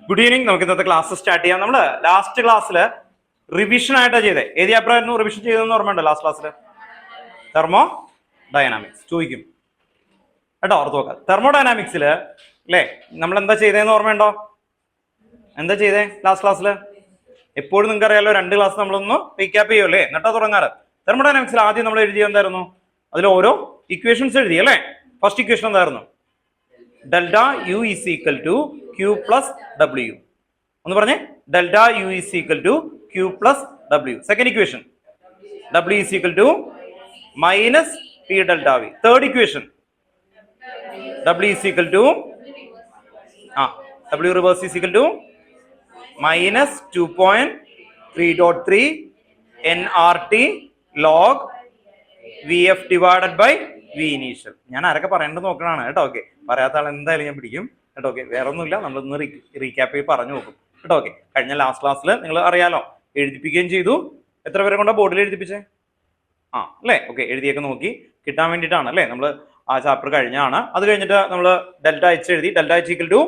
Good evening. നമുക്ക് ഇന്നത്തെ class start ചെയ്യാം. നമ്മൾ ലാസ്റ്റ് ക്ലാസ്സിൽ റിവിഷൻ ആയിട്ടാണ് ചെയ്തത്. ഏത് ചാപ്റ്റർ ആയിരുന്നു റിവിഷൻ ചെയ്തതെന്ന് ഓർമ്മയുണ്ടോ? ലാസ്റ്റ് ക്ലാസ്സിൽ തെർമോ ഡൈനാമിക്സ് ചോദിക്കും കേട്ടോ, ഓർത്ത് നോക്കാം. തെർമോ ഡൈനാമിക്സിൽ അല്ലേ നമ്മൾ എന്താ ചെയ്തതെന്ന് ഓർമ്മയുണ്ടോ? എന്താ ചെയ്തേ ലാസ്റ്റ് ക്ലാസ്സിൽ? എപ്പോഴും നിങ്ങൾക്ക് അറിയാലോ, 2 ക്ലാസ് നമ്മളൊന്ന് റീക്യാപ്പ് ചെയ്യുമല്ലേ, എന്നിട്ടാ തുടങ്ങാറ്. തെർമോ ഡൈനാമിക്സിൽ ആദ്യം നമ്മൾ എഴുതിയത് എന്തായിരുന്നു? അതിൽ ഓരോ ഇക്വേഷൻസ് എഴുതി അല്ലേ. ഫസ്റ്റ് ഇക്വേഷൻ എന്തായിരുന്നു? Delta U is equal to Q plus W. ഒന്ന് പറഞ്ഞേ, delta U is equal to Q plus W. Second equation W is equal to minus P delta V. Third equation W is equal to W reverse is equal to minus 2.3.3 NRT log V F divided by V initial. ഞാൻ ആരൊക്കെ പറയേണ്ടത് നോക്കണതാണ് കേട്ടോ. Okay, പറയാത്ത ആൾ എന്തായാലും ഞാൻ പിടിക്കും കേട്ടോ. Okay, വേറെ ഒന്നുമില്ല, നമ്മളൊന്ന് റീക്യാപ്പ് ചെയ്ത് പറഞ്ഞു നോക്കും കേട്ടോ. ഓക്കെ, കഴിഞ്ഞ ലാസ്റ്റ് ക്ലാസ്സിൽ നിങ്ങൾ അറിയാലോ, എഴുതിപ്പിക്കുകയും ചെയ്തു. എത്ര പേരെ കൊണ്ടാ ബോർഡിൽ എഴുതിപ്പിച്ചേ? അല്ലേ. ഓക്കെ, എഴുതിയൊക്കെ നോക്കി കിട്ടാൻ വേണ്ടിയിട്ടാണ് അല്ലേ നമ്മൾ ആ ചാപ്റ്റർ കഴിഞ്ഞാണ്. അത് കഴിഞ്ഞിട്ട് നമ്മൾ ഡെൽറ്റ എച്ച് എഴുതി. Delta H equal to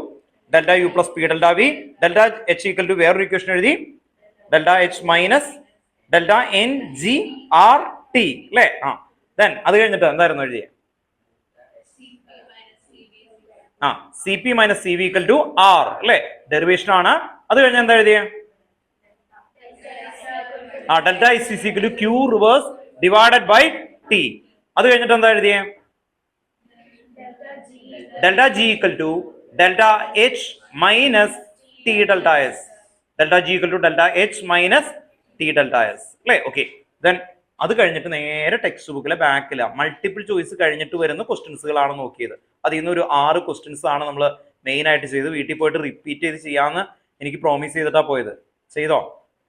delta U plus P delta V. Delta H equal to വേറൊരു ഇക്വേഷൻ എഴുതി, delta H minus delta N G R T അല്ലേ. ദെൻ അത് കഴിഞ്ഞിട്ട് എന്തായിരുന്നു എഴുതിയ? C P minus C V equal to R അല്ലേ, derivation ആണ്. അത് കഴിഞ്ഞ് എന്താ എഴുതിയ? Delta is equal to Q reverse divided by T. അത് കഴിഞ്ഞിട്ട് എന്താ എഴുതിയ? Delta G equal to delta H minus T delta S. Delta G equal to delta H minus T delta S അല്ലേ. ഓക്കെ, ദെൻ അത് കഴിഞ്ഞിട്ട് നേരെ text ബുക്കിലെ ബാക്കില multiple choice കഴിഞ്ഞിട്ട് വരുന്ന ക്വസ്റ്റ്യൻസുകളാണ് നോക്കിയത്. അതിൽ നിന്ന് ഒരു 6 ക്വസ്റ്റ്യൻസ് ആണ് നമ്മൾ മെയിൻ ആയിട്ട് ചെയ്ത്. വീട്ടിൽ പോയിട്ട് റിപ്പീറ്റ് ചെയ്ത് ചെയ്യാന്ന് എനിക്ക് പ്രോമിസ് ചെയ്തിട്ടാ പോയത്. ചെയ്തോ?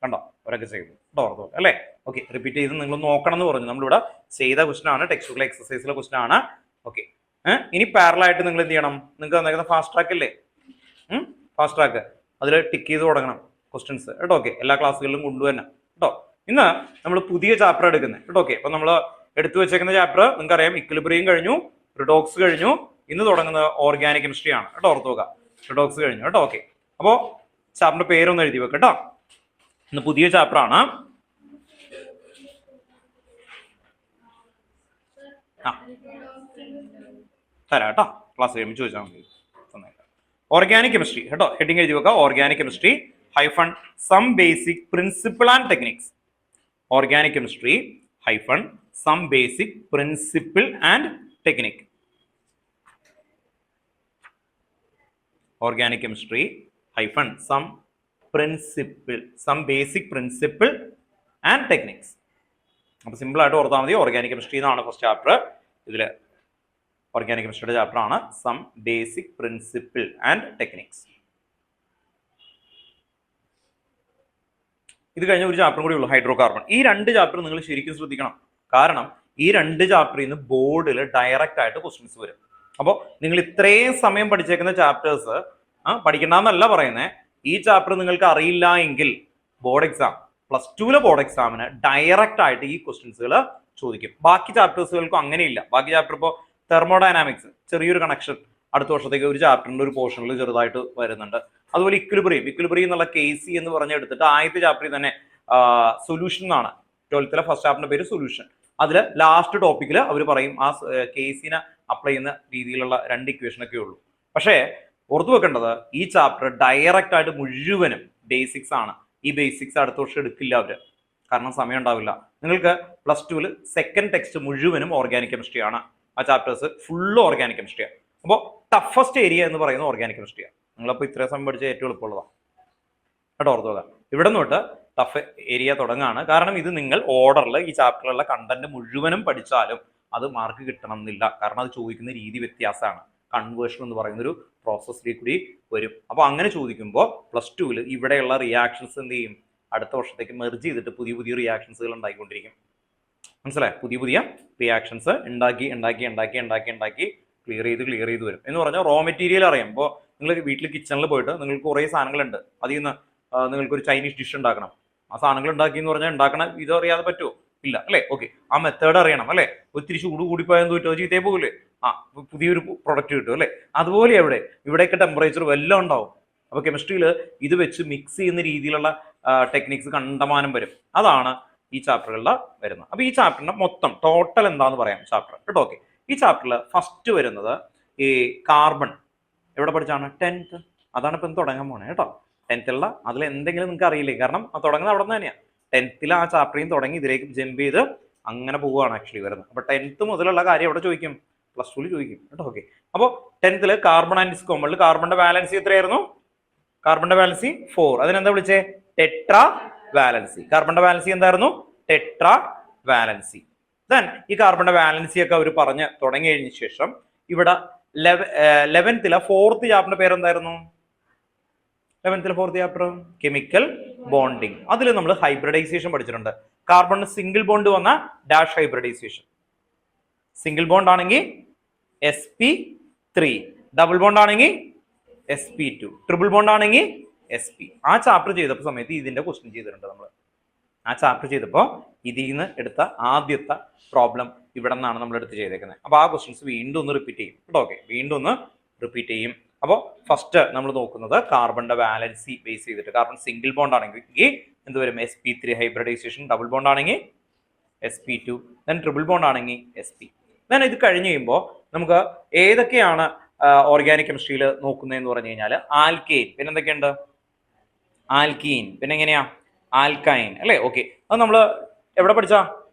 കണ്ടോ, അവരൊക്കെ ചെയ്തു ഓർത്തോ അല്ലേ. ഓക്കെ, റിപ്പീറ്റ് ചെയ്ത് നിങ്ങൾ നോക്കണം എന്ന് പറഞ്ഞു. നമ്മളിവിടെ ചെയ്ത ക്വസ്റ്റൻ ആണ്, ടെക്സ്റ്റ് ബുക്കിലെ എക്സസൈസിലെ ക്വസ്റ്റൻ ആണ്. ഓക്കെ, ഇനി പാരലായിട്ട് നിങ്ങൾ എന്ത് ചെയ്യണം? നിങ്ങൾക്ക് തന്നേക്കുന്ന ഫാസ്റ്റ് ട്രാക്ക് അല്ലേ, ഫാസ്റ്റ് ട്രാക്ക്, അതിൽ ടിക്ക് ചെയ്ത് തുടങ്ങണം ക്വസ്റ്റ്യൻസ് കേട്ടോ. ഓക്കെ, എല്ലാ ക്ലാസ്സുകളിലും കൊണ്ടുവരണം കേട്ടോ. ഇന്ന് നമ്മൾ പുതിയ ചാപ്റ്റർ എടുക്കുന്നത് കേട്ടോ. ഓക്കെ, അപ്പൊ നമ്മൾ എടുത്തു വെച്ചേക്കുന്ന ചാപ്റ്റർ നിങ്ങൾക്ക് അറിയാം, ഇക്വിലിബ്രിയം കഴിഞ്ഞു, റിഡോക്സ് കഴിഞ്ഞു. ഇന്ന് തുടങ്ങുന്നത് ഓർഗാനിക് കെമിസ്ട്രി ആണ് കേട്ടോ. ഓർത്ത് നോക്കുക, റിഡോക്സ് കഴിഞ്ഞു കേട്ടോ. ഓക്കെ, അപ്പോൾ ചാപ്റ്ററിന്റെ പേരൊന്ന് എഴുതി വെക്ക് കേട്ടോ. ഇന്ന് പുതിയ ചാപ്റ്റർ ആണ്. തരാം കേട്ടോ, ക്ലാസ് കഴിയുമ്പോൾ ചോദിച്ചാൽ മതി. ഓർഗാനിക് കെമിസ്ട്രി കേട്ടോ, ഹെഡിങ് എഴുതി വെക്കുക. Organic chemistry hyphen some basic principle and techniques. Organic chemistry hyphen some basic principle and technique. Organic chemistry hyphen some basic principle and techniques. അപ്പൊ സിമ്പിൾ ആയിട്ട് ഓർത്താൽ മതി. ഓർഗാനിക് കെമിസ്ട്രി എന്നാണ് ഫസ്റ്റ് ചാപ്റ്റർ. ഇതില് organic കെമിസ്ട്രിയുടെ chapter ആണ് some basic principle and techniques. ഇത് കഴിഞ്ഞ ഒരു ചാപ്റ്റർ കൂടി ഉള്ളൂ, ഹൈഡ്രോ കാർബൺ. ഈ 2 ചാപ്റ്റർ നിങ്ങൾ ശരിക്കും ശ്രദ്ധിക്കണം. കാരണം ഈ 2 ചാപ്റ്ററിൽ നിന്ന് ബോർഡിൽ ഡയറക്റ്റ് ആയിട്ട് ക്വസ്റ്റ്യൻസ് വരും. അപ്പോൾ നിങ്ങൾ ഇത്രയും സമയം പഠിച്ചേക്കുന്ന ചാപ്റ്റേഴ്സ് പഠിക്കണ്ടെന്നല്ല പറയുന്നത്. ഈ ചാപ്റ്റർ നിങ്ങൾക്ക് അറിയില്ല എങ്കിൽ ബോർഡ് എക്സാം, +2 ബോർഡ് എക്സാമിന് ഡയറക്റ്റ് ആയിട്ട് ഈ ക്വസ്റ്റ്യൻസുകൾ ചോദിക്കും. ബാക്കി ചാപ്റ്റേഴ്സുകൾക്കും അങ്ങനെയില്ല. ബാക്കി ചാപ്റ്റർ ഇപ്പോൾ തെർമോഡൈനാമിക്സ് ചെറിയൊരു കണക്ഷൻ അടുത്ത വർഷത്തേക്ക് ഒരു ചാപ്റ്ററിന്റെ ഒരു പോർഷനിൽ ചെറുതായിട്ട് വരുന്നുണ്ട്. അതുപോലെ ഇക്വിലിബ്രിയം എന്നുള്ള KC എന്ന് പറഞ്ഞ് എടുത്തിട്ട് ആദ്യത്തെ ചാപ്റ്ററിൽ തന്നെ സൊല്യൂഷൻ എന്നാണ് 12th ഫസ്റ്റ് ചാപ്റ്ററിന്റെ പേര് സൊല്യൂഷൻ. അതിൽ ലാസ്റ്റ് ടോപ്പിക്കിൽ അവർ പറയും ആ KCനെ അപ്ലൈ ചെയ്യുന്ന രീതിയിലുള്ള 2 ഇക്വേഷൻ ഒക്കെ ഉള്ളൂ. പക്ഷേ ഓർത്തു വെക്കേണ്ടത് ഈ ചാപ്റ്റർ ഡയറക്റ്റ് ആയിട്ട് മുഴുവനും ബേസിക്സ് ആണ്. ഈ ബേസിക്സ് അടുത്ത വർഷം എടുക്കില്ല അവര്, കാരണം സമയം ഉണ്ടാവില്ല. നിങ്ങൾക്ക് +2 സെക്കൻഡ് ടെക്സ്റ്റ് മുഴുവനും ഓർഗാനിക് കെമിസ്ട്രി ആണ്. ആ ചാപ്റ്റേഴ്സ് ഫുള്ള് ഓർഗാനിക് കെമിസ്ട്രിയാണ്. അപ്പോൾ ടഫസ്റ്റ് ഏരിയ എന്ന് പറയുന്നത് ഓർഗാനിക് കെമിസ്ട്രിയാണ്. നിങ്ങളപ്പോൾ ഇത്രയും സമയം പഠിച്ച ഏറ്റവും എളുപ്പമുള്ളതാണ് കേട്ടോ. ഓർത്ത് നോക്കാം, ഇവിടെ നിന്ന് തൊട്ട് ടഫ് ഏരിയ തുടങ്ങാണ്. കാരണം ഇത് നിങ്ങൾ ഓർഡറിൽ ഈ ചാപ്റ്ററിലുള്ള കണ്ടന്റ് മുഴുവനും പഠിച്ചാലും അത് മാർക്ക് കിട്ടണം എന്നില്ല. കാരണം അത് ചോദിക്കുന്ന രീതി വ്യത്യാസമാണ്. കൺവേർഷൻ എന്ന് പറയുന്നൊരു പ്രോസസ്സിലേക്ക് കൂടി വരും. അപ്പോൾ അങ്ങനെ ചോദിക്കുമ്പോൾ +2 ഇവിടെയുള്ള റിയാക്ഷൻസ് എന്ത് ചെയ്യും? അടുത്ത വർഷത്തേക്ക് മെർജ് ചെയ്തിട്ട് പുതിയ പുതിയ റിയാക്ഷൻസുകൾ ഉണ്ടായിക്കൊണ്ടിരിക്കും. മനസ്സിലായി? പുതിയ പുതിയ റിയാക്ഷൻസ് ഉണ്ടാക്കി ക്ലിയർ ചെയ്ത് വരും. എന്ന് പറഞ്ഞാൽ റോ മെറ്റീരിയൽ അറിയാം. ഇപ്പോൾ നിങ്ങൾ വീട്ടിൽ കിച്ചണിൽ പോയിട്ട് നിങ്ങൾക്ക് കുറേ സാധനങ്ങളുണ്ട്, അതിൽ നിന്ന് നിങ്ങൾക്കൊരു ചൈനീസ് ഡിഷ് ഉണ്ടാക്കണം. ആ സാധനങ്ങൾ ഉണ്ടാക്കി എന്ന് പറഞ്ഞാൽ ഉണ്ടാക്കണ ഇത് അറിയാതെ പറ്റുമോ? ഇല്ല അല്ലേ. ഓക്കെ, ആ മെത്തേഡ് അറിയണം അല്ലേ. ഒത്തിരി ചൂട് കൂടിപ്പോയെന്ന് പറ്റുമോ? ചീത്തേ പോകില്ലേ? പുതിയൊരു പ്രൊഡക്റ്റ് കിട്ടും അല്ലേ. അതുപോലെ ഇവിടെയൊക്കെ ടെമ്പറേച്ചർ വല്ലതും ഉണ്ടാവും. അപ്പോൾ കെമിസ്ട്രിയിൽ ഇത് വെച്ച് മിക്സ് ചെയ്യുന്ന രീതിയിലുള്ള ടെക്നിക്സ് കണ്ടമാനം വരും. അതാണ് ഈ ചാപ്റ്ററുകളിൽ വരുന്നത്. അപ്പോൾ ഈ ചാപ്റ്ററിന്റെ മൊത്തം ടോട്ടൽ എന്താന്ന് പറയാം ചാപ്റ്റർ കേട്ടോ. ഓക്കെ, ഈ ചാപ്റ്ററിൽ ഫസ്റ്റ് വരുന്നത് ഈ കാർബൺ. എവിടെ പഠിച്ചാണ്? 10th. അതാണ് ഇപ്പം തുടങ്ങാൻ പോണേ കേട്ടോ. 10th അതിൽ എന്തെങ്കിലും നിങ്ങൾക്ക് അറിയില്ലേ? കാരണം തുടങ്ങുന്നത് അവിടെ നിന്ന് തന്നെയാണ്. 10th ആ ചാപ്റ്ററിൽ തുടങ്ങി ഇതിലേക്ക് ജമ്പ് ചെയ്ത് അങ്ങനെ പോവുകയാണ് ആക്ച്വലി വരുന്നത്. അപ്പോൾ 10th മുതലുള്ള കാര്യം എവിടെ ചോദിക്കും? +2 ചോദിക്കും കേട്ടോ. ഓക്കെ, അപ്പോൾ 10th കാർബൺ ആൻഡ് ഇറ്റ്സ് കോമ്പൗണ്ടിൽ കാർബണിന്റെ വാലൻസി എത്രയായിരുന്നു? കാർബണിന്റെ വാലൻസി 4. അതിനെന്താ വിളിച്ചേ? Tetravalency. കാർബണിന്റെ വാലൻസി എന്തായിരുന്നു? Tetravalency. ദെൻ ഈ കാർബണിന്റെ വാലൻസി ഒക്കെ അവർ പറഞ്ഞ് തുടങ്ങി കഴിഞ്ഞ ശേഷം ഇവിടെ 11th 4th ചാപ്റ്ററിന്റെ പേരെന്തായിരുന്നു? 11th 4th chapter chemical bonding. അതിൽ നമ്മൾ ഹൈബ്രിഡൈസേഷൻ പഠിച്ചിട്ടുണ്ട്. കാർബണിന് സിംഗിൾ ബോണ്ട് വന്ന ഡാഷ് ഹൈബ്രിഡൈസേഷൻ. സിംഗിൾ ബോണ്ട് ആണെങ്കിൽ sp3, ഡബിൾ ബോണ്ട് ആണെങ്കിൽ sp2, ട്രിപ്പിൾ ബോണ്ട് ആണെങ്കിൽ sp. ആ ചാപ്റ്റർ ചെയ്തപ്പോൾ സമയത്ത് ഇതിന്റെ ക്വസ്റ്റ്യൻ ചെയ്തിട്ടുണ്ട് നമ്മൾ. ആ ചാപ്റ്റർ ചെയ്തപ്പോൾ ഇതിൽ നിന്ന് എടുത്ത ആദ്യത്തെ പ്രോബ്ലം ഇവിടെ നിന്നാണ് നമ്മൾ എടുത്ത് ചെയ്തേക്കുന്നത്. അപ്പോൾ ആ ക്വസ്റ്റ്യൻസ് വീണ്ടും ഒന്ന് റിപ്പീറ്റ് ചെയ്യും കേട്ടോ. ഓക്കെ, വീണ്ടും ഒന്ന് റിപ്പീറ്റ് ചെയ്യും. അപ്പോൾ ഫസ്റ്റ് നമ്മൾ നോക്കുന്നത് കാർബണിന്റെ വാലൻസി ബേസ് ചെയ്തിട്ട്. കാർബൺ സിംഗിൾ ബോണ്ട് ആണെങ്കിൽ എന്ത് വരും? sp3 hybridisation. ഡബിൾ ബോണ്ട് ആണെങ്കിൽ sp2, ദെൻ ട്രിപ്പിൾ ബോണ്ട് ആണെങ്കിൽ sp. ദെൻ ഇത് കഴിഞ്ഞ് കഴിയുമ്പോൾ നമുക്ക് ഏതൊക്കെയാണ് ഓർഗാനിക് കെമിസ്ട്രിയിൽ നോക്കുന്നതെന്ന് പറഞ്ഞു കഴിഞ്ഞാൽ ആൽക്കെയിൻ, പിന്നെ എന്തൊക്കെയുണ്ട്? ആൽക്കീൻ, പിന്നെ എങ്ങനെയാ? ആൽക്കൈൻ അല്ലേ. ഓക്കെ, അത് നമ്മൾ എവിടെ പഠിച്ചാ?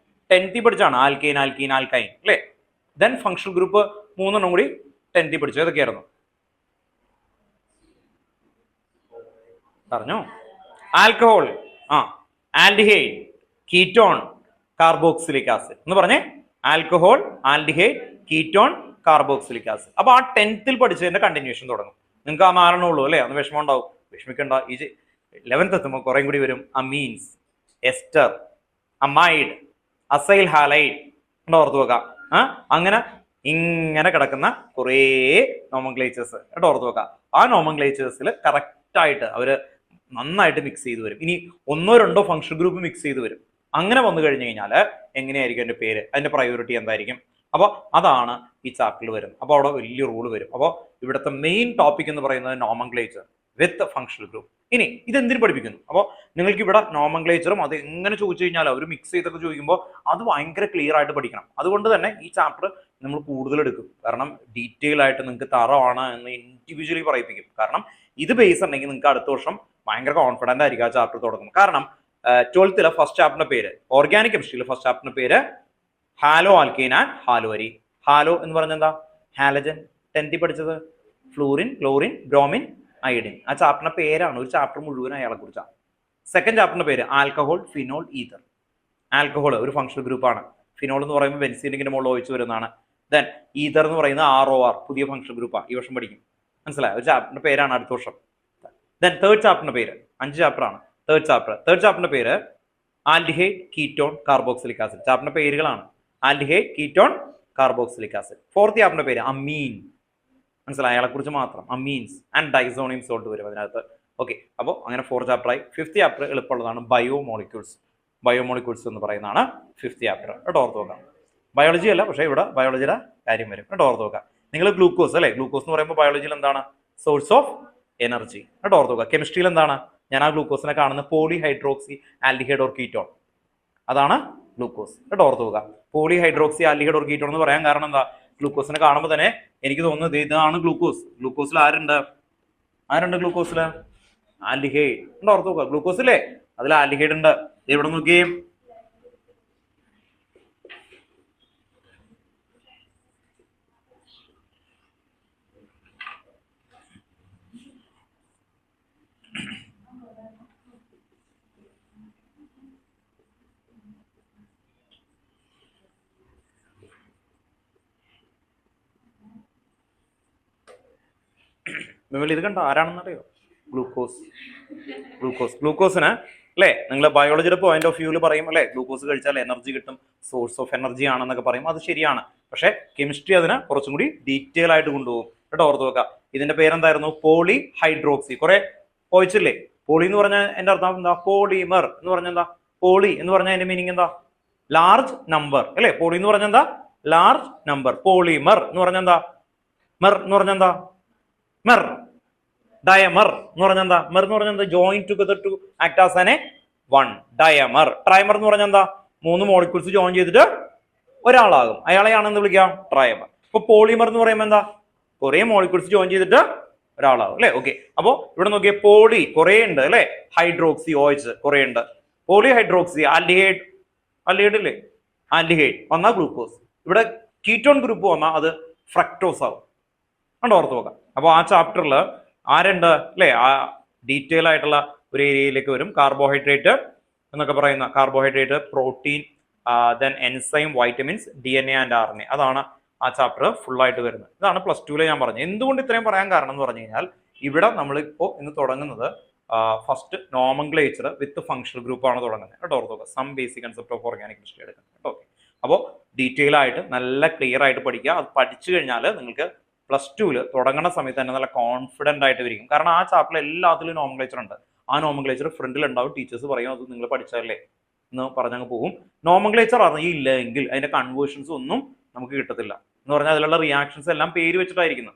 10th പഠിച്ചാണ്. ആൽക്കെയിൻ, ആൽക്കീൻ, ആൽക്കൈൻ അല്ലേ. ദെൻ ഫങ്ഷണൽ ഗ്രൂപ്പ് 3 കൂടി 10th പഠിച്ചു. ഏതൊക്കെയായിരുന്നു പറഞ്ഞോ? Alcohol, aldehyde, ketone, carboxylic acid എന്ന് പറഞ്ഞേ. Alcohol, aldehyde, ketone, carboxylic acid. അപ്പൊ ആ 10th പഠിച്ചതിന്റെ കണ്ടിന്യൂഷൻ തുടങ്ങും. നിങ്ങൾക്ക് ആ 4 ഉള്ളൂ അല്ലേ. അന്ന് വിഷമം ഉണ്ടാവും. വിഷമിക്കണ്ട, ഈ 11th എത്തുമ്പോൾ കുറേ കൂടി വരും. Amines, ester, amide, acyl halide ഓർത്ത് വെക്കാം. അങ്ങനെ ഇങ്ങനെ കിടക്കുന്ന കുറേ നോമൻക്ലേച്ചേഴ്സ് കേട്ടോ ഓർത്ത് വെക്കാം. ആ നോമൻക്ലേച്ചേഴ്സിൽ കറക്റ്റ് ആയിട്ട് അവര് നന്നായിട്ട് മിക്സ് ചെയ്ത് വരും. ഇനി 1-2 ഫങ്ഷൻ ഗ്രൂപ്പ് മിക്സ് ചെയ്ത് വരും. അങ്ങനെ വന്നു കഴിഞ്ഞു കഴിഞ്ഞാൽ എങ്ങനെയായിരിക്കും അതിന്റെ പേര്, അതിന്റെ പ്രയോറിറ്റി എന്തായിരിക്കും? അപ്പോൾ അതാണ് ഈ ചാപ്റ്ററിൽ വരുന്നത്. അപ്പോൾ അവിടെ വലിയ റൂള് വരും. അപ്പോൾ ഇവിടുത്തെ മെയിൻ ടോപ്പിക് എന്ന് പറയുന്നത് നോമൻക്ലേച്ചർ വിത്ത് ഫങ്ഷണൽ ഗ്രൂപ്പ്. ഇനി ഇതെന്തിനു പഠിപ്പിക്കുന്നു? അപ്പോൾ നിങ്ങൾക്ക് ഇവിടെ നോമൻക്ലേച്ചറും അത് എങ്ങനെ ചോദിച്ചു കഴിഞ്ഞാൽ അവർ മിക്സ് ചെയ്തൊക്കെ ചോദിക്കുമ്പോൾ അത് ഭയങ്കര ക്ലിയർ ആയിട്ട് പഠിക്കണം. അതുകൊണ്ട് തന്നെ ഈ ചാപ്റ്റർ നമ്മൾ കൂടുതൽ എടുക്കും. കാരണം ഡീറ്റെയിൽ ആയിട്ട് നിങ്ങൾക്ക് തറവാണ് എന്ന് ഇൻഡിവിജ്വലി പറയിപ്പിക്കും. കാരണം ഇത് ബേസ് ഉണ്ടെങ്കിൽ നിങ്ങൾക്ക് അടുത്ത വർഷം ഭയങ്കര കോൺഫിഡന്റ് ആയിരിക്കും ആ ചാപ്റ്റർ തുടങ്ങും. കാരണം 12th ഫസ്റ്റ് ചാപ്റ്ററിന്റെ പേര്, ഓർഗാനിക് കെമിസ്ട്രിയിലെ ഫസ്റ്റ് ചാപ്റ്ററിന്റെ പേര് ഹാലോ ആൽക്കീൻ ആൻഡ് ഹാലോ അരി. ഹാലോ എന്ന് പറഞ്ഞ എന്താ? ഹാലജൻ. 10th പഠിച്ചത് ഫ്ലൂറിൻ, ക്ലോറിൻ, ബ്രോമിൻ, അയഡിൻ. ആ ചാപ്റ്ററിന്റെ പേരാണ്. ഒരു ചാപ്റ്റർ മുഴുവൻ അയാളെ കുറിച്ചാണ്. സെക്കൻഡ് ചാപ്റ്ററിന്റെ പേര് ആൽക്കഹോൾ, ഫിനോൾ, ഈതർ. ആൽക്കഹോൾ ഒരു ഫങ്ഷണൽ ഗ്രൂപ്പാണ്. ഫിനോൾ എന്ന് പറയുമ്പോൾ ബെൻസീനിന്റെ മുകളിൽ ഒഴിച്ചു വരുന്നതാണ്. ദെൻ ഈതർ എന്ന് പറയുന്നത് ROR, പുതിയ ഫങ്ഷണൽ ഗ്രൂപ്പാണ്. ഈ വർഷം പഠിക്കും. മനസ്സിലായി? ഒരു ചാപ്റ്ററിന്റെ പേരാണ് അടുത്ത വർഷം. ദെൻ തേർഡ് ചാപ്റ്ററിന്റെ പേര്, 5 ചാപ്റ്ററാണ് തേർഡ് ചാപ്റ്ററിന്റെ പേര് ആൽഡിഹൈഡ്, കീറ്റോൺ, കാർബോക്സിലിക് ആസിഡ്. ചാപ്റ്ററിന്റെ പേരുകളാണ് aldehyde, ketone, carboxylic acid. Fourth ചാപ്റ്ററിന്റെ പേര് അമീൻ. മനസ്സിലായി? അയാളെ കുറിച്ച് മാത്രം. അമീൻസ് ആൻഡ് ഡൈസോണിയം സോൾട്ട് വരും അതിനകത്ത്. ഓക്കെ, അപ്പോൾ അങ്ങനെ 4 ചാപ്റ്ററായി. 5th ചാപ്റ്റർ എളുപ്പമുള്ളതാണ്, ബയോമോളിക്യൂൾസ് എന്ന് പറയുന്നതാണ് 5th ചാപ്റ്റർ കേട്ടോ. ഓർത്ത് നോക്കാം. ബയോളജി അല്ല, പക്ഷേ ഇവിടെ ബയോളജിയുടെ കാര്യം വരും കേട്ടോ. ഓർത്ത് നോക്കാം. നിങ്ങൾ ഗ്ലൂക്കോസ് അല്ലേ, ഗ്ലൂക്കോസ് എന്ന് പറയുമ്പോൾ ബയോളജിയിൽ എന്താണ്? സോഴ്സ് ഓഫ് എനർജി കേട്ടോ. ഓർത്ത് നോക്കുക. കെമിസ്ട്രിയിൽ എന്താണ്? ഞാൻ ആ ഗ്ലൂക്കോസിനെ കാണുന്ന പോളിഹൈഡ്രോക്സി ആൽഡിഹൈഡ് ഓർ കീറ്റോൺ, അതാണ് ഗ്ലൂക്കോസ് കേട്ടോ. ഓർത്ത് നോക്കുക. പോളിഹൈഡ്രോക്സി ആൽഡിഹൈഡ് ഓർ കീറ്റോൺ എന്ന് പറയാൻ കാരണം എന്താ? ഗ്ലൂക്കോസിനെ കാണുമ്പോൾ തന്നെ എനിക്ക് തോന്നുന്നത് ഇതാണ് ഗ്ലൂക്കോസ്. ഗ്ലൂക്കോസിൽ ആരുണ്ട് ഗ്ലൂക്കോസിൽ? ആൽഡിഹൈഡ് ഉണ്ടോ? ഓർത്ത് നോക്കുക. ഗ്ലൂക്കോസില്ലേ, അതിൽ ആൽഡിഹൈഡ് ഉണ്ട്. എവിടെ നോക്കിയേ? ഇത് കണ്ടോ? ആരാണെന്നറിയോ? ഗ്ലൂക്കോസിന് അല്ലേ, നിങ്ങൾ ബയോളജിയുടെ പോയിന്റ് ഓഫ് വ്യൂവിൽ പറയും അല്ലേ, ഗ്ലൂക്കോസ് കഴിച്ചാൽ എനർജി കിട്ടും, സോഴ്സ് ഓഫ് എനർജി ആണെന്നൊക്കെ പറയും. അത് ശരിയാണ്. പക്ഷേ കെമിസ്ട്രി അതിനെ കുറച്ചും കൂടി ഡീറ്റെയിൽ ആയിട്ട് കൊണ്ടുപോകും കേട്ടോ. ഓർത്ത് വെക്കുക. ഇതിന്റെ പേരെന്തായിരുന്നു? പോളിഹൈഡ്രോക്സി. കുറെ പോയിച്ചില്ലേ? പോളി എന്ന് പറഞ്ഞാൽ എന്റെ അർത്ഥം എന്താ? പോളിമർ എന്ന് പറഞ്ഞാൽ എന്താ? പോളി എന്ന് പറഞ്ഞാൽ അതിന്റെ മീനിങ് എന്താ? ലാർജ് നമ്പർ അല്ലേ. പോളി എന്ന് പറഞ്ഞാൽ എന്താ? Large number. പോളിമർ എന്ന് പറഞ്ഞാൽ എന്താ? മെർ എന്ന് പറഞ്ഞാൽ എന്താ? മെർ ഡയമർ എന്ന് പറഞ്ഞാൽ എന്താ? മെർ എന്ന് പറഞ്ഞാൽ എന്താ? Join together to act as an a one. Dimer. Trimer എന്ന് പറഞ്ഞാൽ എന്താ? 3 മോളിക്യൂൾസ് ജോയിൻ ചെയ്തിട്ട് ഒരാളാകും, അയാളെയാണെന്ന് വിളിക്കാം ട്രൈമർ. ഇപ്പൊ പോളിമർ എന്ന് പറയുമ്പോൾ എന്താ? കുറെ മോളിക്യൂൾസ് ജോയിൻ ചെയ്തിട്ട് ഒരാളാകും അല്ലെ. ഓക്കെ, അപ്പോ ഇവിടെ നോക്കിയേ, പോളി കുറെ ഉണ്ട് അല്ലെ, ഹൈഡ്രോക്സി OH കുറെ ഉണ്ട്, പോളി ഹൈഡ്രോക്സി ആൽഡിഹൈഡ്, ആൽഡിഹൈഡ് ഇല്ലേ, ആൽഡിഹൈഡ് വന്നാൽ ഗ്ലൂക്കോസ്. ഇവിടെ കീറ്റോൺ ഗ്രൂപ്പ് വന്നാൽ അത് ഫ്രക്ടോസ് ആവും. കണ്ടോ, ഓർത്ത് നോക്കാം. അപ്പോൾ ആ ചാപ്റ്ററിൽ ആരുണ്ട് അല്ലെ, ആ ഡീറ്റെയിൽ ആയിട്ടുള്ള ഒരു ഏരിയയിലേക്ക് വരും. കാർബോഹൈഡ്രേറ്റ് എന്നൊക്കെ പറയുന്ന carbohydrate, protein, then enzyme, vitamins, DNA and RNA, അതാണ് ആ ചാപ്റ്റർ ഫുൾ ആയിട്ട് വരുന്നത്. ഇതാണ് +2 ഞാൻ പറഞ്ഞത്. എന്തുകൊണ്ട് ഇത്രയും പറയാൻ കാരണം എന്ന് പറഞ്ഞു കഴിഞ്ഞാൽ, ഇവിടെ നമ്മളിപ്പോൾ ഇന്ന് തുടങ്ങുന്നത് first nomenclature with functional group ആണ് തുടങ്ങുന്നത് കേട്ടോ. ഓർത്തോക്കുക, some basic concept of organic chemistry എടുക്കുന്നത് കേട്ടോ. ഓക്കെ, അപ്പോൾ ഡീറ്റെയിൽ ആയിട്ട് നല്ല ക്ലിയർ ആയിട്ട് പഠിക്കുക. അത് പഠിച്ചു കഴിഞ്ഞാൽ നിങ്ങൾക്ക് +2 തുടങ്ങുന്ന സമയത്ത് തന്നെ നല്ല കോൺഫിഡന്റ് ആയിട്ട് വരിക്കും. കാരണം ആ ചാപ്റ്ററിൽ എല്ലാത്തിലും നോമൻക്ലേച്ചർ ഉണ്ട്. ആ നോമൻക്ലേച്ചർ ഫ്രണ്ടിൽ ഉണ്ടാവും, ടീച്ചേഴ്സ് പറയും അത് നിങ്ങൾ പഠിച്ചല്ലേ എന്ന് പറഞ്ഞങ്ങ് പോകും. നോമൻക്ലേച്ചർ അറിയില്ല എങ്കിൽ അതിന്റെ കൺവേർഷൻസ് ഒന്നും നമുക്ക് കിട്ടത്തില്ല. എന്ന് പറഞ്ഞാൽ അതിലുള്ള റിയാക്ഷൻസ് എല്ലാം പേര് വെച്ചിട്ടായിരിക്കുന്നു.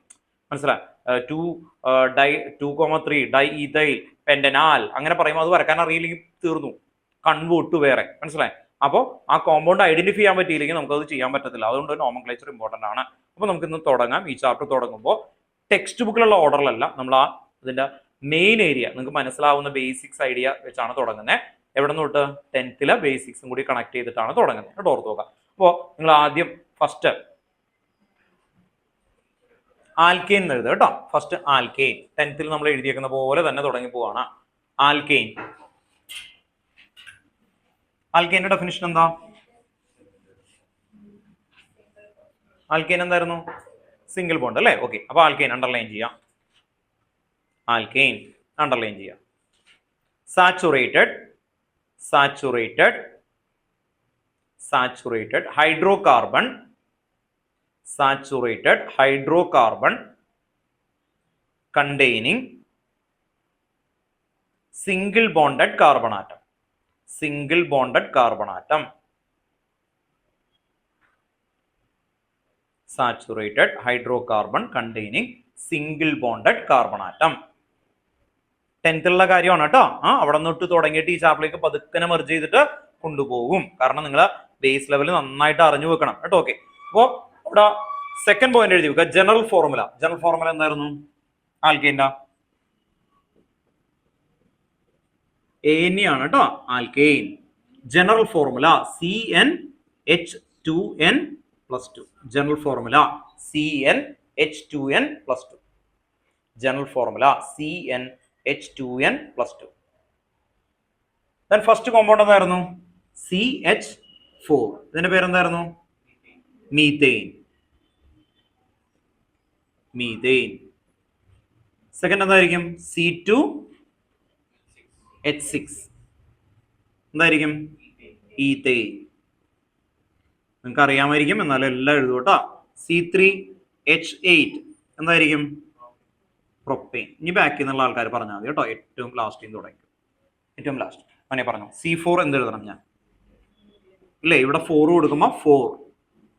മനസ്സിലായി? 2,3 ഡൈ ഈഥൈൽ പെന്റനാൽ അങ്ങനെ പറയുമ്പോൾ അത് വരക്കാൻ അറിയില്ലെങ്കിൽ തീർന്നു, കൺവേർട്ട് വേറെ. മനസ്സിലായി? അപ്പോൾ ആ കോമ്പൗണ്ട് ഐഡന്റിഫൈ ചെയ്യാൻ പറ്റിയില്ലെങ്കിൽ നമുക്കത് ചെയ്യാൻ പറ്റത്തില്ല. അതുകൊണ്ട് നോമൻക്ലേച്ചർ ഇമ്പോർട്ടന്റ് ആണ്. അപ്പോൾ നമുക്ക് ഇന്ന് തുടങ്ങാം. ഈ ചാപ്റ്റർ തുടങ്ങുമ്പോൾ ടെക്സ്റ്റ് ബുക്കിലുള്ള ഓർഡറിലല്ല, നമ്മൾ ആ ഇതിന്റെ മെയിൻ ഏരിയ നിങ്ങൾക്ക് മനസ്സിലാവുന്ന ബേസിക്സ് ഐഡിയ വെച്ചാണ് തുടങ്ങുന്നത്. എവിടെ നിന്ന് തൊട്ട്? 10th ബേസിക്സും കൂടി കണക്ട് ചെയ്തിട്ടാണ് തുടങ്ങുന്നത് കേട്ടോ. ഓർത്ത് നോക്കാം. അപ്പോൾ നിങ്ങൾ ആദ്യം ഫസ്റ്റ് ആൽക്കെയിൻ എഴുതുക കേട്ടോ. ഫസ്റ്റ് ആൽക്കെയിൻ 10th നമ്മൾ എഴുതിയേക്കുന്ന പോലെ തന്നെ തുടങ്ങി പോവാണ്. ആൽക്കെയിൻ. ആൽക്കെയിന്റെ ഡെഫിനിഷൻ എന്താ? ആൽക്കെയിൻ എന്തായിരുന്നു? സിംഗിൾ ബോണ്ട് അല്ലേ. ഓക്കെ, അപ്പൊ ആൽക്കെയിൻ അണ്ടർലൈൻ ചെയ്യാം. ആൽക്കെയിൻ അണ്ടർലൈൻ ചെയ്യാം. Saturated, saturated, saturated hydrocarbon, saturated hydrocarbon containing single bonded carbon atom, single bonded carbon atom, saturated hydrocarbon containing single bonded carbon atom. 10th കാര്യമാണ് കേട്ടോ. അവിടെ നിന്നിട്ട് തുടങ്ങിയിട്ട് ഈ ചാപ്റ്ററിലേക്ക് പതുക്കനെ മെർജ് ചെയ്തിട്ട് കൊണ്ടുപോകും. കാരണം നിങ്ങൾ ബേസ് ലെവൽ നന്നായിട്ട് അറിഞ്ഞു വെക്കണം കേട്ടോ. ഓക്കെ, അപ്പോൾ ഇവിടെ സെക്കൻഡ് പോയിന്റ് എഴുതി വെക്കുക. General formula. ജനറൽ ഫോർമുല എന്തായിരുന്നു ആൽക്കെയിന്റെ? ANA ആണ് കേട്ടോ alkane. General formula CnH2n+2. General formula CnH2n+2. General formula CnH2n+2. Then first compound എന്തായിരുന്നു? CH4. ഇതിന്റെ പേരെന്തായിരുന്നു? മീതെയിൻ. മീതെയിൻ. സെക്കൻഡ് എന്തായിരിക്കും? C2H6. എന്തായിരിക്കും? ഈതെയിൻ. നിങ്ങൾക്ക് അറിയാമായിരിക്കും, എന്നാലും എല്ലാം എഴുതും കേട്ടോ. C3H8 എന്തായിരിക്കും? പ്രൊപ്പെയിൻ. ഇനി ബാക്കിൽ നിന്നുള്ള ആൾക്കാർ പറഞ്ഞാൽ മതി കേട്ടോ. ഏറ്റവും ലാസ്റ്റിൽ തുടങ്ങി, ഏറ്റവും ലാസ്റ്റ് അങ്ങനെ പറഞ്ഞു. C4 എന്ത് എഴുതണം ഞാൻ? അല്ലേ, ഇവിടെ 4 കൊടുക്കുമ്പോൾ 4,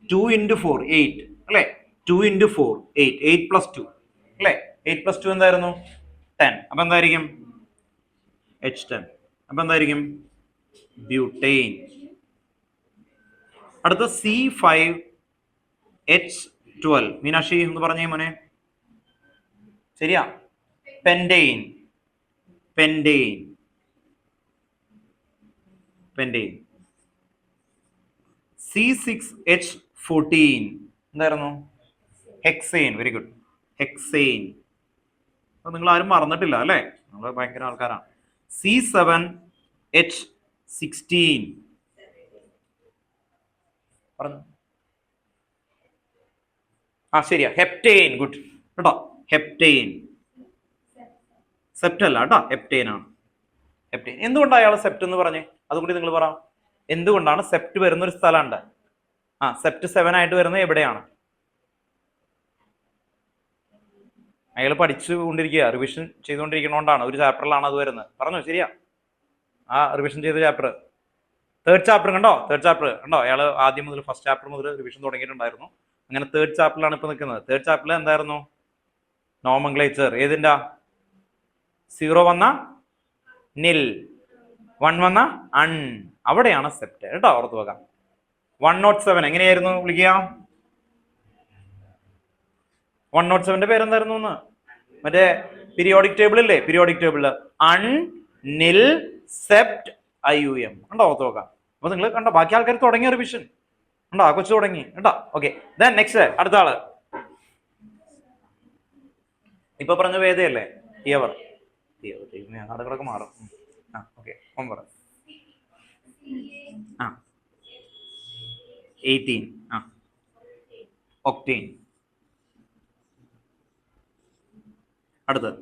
2 × 4 8 അല്ലേ, 2 × 4 8, 8 + 2 അല്ലേ, 8 + 2 എന്തായിരുന്നു? 10. അപ്പൊ എന്തായിരിക്കും? H10. അപ്പൊ എന്തായിരിക്കും? ബ്യൂട്ടെയിൻ. അടുത്ത C5H12. മീനാക്ഷി എന്ന് പറഞ്ഞേ മോനെ. ശരിയാ? പെൻഡെയിൻ. പെൻഡെയിൻ. പെൻഡെയിൻ. C6H14 എന്തായിരുന്നു? ഹെക്സെയിൻ. Very good, hexane. അപ്പൊ നിങ്ങൾ ആരും മറന്നിട്ടില്ല അല്ലേ, നമ്മൾ ഭയങ്കര ആൾക്കാരാണ്. C7H16 പറഞ്ഞു. ശരിയാ, ഹെപ്റ്റെയിൻ. ഗുഡ് കേട്ടോ, ഹെപ്റ്റെയിൻ. സെപ്റ്റ് അല്ല കേട്ടോ, ഹെപ്റ്റെയിൻ ആണ്. ഹെപ്റ്റെയിൻ. എന്തുകൊണ്ടാണ് അയാൾ സെപ്റ്റ് എന്ന് പറഞ്ഞേ? അതുകൂടി നിങ്ങൾ പറ. എന്തുകൊണ്ടാണ് സെപ്റ്റ് വരുന്ന ഒരു സ്ഥലമുണ്ട്? സെപ്റ്റ് 7 ആയിട്ട് വരുന്നത് എവിടെയാണ്? അയാൾ പഠിച്ചുകൊണ്ടിരിക്കുക, റിവിഷൻ ചെയ്തുകൊണ്ടിരിക്കുന്നതുകൊണ്ടാണ്. ഒരു ചാപ്റ്ററിലാണ് അത് വരുന്നത്. പറഞ്ഞോ, ശരിയാ? റിവിഷൻ ചെയ്ത ചാപ്റ്റർ, 3rd ചാപ്റ്റർ കണ്ടോ? 3rd ചാപ്റ്റർ കണ്ടോ? അയാൾ ആദ്യം മുതൽ ഫസ്റ്റ് ചാപ്റ്റർ മുതൽ റിവിഷൻ തുടങ്ങിയിട്ടുണ്ടായിരുന്നു. അങ്ങനെ 3rd ചാപ്റ്ററിലാണ് ഇപ്പൊ നിൽക്കുന്നത്. 3rd ചാപ്റ്ററിൽ എന്തായിരുന്നു? നോമൻക്ലേച്ചർ. ഏതിന്റെ? 0 വന്ന നിൽ, 1 വന്ന അൺ, അവിടെയാണ് സെപ്റ്റ് കേട്ടോ, ഓർത്ത് വെക്കാം. 107 എങ്ങനെയായിരുന്നു വിളിക്കുക? 107ന്റെ പേരെന്തായിരുന്നു എന്ന്? മറ്റേ പീരിയോഡിക് ടേബിൾ ഇല്ലേ, പീരിയോഡിക് ടേബിളില് അൺ, നിൽ, സെപ്റ്റ്, IUM കണ്ടോ, ഓർത്ത് വെക്കാം. അപ്പൊ നിങ്ങൾ കണ്ടോ, ബാക്കി ആൾക്കാർ തുടങ്ങിയ റിവിഷൻ ഉണ്ടോ, ആ കൊച്ചു തുടങ്ങി കേട്ടോ. ഓക്കെ, ദെൻ നെക്സ്റ്റ് അടുത്ത ആള്. ഇപ്പൊ പറഞ്ഞ വേദയല്ലേ, തിയവർ, കടകളൊക്കെ മാറും. ഓക്കെ, പറ. 18 ഒക്ടേൻ. അടുത്തത്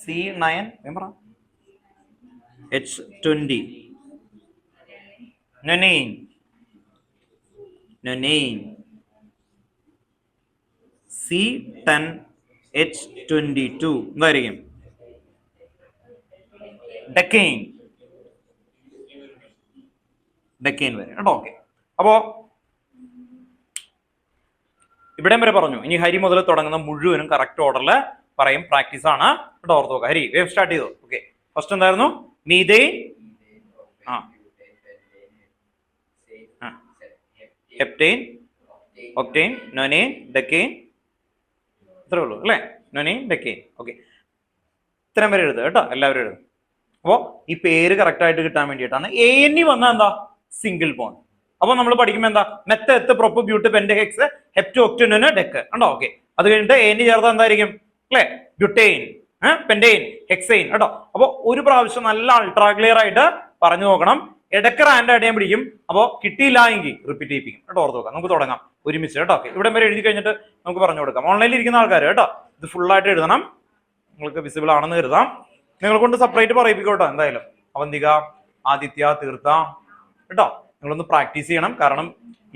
C9 പറ. H20 നൊനൈൻ, C10 H22 എന്തായിരിക്കും? ഡെക്കെയിൻ വരെ കേട്ടോ. ഓക്കെ, അപ്പോ ഇവിടം വരെ പറഞ്ഞു. ഇനി ഹരി മുതൽ തുടങ്ങുന്ന മുഴുവനും കറക്റ്റ് ഓർഡറിൽ പറയും, പ്രാക്ടീസ് ആണ് കേട്ടോ, ഓർത്ത് നോക്കാം. ഹരി വേവ് സ്റ്റാർട്ട് ചെയ്തു. ഓക്കെ, ഫസ്റ്റ് എന്തായിരുന്നു? മീഥെയ്ൻ, ഹെപ്റ്റെയ്ൻ, ഒക്ടേൻ, നൊനൈൻ, ഡെക്കെയിൻ, ഇത്രേ ഉള്ളൂ അല്ലേ? നൊനൈൻ, ഡെക്കെയിൻ. ഓക്കെ, ഇത്രയും വരെ എഴുതുക കേട്ടോ, എല്ലാവരും എഴുതും. അപ്പോ ഈ പേര് കറക്റ്റ് ആയിട്ട് കിട്ടാൻ വേണ്ടിയിട്ടാണ്. ANE വന്നാൽ എന്താ? Single bond. അപ്പൊ നമ്മൾ പഠിക്കുമ്പോൾ എന്താ? Meth, eth, prop, but, pent, hex, hept, octane, dec ഉണ്ടോ. ഓക്കെ, അത് കഴിഞ്ഞിട്ട് ANE ചേർത്താൽ എന്തായിരിക്കും അല്ലെ? ബ്യൂട്ടൈൻ, പെന്റൈൻ, ഹെക്സൈൻ കേട്ടോ. അപ്പൊ ഒരു പ്രാവശ്യം നല്ല അൾട്രാ ക്ലിയർ ആയിട്ട് പറഞ്ഞു നോക്കണം. ഇടയ്ക്ക് റാൻഡ് ആയിട്ട് ഞാൻ പിടിക്കും. അപ്പോ കിട്ടിയില്ല എങ്കിൽ റിപ്പീറ്റ് ചെയ്യിപ്പിക്കും കേട്ടോ, ഓർത്ത് നോക്കാം. നമുക്ക് തുടങ്ങാം ഒരുമിച്ച് കേട്ടോ. ഓക്കെ, ഇവിടെ വരെ എഴുതി കഴിഞ്ഞിട്ട് നമുക്ക് പറഞ്ഞു കൊടുക്കാം. ഓൺലൈനിൽ ഇരിക്കുന്ന ആൾക്കാർ കേട്ടോ, ഇത് ഫുൾ ആയിട്ട് എഴുതണം. നിങ്ങൾക്ക് വിസിബിൾ ആണെന്ന് കരുതാം. നിങ്ങളെ കൊണ്ട് സെപ്പറേറ്റ് പറയിപ്പിക്കോട്ടോ എന്തായാലും. അവന്തിക, ആദിത്യ, തീർത്ഥ കേട്ടോ, നിങ്ങളൊന്ന് പ്രാക്ടീസ് ചെയ്യണം. കാരണം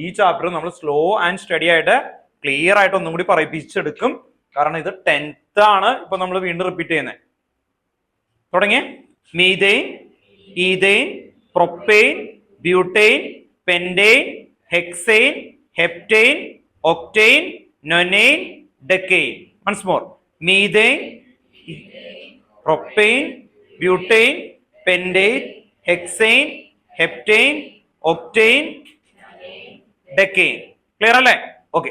ഈ ചാപ്റ്റർ നമ്മൾ സ്ലോ ആൻഡ് സ്റ്റഡി ആയിട്ട് ക്ലിയർ ആയിട്ട് ഒന്നും കൂടി പറയിപ്പിച്ചെടുക്കും. കാരണം ഇത് 10th ആണ് ഇപ്പൊ നമ്മൾ വീണ്ടും റിപ്പീറ്റ് ചെയ്യുന്നത്. തുടങ്ങിയ methane, ethane, propane, butane, pentane, hexane, heptane, octane, nonane, decane. Once more. Methane, propane, butane, pentane, hexane, heptane, octane, decane. Clear അല്ലേ? Okay,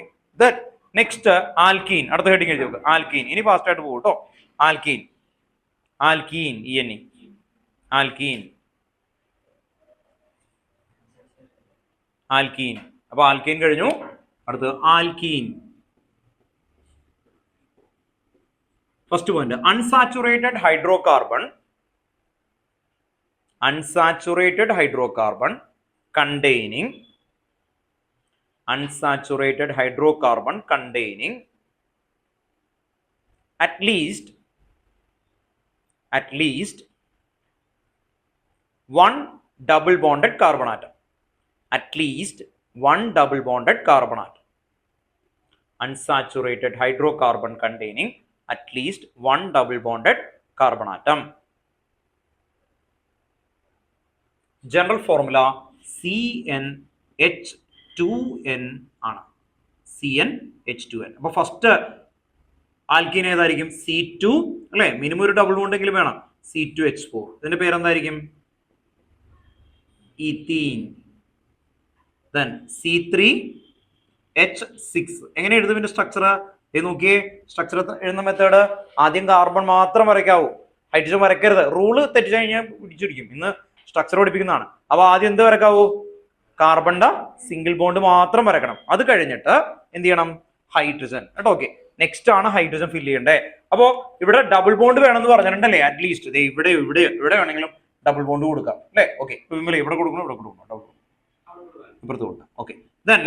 next alkene. അടുത്ത ഹെഡിങ് എഴുതി നോക്കുക. ആൽക്കീൻ. ഇനി ഫാസ്റ്റ് ആയിട്ട് പോകും കേട്ടോ. Alkene, alkene, ENE, alkene, alkene. അപ്പൊ alkene കഴിഞ്ഞു. അടുത്തത് alkene. First point, unsaturated hydrocarbon, unsaturated hydrocarbon containing, unsaturated hydrocarbon containing at least one double bonded carbon atom. At least one double bonded carbon atom. Unsaturated hydrocarbon containing at least one double bonded carbon atom. General formula CnH2n ആണ്. CnH2n. അപ്പൊ first alkene ഏതായിരിക്കും? C2 അല്ലെ, minimum ഒരു double ബോണ്ടെങ്കിലും വേണം. C2H4. ഇതിന്റെ പേരെന്തായിരിക്കും? ഈത്തീൻ. Then C3H6. എങ്ങനെ എഴുതും ഇതിന്റെ സ്ട്രക്ചർ? നോക്കിയേ, സ്ട്രക്ചർ എഴുതുന്ന മെത്തേഡ് ആദ്യം കാർബൺ മാത്രം വരയ്ക്കാവൂ, ഹൈഡ്രജൻ വരയ്ക്കരുത്. റൂള് തെറ്റിച്ചു കഴിഞ്ഞാൽ പിടിച്ചിരിക്കും. ഇന്ന് സ്ട്രക്ചർ പഠിപ്പിക്കുന്നതാണ്. അപ്പൊ ആദ്യം എന്ത് വരക്കാവൂ? കാർബണിന്റെ സിംഗിൾ ബോണ്ട് മാത്രം വരക്കണം. അത് കഴിഞ്ഞിട്ട് എന്ത് ചെയ്യണം? ഹൈഡ്രജൻ കേട്ടോ. ഓക്കെ, നെക്സ്റ്റ് ആണ് ഹൈഡ്രജൻ ഫില്ല് ചെയ്യണ്ടേ. അപ്പോ ഇവിടെ ഡബിൾ ബോണ്ട് വേണമെന്ന് പറഞ്ഞിട്ടുണ്ടല്ലേ? അറ്റ്ലീസ്റ്റ് ഇവിടെ വേണമെങ്കിലും ഡബിൾ ബോണ്ട് കൊടുക്കാം അല്ലേ? ഓക്കെ, ഇവിടെ കൊടുക്കണം, ഇവിടെ കൊടുക്കണം, ഡബിൾ ഇപ്പുറത്ത് കൊടുക്കാം. ഓക്കെ,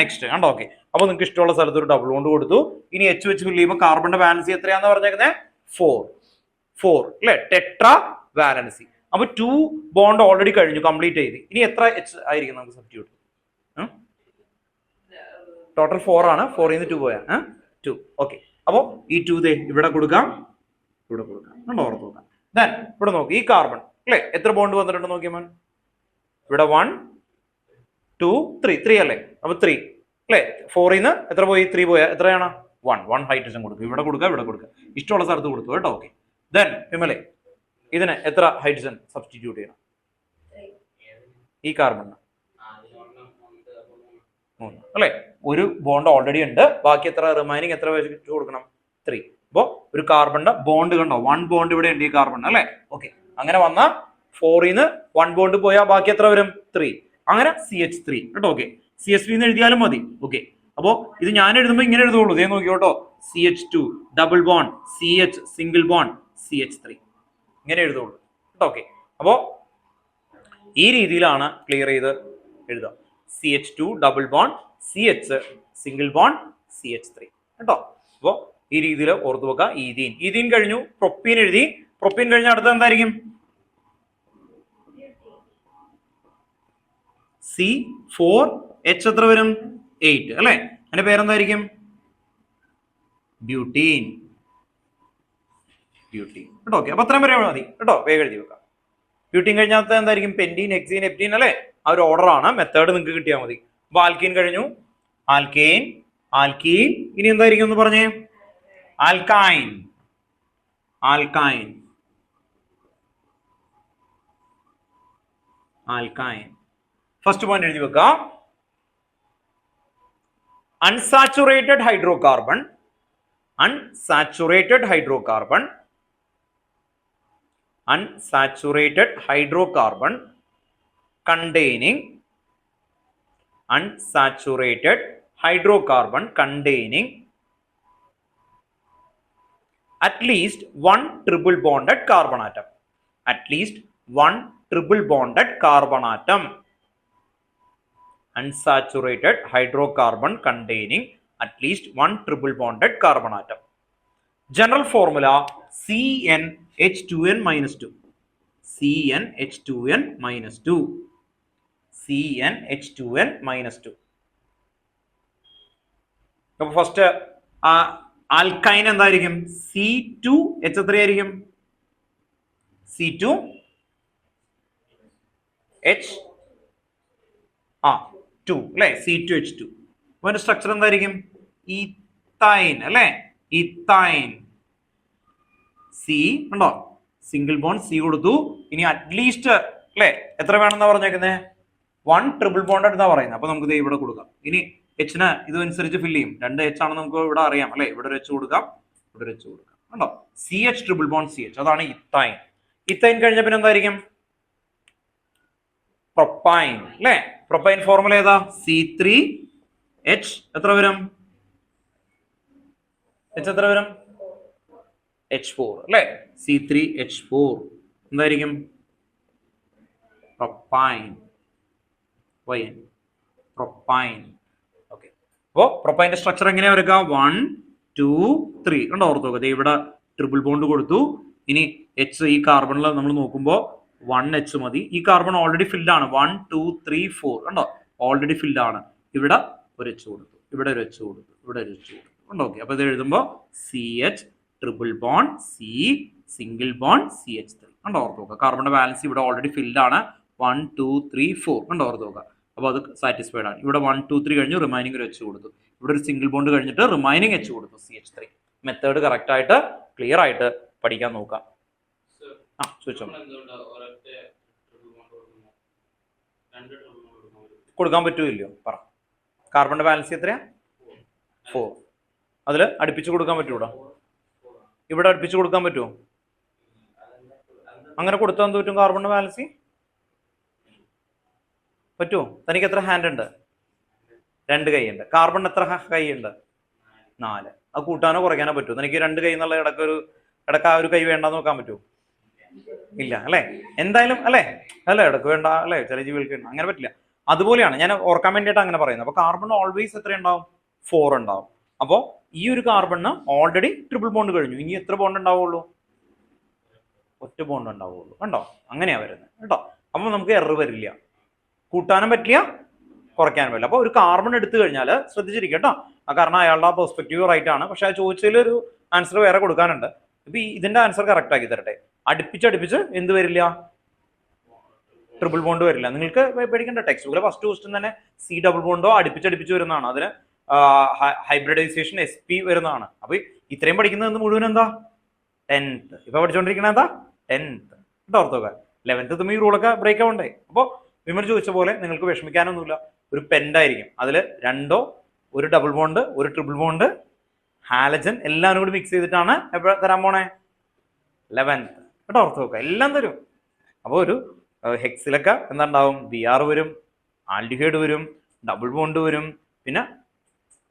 നെക്സ്റ്റ് കണ്ടോ. ഓക്കെ, അപ്പൊ നിങ്ങൾക്ക് ഇഷ്ടമുള്ള സ്ഥലത്ത് ഒരു ഡബിൾ ബോണ്ട് കൊടുത്തു. ഇനി H വെച്ച് ഫില്ല് ചെയ്യുമ്പോൾ കാർബണിന്റെ വാലൻസി എത്രയാന്ന് പറഞ്ഞേക്കുന്നത്? 4 അല്ലെ? Tetra valency. അപ്പൊ 2 ബോണ്ട് ഓൾറെഡി കഴിഞ്ഞു, കംപ്ലീറ്റ് ചെയ്ത്. ഇനി എത്ര H ആയിരിക്കും നമുക്ക് സബ്സ്റ്റിറ്റ്യൂട്ട്? ടോട്ടൽ 4 ആണ്. 4 2 പോയാ 2. ഓക്കെ, അപ്പൊ ഈ 2 ഇവിടെ കൊടുക്കാം, ഇവിടെ കൊടുക്കാം. കണ്ടോ, ഓർത്ത് നോക്കാം. ദെൻ ഇവിടെ നോക്കി, ഈ കാർബൺ അല്ലെ എത്ര ബോണ്ട് വന്നിട്ടുണ്ട് നോക്കിയാൽ മതി. ഇവിടെ 1 2 3 അല്ലേ? അപ്പൊ 3 അല്ലെ? 4 എത്ര പോയി? 3 പോയാ എത്രയാണ്? 1 ഹൈഡ്രജൻ കൊടുക്കും. ഇവിടെ കൊടുക്കുക, ഇവിടെ കൊടുക്കുക, ഇഷ്ടമുള്ള സ്ഥലത്ത് കൊടുത്തു കേട്ടോ. ഓക്കെ, ദെൻ വിമലെ ഇതിന് എത്ര ഹൈഡ്രജൻ സബ്സ്റ്റിറ്റ്യൂട്ട് ചെയ്യണം? ഈ കാർബണിന് 3 അല്ലെ? ഒരു ബോണ്ട് ഓൾറെഡി ഉണ്ട്, ബാക്കി എത്ര റിമൈനിങ് എത്ര വെച്ച് കൊടുക്കണം? 3. അപ്പോ ഒരു കാർബണിന്റെ ബോണ്ട് കണ്ടോ, 1 ബോണ്ട് ഇവിടെ ഉണ്ട് ഈ കാർബൺ അല്ലെ? ഓക്കെ, അങ്ങനെ വന്ന 4ന്ന് 1 ബോണ്ട് പോയാൽ ബാക്കി എത്ര വരും? 3. അങ്ങനെ CH3 കേട്ടോ. ഓക്കെ, CH3 എന്ന് എഴുതിയാലും മതി. ഓക്കെ, അപ്പോ ഇത് ഞാൻ എഴുതുമ്പോൾ ഇങ്ങനെ എഴുതുള്ളൂ. ഇതേ നോക്കിയോട്ടോ, CH2 double bond CH single bond CH3 ഇങ്ങനെ എഴുതുള്ളൂ കേട്ടോ. ഓക്കെ, അപ്പോ ഈ രീതിയിലാണ് ക്ലിയർ ചെയ്ത് എഴുതുക. CH2 double bond CH single bond CH3 കേട്ടോ. അപ്പോ ഈ രീതിയിൽ ഓർത്തു വെക്കുക. ഈഥീൻ കഴിഞ്ഞു, പ്രൊപ്പീൻ എഴുതി. പ്രൊപ്പീൻ കഴിഞ്ഞ അടുത്ത എന്തായിരിക്കും? C4H എത്ര വരും? 8 അല്ലെ? അതിന്റെ പേരെന്തായിരിക്കും? ബ്യൂട്ടീൻ കേട്ടോ. ഓക്കെ, അപ്പൊ അത്രയും വരെ മതി കേട്ടോ, വേഗം എഴുതി വെക്കാം. ബ്യൂട്ടീൻ കഴിഞ്ഞാൽ എന്തായിരിക്കും? പെന്റീൻ, ഹെക്സീൻ, ഹെപ്റ്റീൻ അല്ലെ? ആ ഒരു ഓർഡർ ആണ്, മെത്തേഡ് നിങ്ങൾക്ക് കിട്ടിയാൽ മതി. അപ്പൊ ആൽക്കീൻ കഴിഞ്ഞു, ആൽക്കീൻ. ഇനി എന്തായിരിക്കും എന്ന് പറഞ്ഞേ? ആൽക്കൈൻ. ഫസ്റ്റ് പോയിന്റ് എഴുതി വെക്കുക. Unsaturated hydrocarbon containing at least one triple bonded carbon atom. Unsaturated hydrocarbon containing at least one triple bonded carbon atom. General formula CnH2n minus 2. അപ്പൊ ഫസ്റ്റ് ആൽക്കൈൻ എന്തായിരിക്കും? C2H എത്രയായിരിക്കും? C2H2 അല്ലെ? C2H2. അതിന്റെ structure എന്തായിരിക്കും? Ethane അല്ലെ? Ethane. C ഉണ്ടോ? Single bond C കൊടുത്തു. ഇനി അറ്റ്ലീസ്റ്റ് അല്ലെ എത്ര വേണമെന്നാ പറഞ്ഞേക്കുന്നത്? 1 ട്രിപ്പിൾ ബോണ്ട് എന്നാ പറയുന്നത്. അപ്പൊ നമുക്ക് ഇവിടെ കൊടുക്കാം. ഇനി Hന് ഇതനുസരിച്ച് ഫില്ല് ചെയ്യും. 2 H ആണെന്ന് നമുക്ക് ഇവിടെ അറിയാം അല്ലെ? ഇവിടെ ഒരു H കൊടുക്കാം, ഇവിടെ ഒരു H കൊടുക്കാം. കണ്ടോ? CH ട്രിപ്പിൾ ബോണ്ട് CH, അതാണ് ഇത്തൈൻ. ഇത്തൈൻ കഴിഞ്ഞ പിന്നെ എന്തായിരിക്കും? പ്രൊപ്പൈൻ അല്ലെ? പ്രൊപ്പൈൻ ഫോർമുല ഏതാ? C3H എത്ര വരും? H എത്ര വരും? H4 അല്ലെ? C3H4 എന്തായിരിക്കും? പ്രൊപ്പൈൻ. ഓക്കെ, അപ്പോ പ്രൊപ്പൈന്റെ സ്ട്രക്ചർ എങ്ങനെയാ വരിക? 1 2 3 കണ്ടോ? ഓർത്ത് നോക്കുക. ഇവിടെ ട്രിപ്പിൾ ബോണ്ട് കൊടുത്തു. ഇനി H ഈ കാർബണിൽ നമ്മൾ നോക്കുമ്പോൾ 1H മതി. ഈ കാർബൺ ഓൾറെഡി ഫിൽഡ് ആണ്. 1 2 3 4 കണ്ടോ? ഓൾറെഡി ഫിൽഡ് ആണ്. ഇവിടെ ഒരു H കൊടുത്തു, ഇവിടെ ഒരു H കൊടുത്തു, ഇവിടെ ഒരു H കൊടുത്തു. കണ്ടോ? ഓക്കെ, അപ്പൊ ഇത് എഴുതുമ്പോൾ CH triple bond C single bond CH3 കണ്ടോ? ഓർത്ത് നോക്കുക. കാർബണിന്റെ ബാലൻസ് ഇവിടെ ഓൾറെഡി ഫിൽഡ് ആണ്. 1 2 3 4 കണ്ടോ? ഓർത്ത് നോക്കുക. അപ്പൊ അത് സാറ്റിസ്ഫൈഡ് ആണ്. ഇവിടെ 1 2 3 കഴിഞ്ഞു, റിമൈനിങ് ഒരു H കൊടുത്തു. ഇവിടെ ഒരു സിംഗിൾ ബോണ്ട് കഴിഞ്ഞിട്ട് റിമൈനിങ് H കൊടുത്തു, CH3. മെത്തേഡ് കറക്റ്റ് ആയിട്ട് ക്ലിയർ ആയിട്ട് പഠിക്കാൻ നോക്കാം. ചോദിച്ചോ. കൊടുക്കാൻ പറ്റൂല്ലോ? പറ. കാർബണിന്റെ ബാലൻസ് എത്രയാ? 4. അതിൽ അടുപ്പിച്ച് കൊടുക്കാൻ പറ്റൂടാ? ഇവിടെ അടുപ്പിച്ച് കൊടുക്കാൻ പറ്റുമോ? അങ്ങനെ കൊടുത്താൽ എന്ത് പറ്റും? കാർബണിന്റെ ബാലൻസ് പറ്റുമോ? തനിക്ക് എത്ര ഹാൻഡ് ഉണ്ട്? 2 കൈ ഉണ്ട്. കാർബൺ എത്ര കൈ ഉണ്ട്? 4. അത് കൂട്ടാനോ കുറയ്ക്കാനോ പറ്റുമോ? തനിക്ക് 2 കൈ എന്നുള്ള ഇടക്ക് ആ ഒരു കൈ വേണ്ടെന്ന് നോക്കാൻ പറ്റുമോ? ഇല്ല അല്ലെ? എന്തായാലും അല്ലെ ഇടക്ക് വേണ്ട അല്ലെ? ചില ജീവികൾക്ക് അങ്ങനെ പറ്റില്ല. അതുപോലെയാണ് ഞാൻ ഓർക്കാൻ വേണ്ടിയിട്ട് അങ്ങനെ പറയുന്നത്. അപ്പൊ കാർബൺ ഓൾവേസ് എത്ര ഉണ്ടാവും? 4 ഉണ്ടാവും. അപ്പോ ഈ ഒരു കാർബണിന് ഓൾറെഡി ട്രിപ്പിൾ ബോണ്ട് കഴിഞ്ഞു. ഇനി എത്ര ബോണ്ട് ഉണ്ടാവുള്ളൂ? ഒറ്റ ബോണ്ട് ഉണ്ടാവുള്ളൂ. കണ്ടോ? അങ്ങനെയാ വരുന്നത് കേട്ടോ. അപ്പൊ നമുക്ക് എറർ വരില്ല, കൂട്ടാനും പറ്റില്ല, കുറയ്ക്കാനും പറ്റില്ല. അപ്പൊ ഒരു കാർബൺ എടുത്തു കഴിഞ്ഞാൽ ശ്രദ്ധിച്ചിരിക്കും കേട്ടോ. കാരണം അയാളുടെ പെർസ്പെക്റ്റീവ് റൈറ്റ് ആണ്. പക്ഷെ ആ ചോദിച്ചതിൽ ഒരു ആൻസർ വേറെ കൊടുക്കാനുണ്ട്. ഇപ്പൊ ഇതിന്റെ ആൻസർ കറക്റ്റ് ആക്കി തരട്ടെ. അടുപ്പിച്ച് എന്ത് വരില്ല? ട്രിപ്പിൾ ബോണ്ട് വരില്ല. നിങ്ങൾക്ക് പേടിക്കേണ്ട. ടെക്സ്റ്റ് ബുക്കിലെ ഫസ്റ്റ് ക്വസ്റ്റ്യൻ തന്നെ C ഡബിൾ ബോണ്ടോ അടുപ്പിച്ച് വരുന്നതാണ്. അതിന് ഹൈബ്രിഡൈസേഷൻ SP വരുന്നതാണ്. അപ്പൊ ഇത്രയും പഠിക്കുന്നത് മുഴുവൻ എന്താ? 10th. ഇപ്പൊ പഠിച്ചോണ്ടിരിക്കണ എന്താ 10th. കേട്ടോ ഓർത്തോക്ക. 11th ഈ റൂളൊക്കെ ബ്രേക്ക് ആവണ്ടേ. അപ്പോൾ വിമൽ ചോദിച്ച പോലെ നിങ്ങൾക്ക് വിഷമിക്കാനൊന്നുമില്ല. ഒരു പെൻഡായിരിക്കും, അതിൽ രണ്ടോ ഒരു ഡബിൾ ബോണ്ട് ഒരു ട്രിപ്പിൾ ബോണ്ട് ഹാലജൻ എല്ലാവരും കൂടി മിക്സ് ചെയ്തിട്ടാണ് എപ്പോഴാ തരാൻ പോണേ 11th. കേട്ടോ ഓർത്ത് നോക്കുക, എല്ലാം തരും. അപ്പോൾ ഒരു ഹെക്സിലൊക്കെ എന്താ ഉണ്ടാവും, BR വരും, ആൽഡിഹൈഡ് വരും, ഡബിൾ ബോണ്ട് വരും, പിന്നെ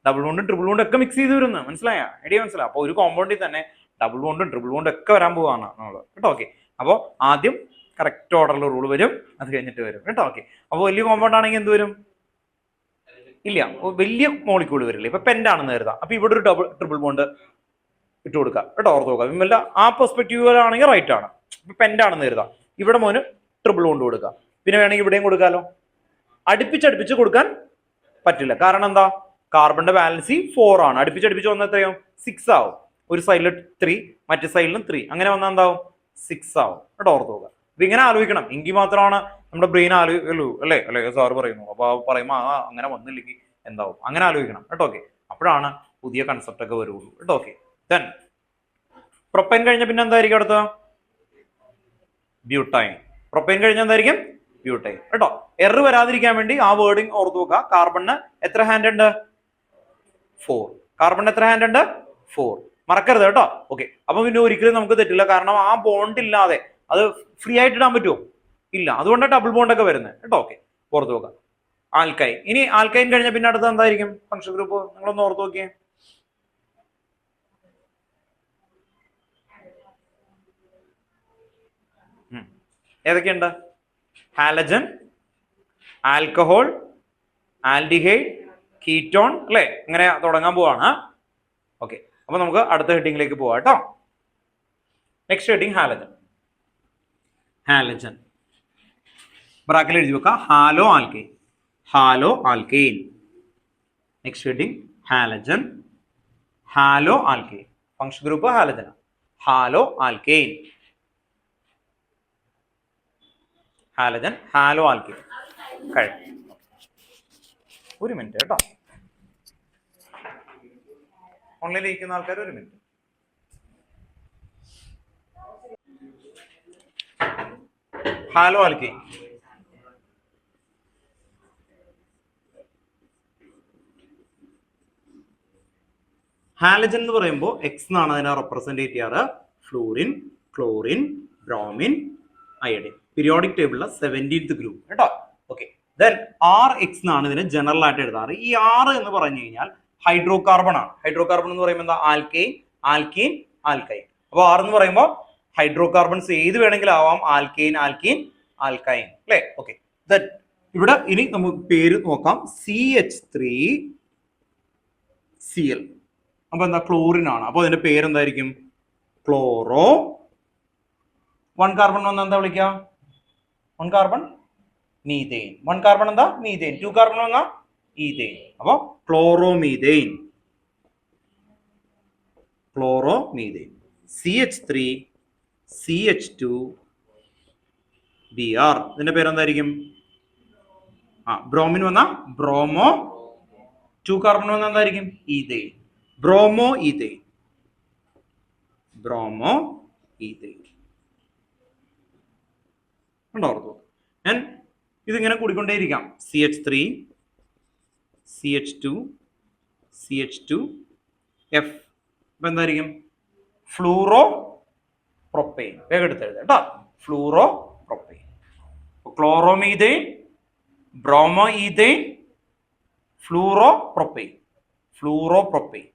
ഡബിൾ ബോണ്ടും ട്രിപ്പിൾ ബോണ്ടും ഒക്കെ മിക്സ് ചെയ്ത് വരുന്നു. മനസ്സിലായ ഐഡിയ മനസ്സിലായി? അപ്പോൾ ഒരു കോമ്പൗണ്ടിൽ തന്നെ ഡബിൾ ബോണ്ടും ട്രിപ്പിൾ ബോണ്ടും ഒക്കെ വരാൻ പോവാണ് നമ്മൾ. കേട്ടോ ഓക്കെ. അപ്പോൾ ആദ്യം കറക്റ്റ് ഓർഡറിൽ റൂൾ വരും, അത് കഴിഞ്ഞിട്ട് വരും. കേട്ടോ ഓക്കെ. അപ്പോൾ വലിയ കോമ്പൗണ്ട് ആണെങ്കിൽ എന്ത് വരും? ഇല്ല, വലിയ മോളിക്യൂൾ വരില്ല. ഇപ്പൊ പെൻഡാണെന്ന് കരുതാം. അപ്പൊ ഇവിടെ ഒരു ട്രിപ്പിൾ ബോണ്ട് ഇട്ട് കൊടുക്കുക. കേട്ടോ ഓർത്ത് നോക്കുക. വിമല ആ പെർസ്പെക്റ്റീവിലാണെങ്കിൽ റൈറ്റ് ആണ്. ഇപ്പൊ പെൻഡാണെന്ന് കരുതാം, ഇവിടെ മോന് ട്രിപ്പിൾ ബോണ്ട് കൊടുക്കുക. പിന്നെ വേണമെങ്കിൽ ഇവിടെയും കൊടുക്കാലോ. അടുപ്പിച്ചടുപ്പിച്ച് കൊടുക്കാൻ പറ്റില്ല. കാരണം എന്താ? കാർബണിന്റെ ബാലൻസി 4 ആണ്. അടുപ്പിച്ചടുപ്പിച്ച് വന്നാൽ എത്രയാവും? 6 ആവും. ഒരു സൈഡിൽ 3, മറ്റേ സൈഡിലും 3, അങ്ങനെ വന്നാൽ എന്താവും? 6 ആവും. കേട്ടോ ഓർത്ത് നോക്കുക. അപ്പൊ ഇങ്ങനെ ആലോചിക്കണം, എങ്കിൽ മാത്രമാണ് നമ്മുടെ ബ്രെയിൻ ആലോചിക്കൂ. അല്ലേ അല്ലേ സാറ് പറയുന്നു. അപ്പൊ പറയുമ്പോൾ അങ്ങനെ വന്നില്ലെങ്കിൽ എന്താവും, അങ്ങനെ ആലോചിക്കണം. കേട്ടോ ഓക്കെ. അപ്പോഴാണ് പുതിയ കൺസെപ്റ്റ് ഒക്കെ വരുള്ളൂ. കേട്ടോ ഓക്കെ. ദെൻ പ്രൊപ്പൈൻ കഴിഞ്ഞ പിന്നെ എന്തായിരിക്കും അടുത്ത? ബ്യൂട്ടൈൻ. പ്രൊപ്പൈൻ കഴിഞ്ഞ എന്തായിരിക്കും? ബ്യൂട്ടൈൻ. കേട്ടോ. എറർ വരാതിരിക്കാൻ വേണ്ടി ആ വേർഡിങ് ഓർത്ത് നോക്കുക. കാർബണിന് എത്ര ഹാൻഡ് ഉണ്ട്? 4. കാർബണിന് എത്ര ഹാൻഡ് ഉണ്ട്? 4. മറക്കരുത് കേട്ടോ. ഓക്കെ. അപ്പൊ പിന്നെ ഒരിക്കലും നമുക്ക് തെറ്റില്ല. കാരണം ആ ബോണ്ട് ഇല്ലാതെ അത് ഫ്രീ ആയിട്ട് ഇടാൻ പറ്റുമോ? ഇല്ല. അതുകൊണ്ടാണ് ഡബിൾ ബോണ്ട് ഒക്കെ വരുന്നത്. കേട്ടോ ഓക്കെ. ഓർത്ത് നോക്കുക. ആൽക്കൈൻ. ഇനി ആൽക്കൈൻ കഴിഞ്ഞ പിന്നെ അടുത്ത എന്തായിരിക്കും ഫംഗ്ഷൻ ഗ്രൂപ്പ്? നിങ്ങളൊന്ന് ഓർത്ത് നോക്കിയേ. ഏതൊക്കെയുണ്ട്? ഹാലജൻ, ആൽക്കഹോൾ, ആൽഡിഹൈഡ്, കീറ്റോൺ, അല്ലേ? ഇങ്ങനെ തുടങ്ങാൻ പോവാണ്. ഓക്കെ. അപ്പൊ നമുക്ക് അടുത്ത ഹെഡിങ്ങിലേക്ക് പോവാം കേട്ടോ. Next heading halogen. ഹാലജൻ ബ്രാക്കറ്റിൽ എഴുതി വെക്കാം, halo alkane. Halo alkane. Next heading halogen. Halo alkane. Function group halogen. Halo alkane. Halogen, halo alkane. കഴിഞ്ഞു. ഒരു മിനിറ്റ് കേട്ടോ. ഓൺലൈനിൽ ഇരിക്കുന്ന ആൾക്കാർ ഒരു മിനിറ്റ്. Hello alkane. ഹാലജൻ എന്ന് പറയുമ്പോൾ എക്സ് എന്നാണ് അതിനെ റെപ്രസെന്റ് ചെയ്യാറ്. Fluorine, chlorine, bromine, iodine. Periodic ടേബിളിലെ 17th ഗ്രൂപ്പ്. കേട്ടോ ഓക്കെ. ദെൻ RX എന്നാണ് ഇതിനെ ജനറൽ ആയിട്ട് എഴുതാറ്. ഈ R എന്ന് പറഞ്ഞു കഴിഞ്ഞാൽ ഹൈഡ്രോ കാർബൺ ആണ്. ഹൈഡ്രോ കാർബൺ എന്ന് പറയുമ്പോൾ എന്താ? Alkane, alkene, alkyne. അപ്പൊ R എന്ന് പറയുമ്പോൾ ഹൈഡ്രോ കാർബൺസ് ഏത് വേണമെങ്കിലും ആവാം. ആൽക്കെയിൻ, ആൽക്കീൻ, ആൽക്കൈൻ, അല്ലേ? ഓക്കെ. ദെൻ ഇവിടെ ഇനി നമുക്ക് പേര് നോക്കാം. CH3Cl. അപ്പൊ എന്താ? ക്ലോറിൻ ആണ്. അപ്പൊ അതിന്റെ പേരെന്തായിരിക്കും? ക്ലോറോ. 1 കാർബൺ വന്ന എന്താ വിളിക്കുക? 1 കാർബൺ മീഥെയിൻ. 1 കാർബൺ എന്താ? മീഥെയിൻ. 2 കാർബൺ വന്ന ഈഥെയിൻ. അപ്പൊ ക്ലോറോമീഥെയിൻ. ക്ലോറോമീഥെയിൻ. CH3 CH2 Br. ഇതിന്റെ പേരെന്തായിരിക്കും? ബ്രോമിൻ വന്ന ബ്രോമോ. 2 കാർബൺ വന്ന എന്തായിരിക്കും? Ethane. Bromo ethane. Bromo ethane. ഉണ്ടോ? ഞാൻ ഇതിങ്ങനെ കൂടിക്കൊണ്ടേയിരിക്കാം. CH3 CH2 CH2 F. ഇപ്പൊ എന്തായിരിക്കും? Fluoro propyne. വേഗം എടുത്തെഴുതാം കേട്ടോ. Fluoro propyne. Chloromethane, bromo ethane, fluoro propyne. Fluoro propyne.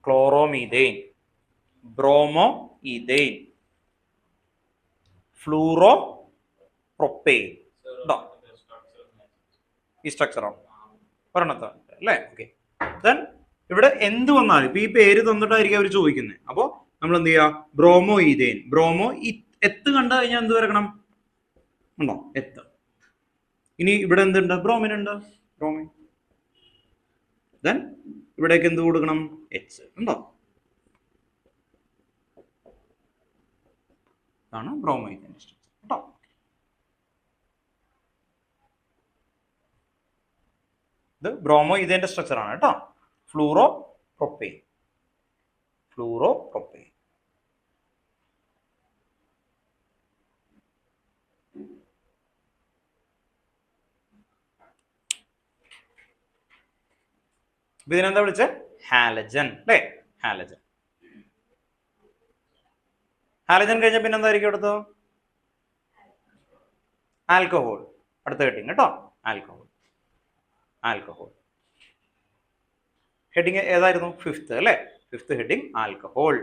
Chloromethane, bromo ethane, fluoro propyne. ഈ സ്ട്രക്ചറാണ് ഒരെണ്ണത്തെ അല്ലേ? ഓക്കെ. ദെൻ ഇവിടെ എന്ത് വന്നാലും ഇപ്പൊ ഈ പേര് തന്നിട്ടായിരിക്കും അവർ ചോദിക്കുന്നത്. അപ്പോ നമ്മൾ എന്ത് ചെയ്യുക? Bromo ethane. ബ്രോമോ എത്ത് കണ്ടു കഴിഞ്ഞാൽ എന്ത് വരക്കണം? ഉണ്ടോ? എത്ത്. ഇനി ഇവിടെ എന്തുണ്ട്? ബ്രോമിൻ ഉണ്ട്. ബ്രോമിൻ. ദെൻ ഇവിടേക്ക് എന്ത് കൊടുക്കണം? എച്ച്. ഉണ്ടോ? ഇതാണ് ബ്രോമോ ഈഥെയിൻ സ്ട്രക്ചർ കേട്ടോ. ഇത് ബ്രോമോ ഈഥെയിൻ്റെ സ്ട്രക്ചർ ആണ് കേട്ടോ. Fluoro propyne. ഫ്ലൂറോപ്രോപ്പെയ്ൻ. ഇതിനെന്താ വിളിച്ചത്? ഹാലജൻ അല്ലേ? ഹാലജൻ. ഹാലജൻ കഴിഞ്ഞ പിന്നെ എന്തായിരിക്കും അടുത്തത്? ആൽക്കഹോൾ. അടുത്ത ഹെഡിങ് കേട്ടോ, ആൽക്കഹോൾ. ആൽക്കഹോൾ ഹെഡിങ് ഏതായിരുന്നു? 5th അല്ലേ? 5th heading alcohol.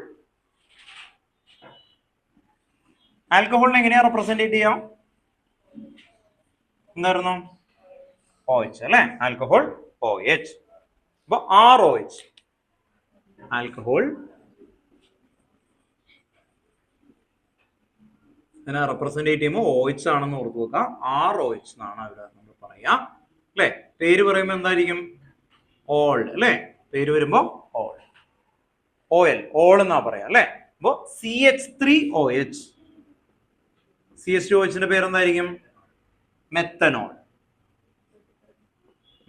ആൽക്കഹോളിനെ എങ്ങനെയാ റെപ്രസെന്റ് ചെയ്യാം? എന്തായിരുന്നു? OH അല്ലേ? Alcohol OH. അപ്പൊ ROH ആൽക്കഹോൾ. ഇതിനെ റെപ്രസെന്റ് ചെയ്യുമ്പോൾ OH ആണെന്ന് ഓർത്ത് വെക്കാം. ROH എന്നാണ് അവിടെ നമ്മൾ പറയാം അല്ലെ? പേര് പറയുമ്പോൾ എന്തായിരിക്കും? ഓൾ അല്ലെ? പേര് വരുമ്പോ ഓൾ. OL ഓൾ എന്നാ പറയാം അല്ലെ? അപ്പൊ CH3OH. CH2OHന്റെ പേര് എന്തായിരിക്കും? മെത്തനോൾ.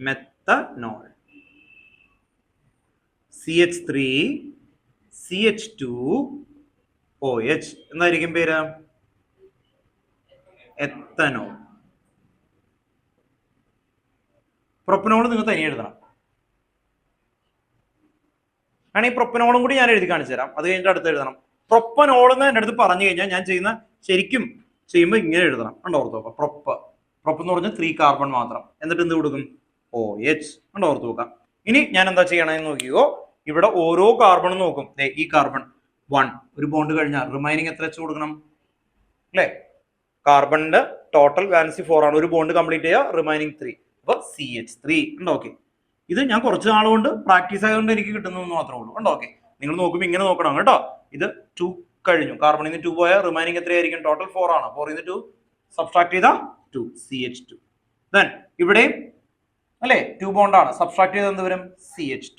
മെത്തനോൾ. CH3 CH2OH എന്തായിരിക്കും പേര്? എത്തനോൾ. പ്രൊപ്പനോൾ നിങ്ങൾ തനിയെ എഴുതണം. ഈ പ്രൊപ്പനോളും കൂടി ഞാൻ എഴുതി കാണിച്ചു തരാം. അത് കഴിഞ്ഞിട്ട് അടുത്ത് എഴുതണം. പ്രൊപ്പനോൾ എന്ന് എൻ്റെ അടുത്ത് പറഞ്ഞു കഴിഞ്ഞാൽ ഞാൻ ചെയ്യുന്ന ശരിക്കും ചെയ്യുമ്പോൾ ഇങ്ങനെ എഴുതണം. കണ്ടോ ഓർത്ത് നോക്കാം. പ്രൊപ്പ് എന്ന് പറഞ്ഞാൽ 3 കാർബൺ മാത്രം. എന്നിട്ട് എന്ത് കൊടുക്കും? OH. കണ്ടോ ഓർത്ത് നോക്കാം. ഇനി ഞാൻ എന്താ ചെയ്യണമെന്ന് നോക്കിയോ, ഇവിടെ ഓരോ കാർബണും നോക്കും. ഈ കാർബൺ 1 ഒരു ബോണ്ട് കഴിഞ്ഞാൽ റിമൈനിങ് എത്ര വെച്ച് കൊടുക്കണം അല്ലേ? കാർബണിന്റെ ടോട്ടൽ വാലൻസി 4 ആണ്. ഒരു ബോണ്ട് കംപ്ലീറ്റ് ചെയ്യുക, റിമൈനിങ് 3. അപ്പൊ CH3 ഉണ്ടോ? ഓക്കെ. ഇത് ഞാൻ കുറച്ച് നാളുകൊണ്ട് പ്രാക്ടീസ് ആയതുകൊണ്ട് എനിക്ക് കിട്ടുന്നു മാത്രമേ ഉള്ളൂ. ഉണ്ടോ? ഓക്കെ. നിങ്ങൾ നോക്കുമ്പോൾ ഇങ്ങനെ നോക്കണം കേട്ടോ. ഇത് 2 കഴിഞ്ഞു. കാർബണിൽ നിന്ന് 2 പോയാൽ റിമൈനിങ് എത്രയായിരിക്കും? ടോട്ടൽ 4 ആണ്. 4 ൽ നിന്ന് 2 സബ്സ്ട്രാക്ട് ചെയ്ത 2 CH2. ദെൻ ഇവിടെ അല്ലേ 2 ബോണ്ടാണ്. സബ്സ്ട്രാക്ട് ചെയ്ത് എന്ത് വരും? CH2.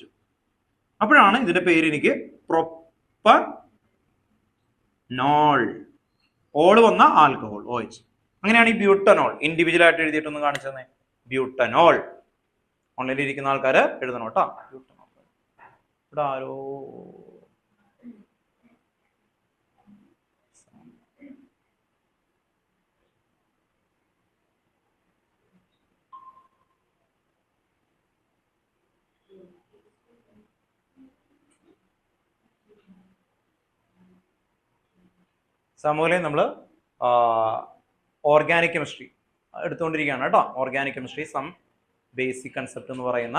അപ്പോഴാണ് ഇതിന്റെ പേര് എനിക്ക് പ്രൊപ്പനോൾ. ഓൾ വന്ന ആൽക്കഹോൾ OH. അങ്ങനെയാണ് ഈ ബ്യൂട്ടനോൾ ഇൻഡിവിജ്വൽ ആയിട്ട് എഴുതിയിട്ടൊന്ന് കാണിച്ചു തന്നെ. ബ്യൂട്ടനോൾ ഓൺലൈനിൽ ഇരിക്കുന്ന ആൾക്കാര് എഴുതണം കേട്ടോ. ബ്യൂട്ടനോൾ. ഇവിടെ ആരോ സമൂലം നമ്മൾ ഓർഗാനിക് കെമിസ്ട്രി എടുത്തുകൊണ്ടിരിക്കുകയാണ് കേട്ടോ. Organic chemistry some basic concept എന്ന് പറയുന്ന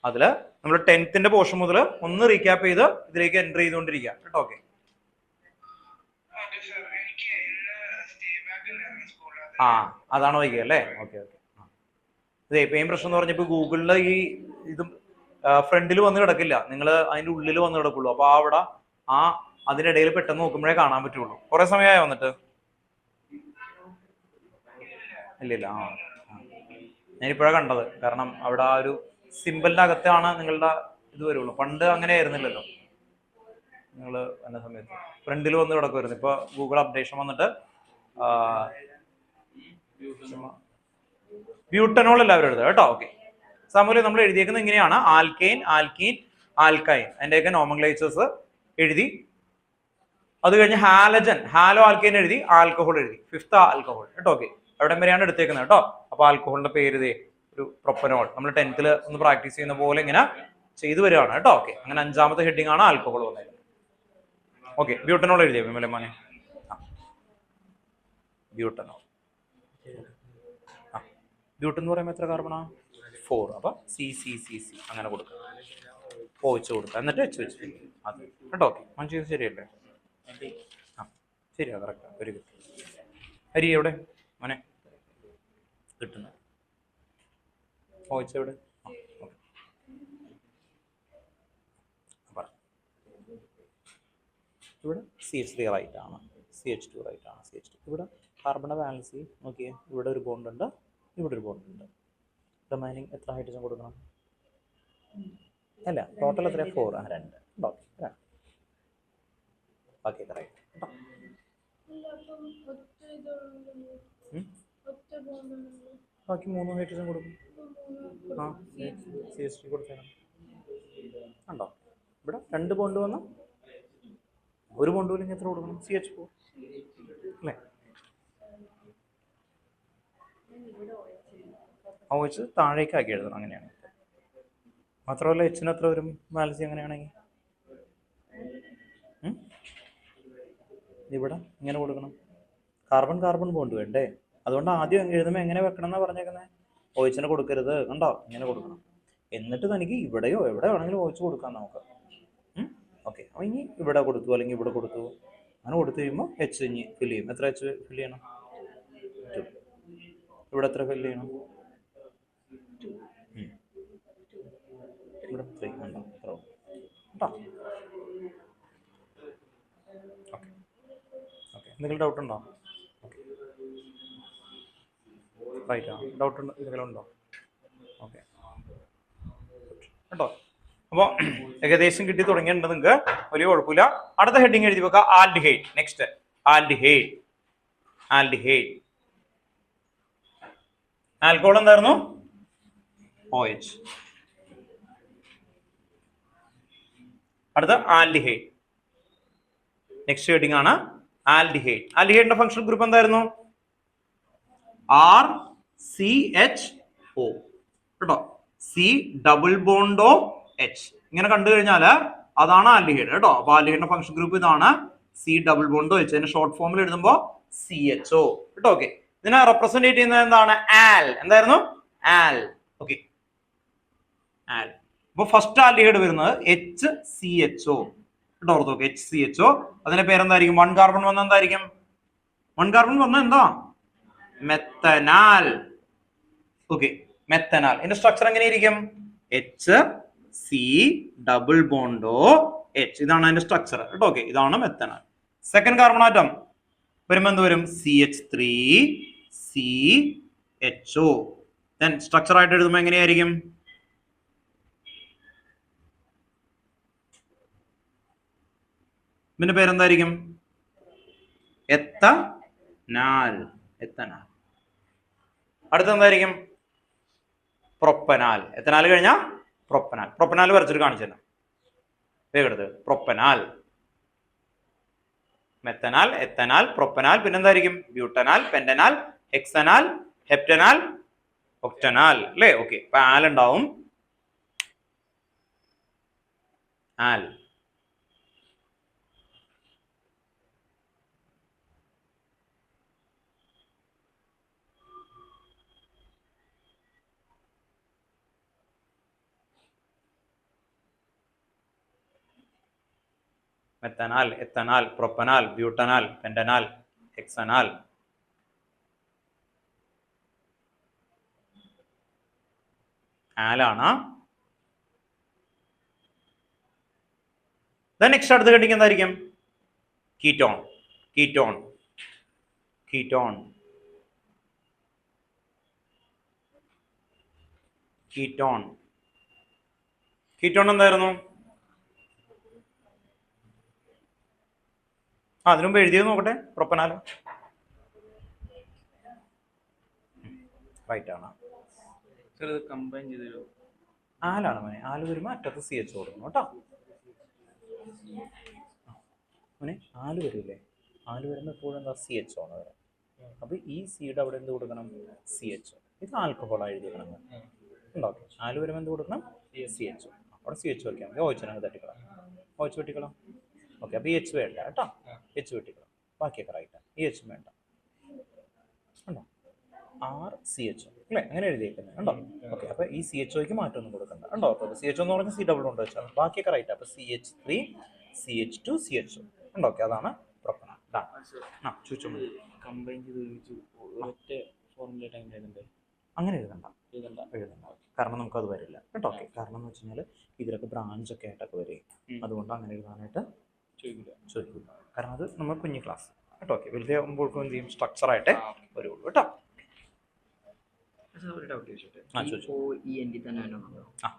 അതില് നമ്മൾ 10th പോർഷൻ മുതൽ ഒന്ന് റീക്യാപ്പ് ചെയ്ത് ഇതിലേക്ക് എൻ്റർ ചെയ്തുകൊണ്ടിരിക്കുക കേട്ടോ. ഓക്കെ. അതാണ് വൈകിയത് അല്ലേ? Okay okay. ഇതേ പെയിൻ പ്രശ്നം എന്ന് പറഞ്ഞപ്പോൾ ഗൂഗിളിൽ ഈ ഇതും ഫ്രണ്ടിൽ വന്ന് കിടക്കില്ല, നിങ്ങൾ അതിന്റെ ഉള്ളിൽ വന്ന് കിടക്കുള്ളൂ. അപ്പൊ അവിടെ അതിനിടയിൽ പെട്ടെന്ന് നോക്കുമ്പോഴേ കാണാൻ പറ്റുള്ളൂ. കുറെ സമയമായി വന്നിട്ട്? ഇല്ലില്ല. ഞാനിപ്പോഴാണ് കണ്ടത്. കാരണം അവിടെ ആ ഒരു സിമ്പിളിന്റെ അകത്താണ് നിങ്ങളുടെ ഇത് വരുള്ളൂ. പണ്ട് അങ്ങനെ ആയിരുന്നില്ലല്ലോ. നിങ്ങൾ വന്ന സമയത്ത് ഫ്രണ്ടിൽ വന്ന് കിടക്കുമായിരുന്നു. ഇപ്പൊ ഗൂഗിൾ അപ്ഡേഷൻ വന്നിട്ട് ബ്യൂട്ടനോൾ എല്ലാവരും എഴുതുക കേട്ടോ. ഓക്കെ. സാമൂഹ്യം നമ്മൾ എഴുതിയേക്കുന്നത് ഇങ്ങനെയാണ്: ആൽക്കെയിൻ, ആൽക്കീൻ, ആൽക്കൈൻ. അതിന്റെയൊക്കെ നോമൻക്ലേച്ചേഴ്സ് എഴുതി. അത് കഴിഞ്ഞ് ഹാലജൻ, ഹാലോ ആൽക്കെയിൻ എഴുതി, ആൽക്കഹോൾ എഴുതി. 5th ആൽക്കഹോൾ കേട്ടോ. ഓക്കെ. അവിടെ വരെയാണ് എടുത്തേക്കുന്നത് കേട്ടോ. അപ്പൊ ആൽക്കഹോളിന്റെ പേര് ഇതേ ഒരു പ്രൊപ്പനോൾ. നമ്മൾ 10th ഒന്ന് പ്രാക്ടീസ് ചെയ്യുന്ന പോലെ ഇങ്ങനെ ചെയ്തു വരികയാണ് കേട്ടോ. ഓക്കെ. അങ്ങനെ 5ാമത്തെ ഹെഡിങ് ആണ് ആൽക്കഹോൾ വന്നത്. ഓക്കെ. ബ്യൂട്ടനോൾ എഴുതിയ വിമലമാനെ. ബ്യൂട്ടനോൾ. ബ്യൂട്ടൻ എന്ന് പറയുമ്പോൾ എത്ര കാർബണാ? 4. അപ്പൊ CC അങ്ങനെ കൊടുക്കുക. OH കൊടുക്കുക. എന്നിട്ട് H വെച്ച് അത് കേട്ടോ. ഓക്കെ. മനസ്സിൽ ശരിയല്ലേ? ശരിയാ, കറക്റ്റാ. Very good. ഹരി എവിടെ മോനെ കിട്ടുന്നത്? OH എവിടെ? ഇവിടെ CH3 റൈറ്റ് ആണ്, CH2 റൈറ്റ് ആണ്. CH2 ഇവിടെ കാർബണിന്റെ വാലൻസി നോക്കിയേ. ഇവിടെ ഒരു ബോണ്ട് ഉണ്ട്, ഇവിടെ ഒരു ബോണ്ട് ഉണ്ട്. റിമൈനിങ് എത്ര ഹൈഡ്രജൻ കൊടുക്കണം? അല്ല, ടോട്ടൽ എത്ര? 4. 2. ബാക്കി റൈറ്റ് കേട്ടോ. ബാക്കി 3 ഹൈഡ്രജൻ കൊടുക്കും. CH3 കൊടുത്തേക്കണം. ഉണ്ടോ? ഇവിടെ 2 ബോണ്ട് വന്നു, ഒരു ബോണ്ട് ഇല്ലെങ്കിൽ എത്ര കൊടുക്കണം? CH4 അല്ലേ? OH താഴേക്കാക്കി എഴുതണം അങ്ങനെയാണ്. മാത്രമല്ല Hന് എത്ര വരും ബാലൻസ് അങ്ങനെയാണെങ്കിൽ? ഇവിടെ ഇങ്ങനെ കൊടുക്കണം. കാർബൺ കാർബൺ ബോണ്ട് വേണ്ടേ? അതുകൊണ്ട് ആദ്യം എഴുതുമ്പോൾ എങ്ങനെ വെക്കണം എന്നാ പറഞ്ഞേക്കുന്നത്? OHന് കൊടുക്കരുത്, കണ്ടോ? ഇങ്ങനെ കൊടുക്കണം. എന്നിട്ട് തനിക്ക് ഇവിടെയോ എവിടെ വേണമെങ്കിലും OH കൊടുക്കാം നമുക്ക്. ഓക്കെ, അപ്പോൾ ഇനി ഇവിടെ കൊടുത്തു അല്ലെങ്കിൽ ഇവിടെ കൊടുത്തു, അങ്ങനെ കൊടുത്തു കഴിയുമ്പോൾ H ഇനി ഫില്ല് ചെയ്യും. എത്ര H ഫില്ല് ചെയ്യണം? 2. ഇവിടെ എത്ര ഫില്ല് ചെയ്യണം? ഇവിടെ 3 ഉണ്ടോ? എത്ര കേട്ടോ? ഓക്കെ ഓക്കെ, എന്തെങ്കിലും ഡൗട്ട് ഉണ്ടോ? Okay, right. ഡൗട്ട് ഉണ്ട് എന്തെങ്കിലും ഉണ്ടോ? ഓക്കെ കേട്ടോ. അപ്പോൾ ഏകദേശം കിട്ടി തുടങ്ങിയിട്ടുണ്ട് നിങ്ങൾക്ക്, വലിയ കുഴപ്പമില്ല. അടുത്ത ഹെഡിങ് എഴുതി വെക്കുക, aldehyde. Next aldehyde. Aldehyde. Alcohol എന്തായിരുന്നു? OH. അടുത്ത ആൽഡിഹൈഡ്. നെക്സ്റ്റ് ഹെഡിങ് ആണ് ആൽഡിഹൈഡ്. ആൽഡിഹൈഡിന്റെ ഫംഗ്ഷണൽ ഗ്രൂപ്പ് എന്തായിരുന്നു? RCHO കേട്ടോ. C double bond O H. ഇങ്ങനെ കണ്ടു കഴിഞ്ഞാൽ അതാണ് ആൽഡിഹൈഡ് കേട്ടോ. അപ്പൊ ആൽഡിഹൈഡിന്റെ ഫംഗ്ഷൻ ഗ്രൂപ്പ് ഇതാണ്, C ഡബിൾ ബോണ്ടോ H. അതിന്റെ ഷോർട്ട് ഫോമിൽ എഴുതുമ്പോൾ CHO കേട്ടോ. ഓക്കെ, ഇതിനെ റെപ്രസെന്റ് ചെയ്യുന്നത് എന്താണ്? ആൽ. എന്തായിരുന്നു? ആൽ. Okay, al. അപ്പൊ ഫസ്റ്റ് ആൽഡിഹൈഡ് വരുന്നത് HCHO കേട്ടോ. ഓർത്ത് നോക്ക്, HCHO. അതിന്റെ പേരെന്തായിരിക്കും? 1 കാർബൺ വന്ന എന്തായിരിക്കും? 1 കാർബൺ വന്ന എന്താ? മെത്തനാൽ. Okay, methanal. ഇതിന്റെ സ്ട്രക്ചർ എങ്ങനെയായിരിക്കും? HC double bond O H. ഇതാണ് അതിന്റെ സ്ട്രക്ചർ കേട്ടോ. ഓക്കെ, ഇതാണ് മെത്തനാൽ. സെക്കൻഡ് കാർബൺ ആറ്റം വരുമ്പോ എന്ത് വരും? CH3CHO. ദെൻ സ്ട്രക്ചർ ആയിട്ട് എഴുതുമ്പോൾ എങ്ങനെയായിരിക്കും? ഇതിന്റെ പേരെന്തായിരിക്കും? എത്തനാൽ. എത്തനാൽ. അടുത്ത എന്തായിരിക്കും? പ്രൊപ്പനാൽ. എത്തനാൽ കഴിഞ്ഞാൽ പ്രൊപ്പനാൽ. പ്രൊപ്പനാൽ വരച്ചിട്ട് കാണിച്ചു തന്നെ വേഗം. പ്രൊപ്പനാൽ, മെത്തനാൽ, എത്തനാൽ, പ്രൊപ്പനാൽ. പിന്നെന്തായിരിക്കും? ബ്യൂട്ടനാൽ, പെന്റനാൽ, ഹെക്സനാൽ, ഹെപ്റ്റനാൽ, ഒക്ടനാൽ അല്ലേ? ഓക്കെ, അപ്പൊ ആൽ ഉണ്ടാവും. ആൽ. മെത്തനാൽ, എത്തനാൽ, പ്രൊപ്പനാൽ, ബ്യൂട്ടനാൽ, പെന്റനാൽ, ഹെക്സനാൽ. ആലാണ്. നെക്സ്റ്റ് അടുത്ത് ഹെഡിങ് എന്തായിരിക്കും? Ketone. Ketone. Ketone. Ketone. Ketone എന്തായിരുന്നു? അതിനുമുമ്പ് എഴുതിയത് നോക്കട്ടെ. പ്രൊപ്പനാൽ റൈറ്റ് ആണ്. ആലാണ് മോനെ. ആല് വരുമ്പോ അറ്റത്ത് CH കൊടുക്കണം കേട്ടോ മോനെ. ആല് വരൂല്ലേ? ആല് വരുമ്പോ എപ്പോഴും എന്താ? CH ആണ് വരാം. അപ്പൊ ഈ സിയുടെ അവിടെ എന്ത് കൊടുക്കണം? CH. ഇത് ആൽക്കഹോളായി എഴുതിക്കണം ഉണ്ടാവും. ആല് വരുമ്പോ എന്ത് കൊടുക്കണം? CH. അവിടെ CH വയ്ക്കാൻ മതി. OH തട്ടിക്കളാം. OH വെട്ടിക്കളാം. ഓക്കെ, അപ്പൊ ഈ H വേണ്ട കേട്ടോ. H വെട്ടിക്കളാം. ബാക്കിയൊക്കെ റൈറ്റ്. ഈ H വേണ്ട. ഉണ്ടോ? RCH അല്ലേ? അങ്ങനെ എഴുതിയേക്കുന്നത് ഉണ്ടോ? ഓക്കെ, അപ്പൊ ഈ CHOയ്ക്ക് മാറ്റമൊന്നും കൊടുക്കണ്ട ഉണ്ടോ? അപ്പൊ CH എന്ന് പറഞ്ഞാൽ C ഡബിൾ കൊണ്ട് വെച്ചാൽ ബാക്കിയൊക്കെ റൈറ്റ്. അപ്പൊ CH3 CH2 CHO ഉണ്ടോ? ഓക്കെ, അതാണ് പ്രൊപ്പനാൽ. അങ്ങനെ എഴുതണ്ട. കാരണം നമുക്ക് അത് വരില്ല കേട്ടോ. ഓക്കെ, കാരണം എന്ന് വെച്ച് കഴിഞ്ഞാൽ ഇതിലൊക്കെ ബ്രാഞ്ച് ഒക്കെ ആയിട്ടൊക്കെ വരും. അതുകൊണ്ട് അങ്ങനെ എഴുതാനായിട്ട് ചോദിക്കില്ല. കാരണം അത് നമ്മൾ കുഞ്ഞു ക്ലാസ് കേട്ടോ. ഓക്കെ, വലിയ ആകുമ്പോഴേക്കും എന്ത് ചെയ്യും? സ്ട്രക്ചർ ആയിട്ട് വരുള്ളൂ കേട്ടോ.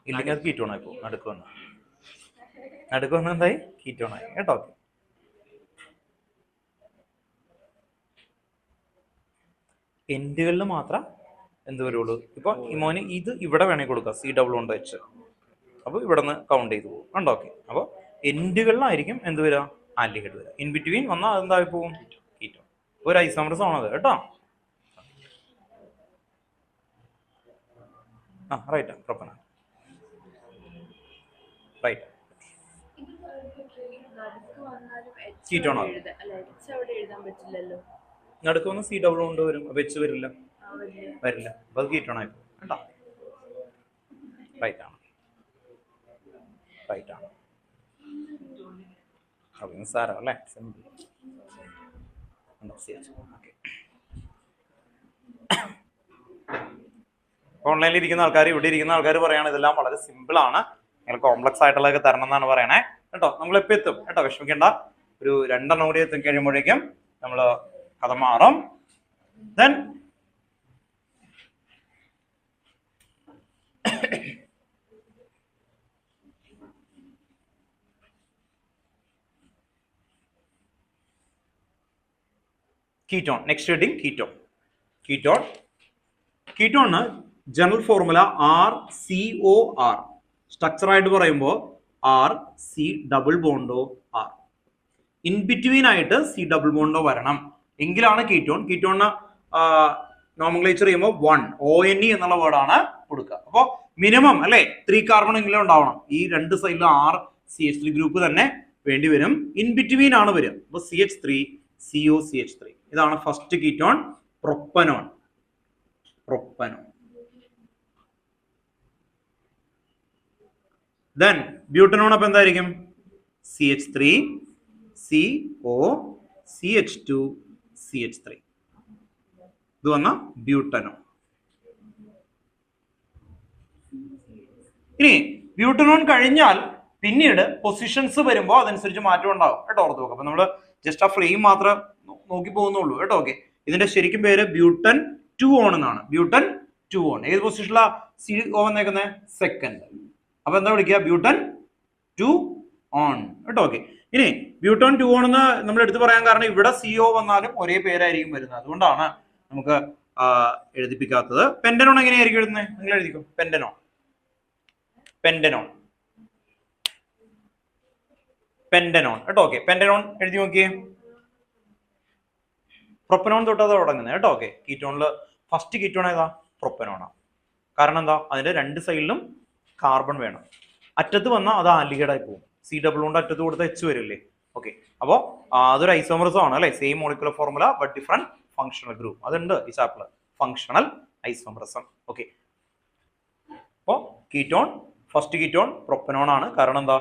ഇല്ലെങ്കിൽ അത് കീറ്റോൺ ആയി പോകും. നടുക്ക് വന്ന് എന്തായി? കീറ്റോൺ ആയി കേട്ടോ. ഓക്കെ, എൻഡുകളിൽ മാത്രം എന്ത് വരുള്ളൂ? ഇപ്പൊ ഇമോന് ഇത് ഇവിടെ വേണമെങ്കിൽ കൊടുക്കാം, C ഡബിൾ കൊണ്ട് H. അപ്പൊ ഇവിടെ നിന്ന് കൗണ്ട് ചെയ്ത് പോകും കണ്ടോ. ഓക്കെ, അപ്പൊ എൻഡുകളിലായിരിക്കും എന്ത് വരിക? ആൽഡിഹൈഡ് വരിക. ഇൻ ബിറ്റ്വീൻ വന്നാൽ അതെന്തായി പോകും? കീറ്റോൺ. ഒരു ഐസോമറസ് ആണത് കേട്ടോ. Right propanone. റൈറ്റ് കീറ്റോൺ ആകും. നടുക്ക് വന്ന് സി ഡബിൾ കൊണ്ട് വരും, വെച്ച് വരില്ല, അപ്പൊ അത് കീറ്റോൺ ആയി പോകും കേട്ടോ. റൈറ്റ് ആണ്. സാരം അല്ലേ? ഓൺലൈനിൽ ഇരിക്കുന്ന ആൾക്കാർ, ഇവിടെ ഇരിക്കുന്ന ആൾക്കാർ പറയാണ് ഇതെല്ലാം വളരെ സിമ്പിൾ ആണ്, നിങ്ങൾ കോംപ്ലക്സ് ആയിട്ടുള്ളതൊക്കെ തരണം എന്നാണ് പറയണേ കേട്ടോ. നമ്മൾ എപ്പോൾ എത്തും കേട്ടോ, വിഷമിക്കേണ്ട. ഒരു 2 കൂടി എത്തി കഴിയുമ്പോഴേക്കും നമ്മൾ കഥ മാറും. Then ketone. Next heading ketone. Ketone general formula RCOR. Structure ആയിട്ട് പറയുമ്പോൾ RC⋯R. ഇൻ ബിറ്റ്വീൻ ആയിട്ട് C⋯ വരണം എങ്കിലാണ് കീറ്റോൺ. കീറ്റോണിന് നോമൻക്ലേച്ചർ ചെയ്യുമ്പോൾ 1 എന്നുള്ള വേർഡാണ് കൊടുക്കുക. അപ്പോൾ മിനിമം അല്ലെ 3 കാർബൺ എങ്കിലും ഉണ്ടാവണം. ഈ 2 സൈഡിലും RCH3 ഗ്രൂപ്പ് തന്നെ വേണ്ടി വരും. ഇൻ ബിറ്റ്വീൻ ആണ് വരിക. അപ്പൊ CH3 COCH3. ഇതാണ് first ketone, propanone. Then butanone അപ്പൊ എന്തായിരിക്കും? CH3 CO CH2 CH3. ഇത് വന്ന ബ്യൂട്ടനോൺ. ഇനി ബ്യൂട്ടനോൺ കഴിഞ്ഞാൽ പിന്നീട് പൊസിഷൻസ് വരുമ്പോൾ അതനുസരിച്ച് മാറ്റം ഉണ്ടാവും കേട്ടോ. ഓർത്ത് നോക്കാം. അപ്പൊ നമ്മള് ജസ്റ്റ് ആ ഫ്രെയിം മാത്രം നോക്കി പോകുന്നുള്ളൂ കേട്ടോ. ഓക്കെ, ഇതിന്റെ ശരിക്കും പേര് ബ്യൂട്ടൻ 2 ഓൺ എന്നാണ്. ബ്യൂട്ടൻ 2 ഓൺ. ഏത് പൊസിഷനിലാ CO വന്നേക്കുന്നത്? സെക്കൻഡ്. അപ്പൊ എന്താ വിളിക്കുക? ബ്യൂട്ടൻ 2 ഓൺ കേട്ടോ. ഓക്കെ, ഇനി ബ്യൂട്ടൻ 2 ഓൺ എന്ന് നമ്മൾ എടുത്തു പറയാൻ കാരണം ഇവിടെ CO വന്നാലും ഒരേ പേരായിരിക്കും വരുന്നത്. അതുകൊണ്ടാണ് നമുക്ക് എഴുതിപ്പിക്കാത്തത്. പെന്റനോൺ എങ്ങനെയായിരിക്കും എഴുതുന്നത്? നിങ്ങൾ എഴുതിക്കോ. പെന്റനോൺ കേട്ടോ. ഓക്കെ, പെന്റനോൺ എഴുതി നോക്കിയേ. പ്രൊപ്പനോൺ തൊട്ടത് തുടങ്ങുന്നത് കേട്ടോ. ഓക്കെ, കീറ്റോണില് ഫസ്റ്റ് കീറ്റോൺ ഏതാ? പ്രൊപ്പനോണാണ്. കാരണം എന്താ? അതിന്റെ 2 സൈഡിലും കാർബൺ വേണം. അറ്റത്ത് വന്നാൽ അത് ആൽഡിഹൈഡായി പോകും. C⋯ കൊണ്ട് അറ്റത്ത് കൊടുത്ത H വരില്ലേ? ഓക്കെ, അപ്പോ അതൊരു ഐസോമറസം ആണ് അല്ലെ? Same molecular formula but different functional group. അതുണ്ട് ഈ ചാപ്റ്ററിൽ, ഫങ്ഷണൽ ഐസോമറസം. ഓക്കെ, അപ്പോ കീറ്റോൺ, ഫസ്റ്റ് കീറ്റോൺ പ്രൊപ്പനോൺ ആണ്. കാരണം എന്താ?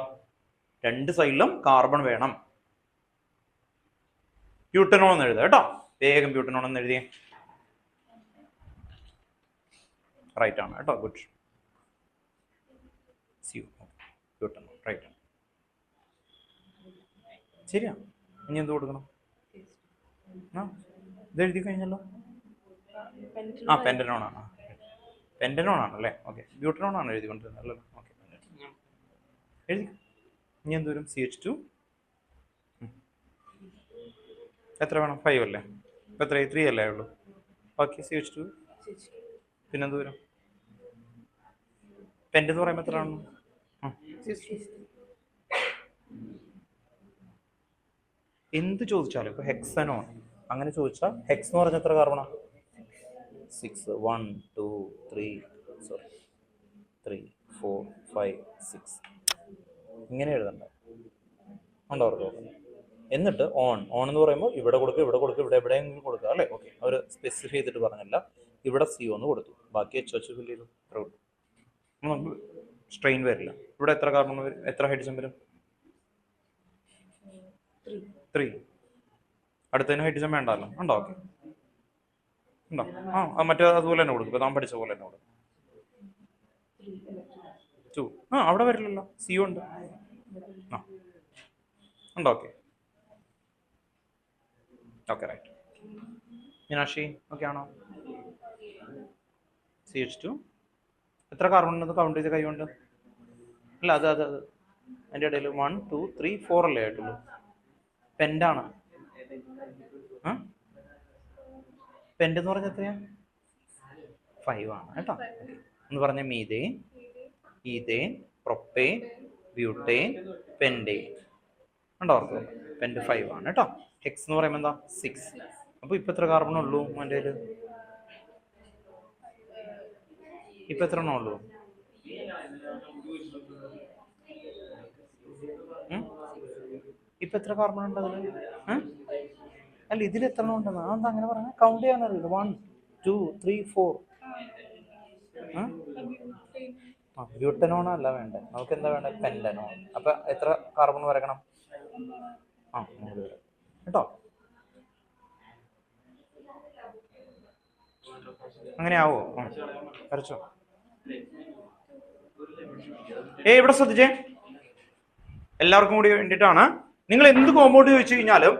2 സൈഡിലും കാർബൺ വേണം. ബ്യൂട്ടനോൺ എന്ന് എഴുതുക കേട്ടോ. വേഗം ബ്യൂട്ടനോൺ എന്ന് എഴുതിയേ. റൈറ്റ് ആണ് കേട്ടോ. ഗുഡ്. ബ്യൂട്ടനോൺ റൈറ്റ് ആണ്. ശരിയാ. ഇനി എന്ത് കൊടുക്കണം? ഇത് എഴുതി കഴിഞ്ഞല്ലോ. പെന്റനോൺ ആണ്. പെന്റനോൺ ആണല്ലേ? ഓക്കെ, ബ്യൂട്ടനോൺ ആണ് എഴുതിക്കൊണ്ടിരുന്നത് അല്ലല്ലോ. ഓക്കെ, എഴുതി. ഇനി എന്ത് വരും? CH2. എത്ര വേണം? 5 അല്ലേ? ഇപ്പൊ എത്ര? 3 അല്ലേ ഉള്ളൂ. ബാക്കി CH2. പിന്നെന്ത് വരും? പെന്റ് എന്ന് പറയുമ്പോൾ എത്ര ആണ്? എന്ത് ചോദിച്ചാലും ഇപ്പൊ ഹെക്സനോൺ അങ്ങനെ ചോദിച്ചാൽ ഹെക്സ് എന്ന് പറഞ്ഞ എത്ര കാർബണാ? 6. 1 2 3 4 5 6 ഇങ്ങനെ എഴുതണ്ട. ഉണ്ടോ അവർക്ക്? എന്നിട്ട് ഓൺ എന്ന് പറയുമ്പോൾ ഇവിടെ കൊടുക്കുക, ഇവിടെ എവിടെയെങ്കിലും കൊടുക്കുക അല്ലേ? ഓക്കെ, അവർ സ്പെസിഫൈ ചെയ്തിട്ട് പറഞ്ഞില്ല. ഇവിടെ CO എന്ന് കൊടുത്തു, ബാക്കി HH ഫില്ല് ചെയ്തു. നമുക്ക് സ്ട്രെയിൻ വരില്ല. ഇവിടെ എത്ര കാർബൺ വരും? എത്ര ഹൈഡ്രജൻ വരും? 3. അടുത്തതിന് ഹൈഡ്രജൻ വേണ്ടല്ലോ. ഉണ്ടോ? ഓക്കെ, ഉണ്ടോ? മറ്റേ അതുപോലെ തന്നെ കൊടുക്കും. നാം പഠിച്ച പോലെ തന്നെ കൊടുക്കും. 2. അവിടെ വരില്ലല്ലോ, CO ഉണ്ട്. ഉണ്ടോ? Okay right. മീനാക്ഷി ഓക്കെ ആണോ? CH2 എത്ര കാർബൺ ഉണ്ടെന്ന് കൗണ്ട് ചെയ്ത് കൈകൊണ്ട്? അല്ല, അത് അതിൻ്റെ ഇടയിൽ 1 2 3 4 അല്ലേ ആയിട്ടുള്ളൂ. പെൻഡാണ്. പെൻഡ് എന്ന് പറഞ്ഞാൽ എത്രയാ? 5 ആണ് കേട്ടോ. എന്ന് പറഞ്ഞ methane, ethane, propane, butane, pentane. ഉണ്ടോ ഓർക്കുക? പെൻഡ് 5 ആണ് കേട്ടോ. ഹെക്സ് എന്ന് പറയുമ്പോൾ എന്താ 6. അപ്പൊ ഇപ്പൊ എത്ര കാർബൺ ഉള്ളൂ എൻ്റെ കയ്യില്? ഇപ്പൊ എത്ര എണ്ണം ഉള്ളൂ? ഇപ്പൊ എത്ര കാർബൺ ഉണ്ട് അതില്? അല്ല, ഇതിൽ എത്ര എണ്ണം ഉണ്ടെന്ന് അതെന്താ അങ്ങനെ പറഞ്ഞ? കൗണ്ട് ചെയ്യാൻ അറിയില്ല. 1 2 3 4. ബ്യൂട്ടനോൺ അല്ല വേണ്ടത്, നമുക്ക് എന്താ വേണ്ടത്? പെന്റനോൺ. അപ്പൊ എത്ര കാർബൺ വരക്കണം? 3 വരെ കേട്ടോ. അങ്ങനെ ആവോ? വരച്ചോ. ഇവിടെ ശ്രദ്ധിച്ചേ, എല്ലാവർക്കും കൂടി വേണ്ടിയിട്ടാണ്. നിങ്ങൾ എന്ത് കോമ്പൗണ്ട് ചോദിച്ചു കഴിഞ്ഞാലും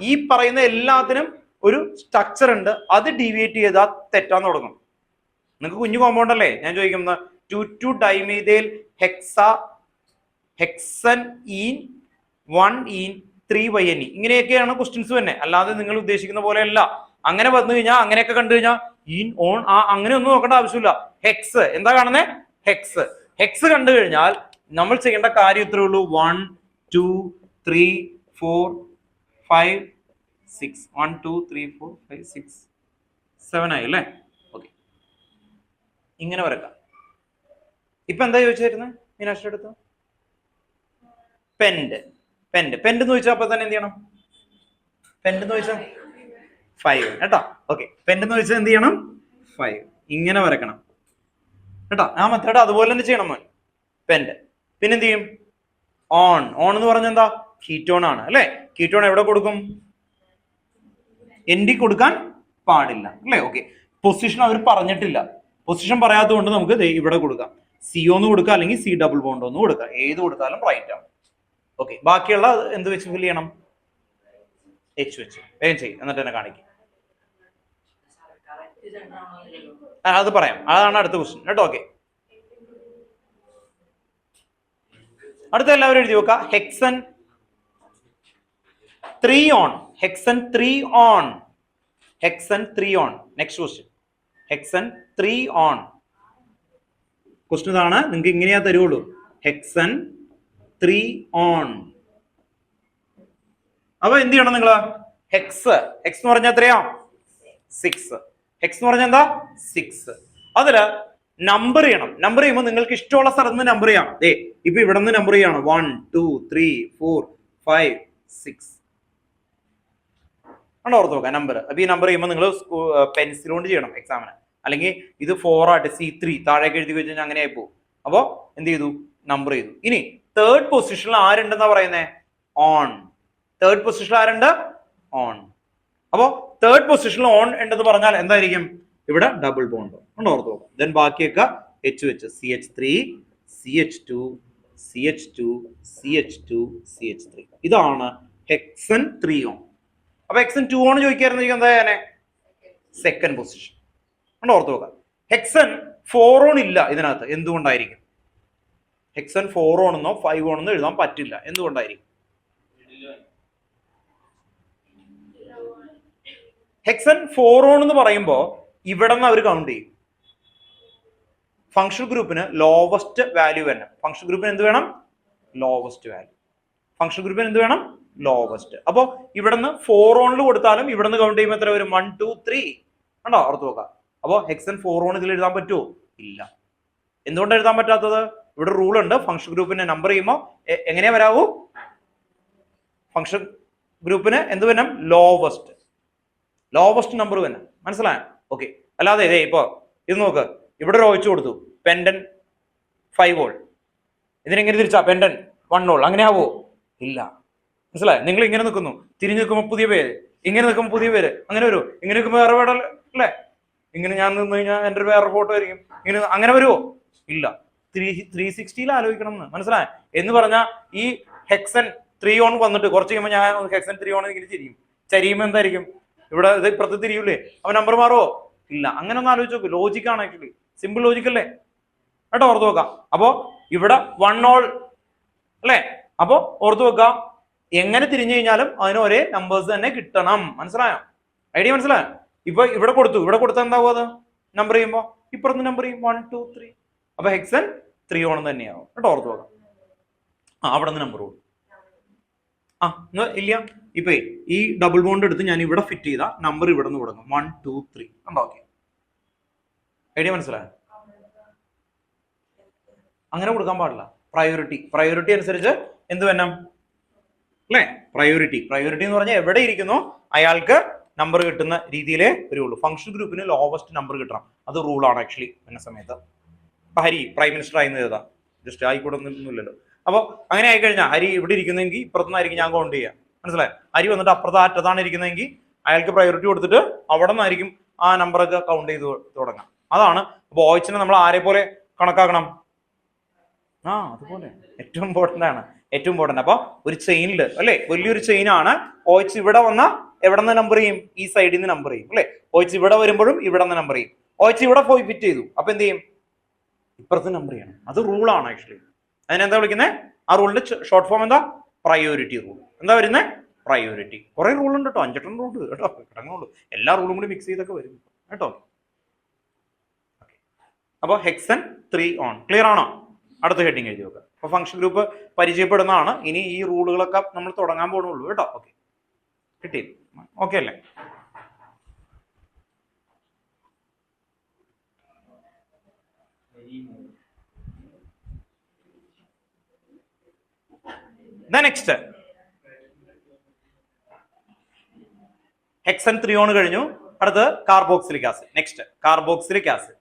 ഈ പറയുന്ന എല്ലാത്തിനും ഒരു സ്ട്രക്ചർ ഉണ്ട്. അത് ഡീവിയേറ്റ് ചെയ്താൽ തെറ്റാന്ന് തുടങ്ങും. നിങ്ങൾക്ക് കുഞ്ഞു കോമ്പൗണ്ട് അല്ലേ ഞാൻ ചോദിക്കുന്നത്? 2 ഡൈമീഥൈൽ ഹെക്സൻ ഈൻ 1 ഈൻ 3YNE ഇങ്ങനെയൊക്കെയാണ് ക്വസ്റ്റ്യൻസ് തന്നെ. അല്ലാതെ നിങ്ങൾ ഉദ്ദേശിക്കുന്ന പോലെയല്ല. അങ്ങനെ വന്നു കഴിഞ്ഞാൽ, അങ്ങനെയൊക്കെ കണ്ടു കഴിഞ്ഞാൽ ഈൻ ഓൺ അങ്ങനെ ഒന്നും നോക്കേണ്ട ആവശ്യമില്ല. ഹെക്സ് എന്താ കാണുന്നത്? ഹെക്സ് കണ്ടു കഴിഞ്ഞാൽ നമ്മൾ ചെയ്യേണ്ട കാര്യം ഇത്രേ ഉള്ളൂ. 1 2 3 4 5 6 1 2 3 4 5 6 7 ആയി അല്ലേ? ഓക്കെ, ഇങ്ങനെ വരക്കാം. ഇപ്പൊ എന്താ ചോദിച്ചായിരുന്നത് മീനാക്ഷിയുടെ അടുത്ത്? പെൻഡ് എന്ന് ചോദിച്ചാൽ അപ്പൊ തന്നെ എന്ത് ചെയ്യണം? പെൻഡ് എന്ന് ചോദിച്ചാൽ 5 കേട്ടോ. ഓക്കെ, പെൻഡ് എന്ന് ചോദിച്ചാൽ എന്ത് ചെയ്യണം? 5 ഇങ്ങനെ വരക്കണം കേട്ടോ. ആ മെത്തേഡ് അതുപോലെ തന്നെ ചെയ്യണം മോൻ. പെൻഡ് പിന്നെ എന്ത് ചെയ്യും? ഓൺ എന്ന് പറഞ്ഞാൽ എന്താ? കീറ്റോൺ ആണ് അല്ലെ? കീറ്റോൺ എവിടെ കൊടുക്കും? എൻഡി കൊടുക്കാൻ പാടില്ല അല്ലെ? ഓക്കെ, പൊസിഷൻ അവർ പറഞ്ഞിട്ടില്ല. പൊസിഷൻ പറയാത്തത് കൊണ്ട് നമുക്ക് ഇവിടെ കൊടുക്കാം. CO എന്ന് കൊടുക്കുക, അല്ലെങ്കിൽ C ഡബിൾ ബോണ്ട് ഒന്ന് കൊടുക്കുക. ഏത് കൊടുത്താലും റൈറ്റ് ആണ്. ഓക്കെ, ബാക്കിയുള്ള എന്ത് വെച്ച് ഫിൽ ചെയ്യണം? H വെച്ച്. വേഗം ചെയ്യും, എന്നിട്ട് തന്നെ കാണിക്കും. അത് പറയാം, അതാണ് അടുത്ത ക്വസ്റ്റ്യൻ കേട്ടോ. ഓക്കെ, അടുത്ത എല്ലാവരും എഴുതി വെക്കുക. Hexan 3 one. Hexan 3 one. Next question. Hexan 3 one. Question ഇതാണ്, നിങ്ങൾക്ക് ഇങ്ങനെയാ തരുള്ളൂ. Hexan 3 one. അപ്പൊ എന്ത് ചെയ്യണം നിങ്ങള്? ഹെക്സ് എന്ന് പറഞ്ഞാൽ എത്രയാ? 6. ഹെക്സ് എന്ന് പറഞ്ഞാൽ എന്താ? 6. അതില് നമ്പർ ചെയ്യണം. നമ്പർ ചെയ്യുമ്പോൾ നിങ്ങൾക്ക് ഇഷ്ടമുള്ള സ്ഥലത്ത് നിന്ന് നമ്പർ ചെയ്യാം. ഇപ്പൊ ഇവിടെ നിന്ന് നമ്പർ ചെയ്യണം. 1 2 3 4 5 6 ഓർത്ത് നോക്കാം നമ്പർ. അപ്പൊ ഈ നമ്പർ ചെയ്യുമ്പോൾ നിങ്ങൾ പെൻസിൽ കൊണ്ട് ചെയ്യണം എക്സാമിന്. അല്ലെങ്കിൽ ഇത് 4 ആയിട്ട് C3 താഴേക്ക് എഴുതി വെച്ച് കഴിഞ്ഞാൽ അങ്ങനെ ആയി പോകും. അപ്പോ എന്ത് ചെയ്തു? നമ്പർ ചെയ്തു. ഇനി തേർഡ് പൊസിഷനിൽ ആരുണ്ടെന്നാ പറയുന്നേ? ഓൺ. തേർഡ് പൊസിഷനിൽ ആരുണ്ട്? ഓൺ. അപ്പോ തേർഡ് പൊസിഷനിൽ ഓൺ ഉണ്ടെന്ന് പറഞ്ഞാൽ എന്തായിരിക്കും? ഇവിടെ ഡബിൾ ബോണ്ട് ഉണ്ട്, ഓർത്ത് നോക്കാം. ദെൻ ബാക്കിയൊക്കെ H വെച്ച് CH3 CH2 CH2 CH2 CH3. ഇതാണ് ഹെക്സൻ 3 ഓൺ. അപ്പൊ ഹെക്സൻ 2 ഓൺ ചോദിക്കായിരുന്നു എന്താ? സെക്കൻഡ് പൊസിഷൻ ഉണ്ട്, ഓർത്ത് നോക്കാം. ഹെക്സൻ 4 ഓൺ ഇല്ല ഇതിനകത്ത്. എന്തുകൊണ്ടായിരിക്കും? ഹെക്സൻ 4 ഓൺ എന്നോ 5 ഓൺ എന്നോ എഴുതാൻ പറ്റില്ല. എന്തുകൊണ്ടായിരിക്കും? ഹെക്സൻ 4 ഓൺ എന്ന് പറയുമ്പോൾ ഇവിടെ നിന്ന് അവർ കൗണ്ട് ചെയ്യും. ഫങ്ഷണൽ ഗ്രൂപ്പിന് ലോവസ്റ്റ് വാല്യൂ വേണം. ഫങ്ഷണൽ ഗ്രൂപ്പിന് എന്ത് വേണം? Lowest value. ഫങ്ഷണൽ ഗ്രൂപ്പിന് എന്ത് വേണം? ലോവസ്റ്റ്. അപ്പോ ഇവിടുന്ന് 4 ഓണിൽ കൊടുത്താലും ഇവിടുന്ന് കൗണ്ട് ചെയ്യുമ്പോൾ എത്ര വരും? 1 2 3 ഉണ്ടോ, ഓർത്ത് നോക്കാം. അപ്പോ ഹെക്സൻ 4 ഓൺ ഇതിൽ എഴുതാൻ പറ്റുമോ? ഇല്ല. എന്തുകൊണ്ടാണ് എഴുതാൻ പറ്റാത്തത്? ഇവിടെ റൂൾ ഉണ്ട്. ഫങ്ഷൻ ഗ്രൂപ്പിനെ നമ്പർ ചെയ്യുമ്പോൾ എങ്ങനെയാ വരാവൂ? ഫങ്ഷൻ ഗ്രൂപ്പിന് എന്ത് വേണം? ലോവസ്റ്റ് നമ്പർ വേണം. മനസ്സിലായോ? ഓക്കെ. അല്ലാതെ ഇപ്പോ ഇത് നോക്ക്, ഇവിടെ ഒഴിച്ചു കൊടുത്തു പെൻഡൻ 5 വോൾ. ഇതിനെങ്ങനെ തിരിച്ചാ? Pentan 1 ol. അങ്ങനെ ആവോ? ഇല്ല. മനസ്സിലായോ? നിങ്ങൾ ഇങ്ങനെ നിൽക്കുന്നു, തിരിഞ്ഞു നിൽക്കുമ്പോൾ പുതിയ പേര്, ഇങ്ങനെ നിൽക്കുമ്പോൾ പുതിയ പേര്, അങ്ങനെ വരും. ഇങ്ങനെ നിൽക്കുമ്പോൾ വേറെ വേട അല്ലേ? ഇങ്ങനെ ഞാൻ നിന്ന് കഴിഞ്ഞാൽ എൻ്റെ ഒരു വേറെ ഫോട്ടോ ആയിരിക്കും. ഇങ്ങനെ അങ്ങനെ വരുമോ? ഇല്ല. 360 ആലോചിക്കണം എന്ന്. മനസ്സിലായോ? എന്ന് പറഞ്ഞാൽ ഈ ഹെക്സൻ 3 ഓൺ വന്നിട്ട് കുറച്ച് കഴിയുമ്പോൾ ഞാൻ ഹെക്സൻ 3 ഓൺ ഇങ്ങനെ ചരിയുമ്പോൾ എന്തായിരിക്കും? ഇവിടെ ഇത് ഇപ്പുറത്ത് തിരിയൂലേ? അവൻ നമ്പർ മാറുമോ? ഇല്ല. അങ്ങനെ ഒന്ന് ആലോചിച്ച് നോക്ക്. ലോജിക്കാണ് ആക്ച്വലി. സിമ്പിൾ ലോജിക് അല്ലേ കേട്ടോ? ഓർത്ത് നോക്കാം. അപ്പോ ഇവിടെ 1 ഓൾ അല്ലേ? അപ്പോ ഓർത്ത് വെക്കാം, എങ്ങനെ തിരിഞ്ഞു കഴിഞ്ഞാലും അതിന് ഒരേ നമ്പേഴ്സ് തന്നെ കിട്ടണം. മനസ്സിലായോ? ഐഡിയ മനസ്സിലായോ? ഇപ്പൊ ഇവിടെ കൊടുത്താൽ എന്താവും? അത് നമ്പർ ചെയ്യുമ്പോ ഇപ്പുറത്ത് നമ്പർ ചെയ്യും 1 2 3. അപ്പൊ ഹെക്സൻ 3 ഓൺ തന്നെയാവും കേട്ടോ? ഓർത്ത് നോക്കാം. അവിടെ നിന്ന് നമ്പർ കൊടുക്കും. ഇല്ല. ഇപ്പൊ ഈ ഡബിൾ ബോണ്ട് എടുത്ത് ഞാൻ ഇവിടെ ഫിറ്റ് ചെയ്ത നമ്പർ ഇവിടെ നിന്ന് കൊടുക്കും 1 2 3 ഉണ്ടോ? ഓക്കെ, ഐഡിയ മനസ്സിലായോ? അങ്ങനെ കൊടുക്കാൻ പാടില്ല. പ്രയോറിറ്റി അനുസരിച്ച് എന്ത് വേണം അല്ലേ? പ്രയോറിറ്റി എന്ന് പറഞ്ഞാൽ എവിടെ ഇരിക്കുന്നോ അയാൾക്ക് നമ്പർ കിട്ടുന്ന രീതിയിലേ വരുള്ളൂ. ഫംഗ്ഷൻ ഗ്രൂപ്പിന് ലോവസ്റ്റ് നമ്പർ കിട്ടണം, അത് റൂളാണ് ആക്ച്വലി എന്ന സമയത്ത്. ഹരി പ്രൈം മിനിസ്റ്റർ ആയിരുന്നു ഏതാ, ജസ്റ്റ് ആയിക്കൂടെ ഒന്നുമില്ലല്ലോ. അപ്പൊ അങ്ങനെ ആയിക്കഴിഞ്ഞാൽ ഹരി ഇവിടെ ഇരിക്കുന്നെങ്കിൽ ഇപ്പുറത്തുനിന്നായിരിക്കും ഞാൻ കൗണ്ട് ചെയ്യുക, മനസ്സിലായി? ഹരി വന്നിട്ട് അപ്പുറത്ത് അറ്റത്താണ് ഇരിക്കുന്നതെങ്കിൽ അയാൾക്ക് പ്രയോറിറ്റി കൊടുത്തിട്ട് അവിടെ നിന്നായിരിക്കും ആ നമ്പറൊക്കെ കൗണ്ട് ചെയ്ത് തുടങ്ങാം. അതാണ് വോയിസിനെ നമ്മൾ ആരെ പോലെ കണക്കാക്കണം? അതുപോലെ ഏറ്റവും ഇമ്പോർട്ടന്റ്. അപ്പൊ ഒരു ചെയിനിൽ അല്ലെ, വലിയൊരു ചെയിൻ ആണ്. വോയിസ് ഇവിടെ വന്ന എവിടെ നിന്ന് നമ്പർ ചെയ്യും? ഈ സൈഡിൽ നിന്ന് നമ്പർ ചെയ്യും അല്ലെ. വോയിസ് ഇവിടെ വരുമ്പോഴും ഇവിടെ നിന്ന് നമ്പർ ചെയ്യും. വോയിസ് ഇവിടെ പോയി ഫിറ്റ് ചെയ്തു, അപ്പൊ എന്ത് ചെയ്യും? ഇപ്പുറത്ത് നമ്പർ ചെയ്യണം. അത് റൂളാണ് ആക്ച്വലി. അതിനെന്താ വിളിക്കുന്നത്? ആ റൂളിന്റെ ഷോർട്ട് ഫോം എന്താ? Priority rule. എന്താ വരുന്നത്? പ്രയോറിറ്റി. കുറെ റൂൾ ഉണ്ട് കേട്ടോ, 5-8 റൂൾ കേട്ടോ, കിടങ്ങുള്ളൂ. എല്ലാ റൂളും കൂടി മിക്സ് ചെയ്തൊക്കെ വരും കേട്ടോ. അപ്പൊ ഹെക്സൻ 3 ഓൺ. ക്ലിയർ ആണോ? അടുത്ത ഹെഡിങ് എഴുതി നോക്കുക. അപ്പൊ ഫംഗ്ഷൻ ഗ്രൂപ്പ് പരിചയപ്പെടുന്നതാണ്. ഇനി ഈ റൂളുകളൊക്കെ നമ്മൾ തുടങ്ങാൻ പോകുന്നുള്ളൂ കേട്ടോ. ഓക്കെ, കിട്ടി? ഓക്കെ അല്ലേ? നെക്സ്റ്റ് ഹെക്സൻ 3 ഓൺ കഴിഞ്ഞു. അടുത്ത് carboxylic acid. Next carboxylic acid.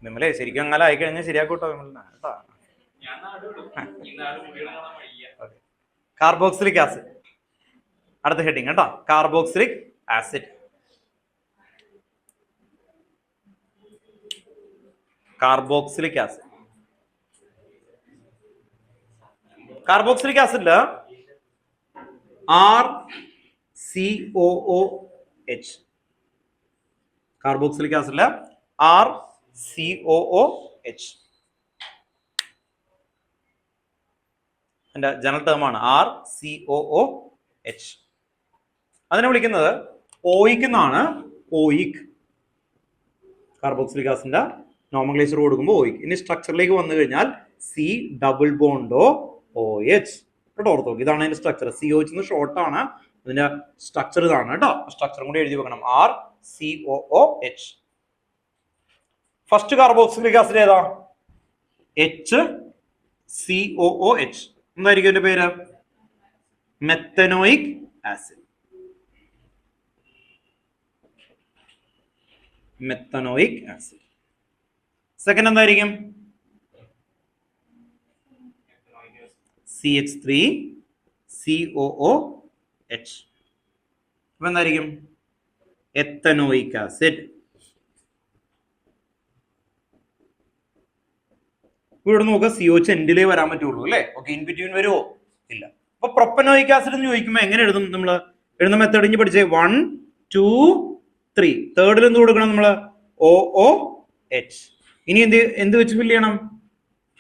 നിമ്മളെ ശരിക്കും അങ്ങനെ ആയിക്കഴിഞ്ഞാൽ ശരിയാക്കൂട്ടോ കേട്ടോ. കാർബോക്സിലിക് ആസിഡ് അടുത്ത ഹെഡിങ് കേട്ടോ. Carboxylic acid. കാർബോക്സിലിക് ആസിഡില് RCOOH. കാർബോക്സിലിക് ആസിഡില് RCOOH. അതിന്റെ ജനറൽ ടേം ആണ് RCOOH. അതിനെ വിളിക്കുന്നത് ഓയിക് എന്നാണ്. ഓയിക്. കാർബോക്സിലിക് ആസിഡിന്റെ നോമൻക്ലേച്ചർ കൊടുക്കുമ്പോൾ ഓയിക്. ഇനി സ്ട്രക്ചറിലേക്ക് വന്നു കഴിഞ്ഞാൽ C ഡബിൾ ബോണ്ടോ OH കേട്ടോ. ഓർത്തോ, ഇതാണ് അതിന്റെ സ്ട്രക്ചർ. COH ഷോർട്ട് ആണ്, അതിന്റെ സ്ട്രക്ചർ ഇതാണ് കേട്ടോ. സ്ട്രക്ചറും കൂടി എഴുതി വെക്കണം. RCOOH. ഫസ്റ്റ് കാർബോക്സിലിക് ആസിഡ് ഏതാ? HCOOH. എന്തായിരിക്കും എന്റെ പേര്? Methanoic acid. സെക്കൻഡ് എന്തായിരിക്കും? CH3COOH. അപ്പൊ എന്തായിരിക്കും? Ethanoic acid. ഇവിടെ നോക്കുക, COH എൻഡിലേ വരാൻ പറ്റുള്ളൂ അല്ലെ. ഓക്കെ, ഇൻ ബിറ്റ്വീൻ വരുമോ? ഇല്ല. അപ്പൊ പ്രൊപ്പനോയിക് ആസിഡ് എന്ന് ചോദിക്കുമ്പോൾ എങ്ങനെ എഴുതും? നമ്മള് എഴുതുന്ന മെത്തേഡ് ഇനി പഠിച്ചേ. 1 2 3. തേർഡിൽ എന്ത് കൊടുക്കണം നമ്മള്? OOH. ഇനി എന്ത് വെച്ച് ഫില്ല് ചെയ്യണം?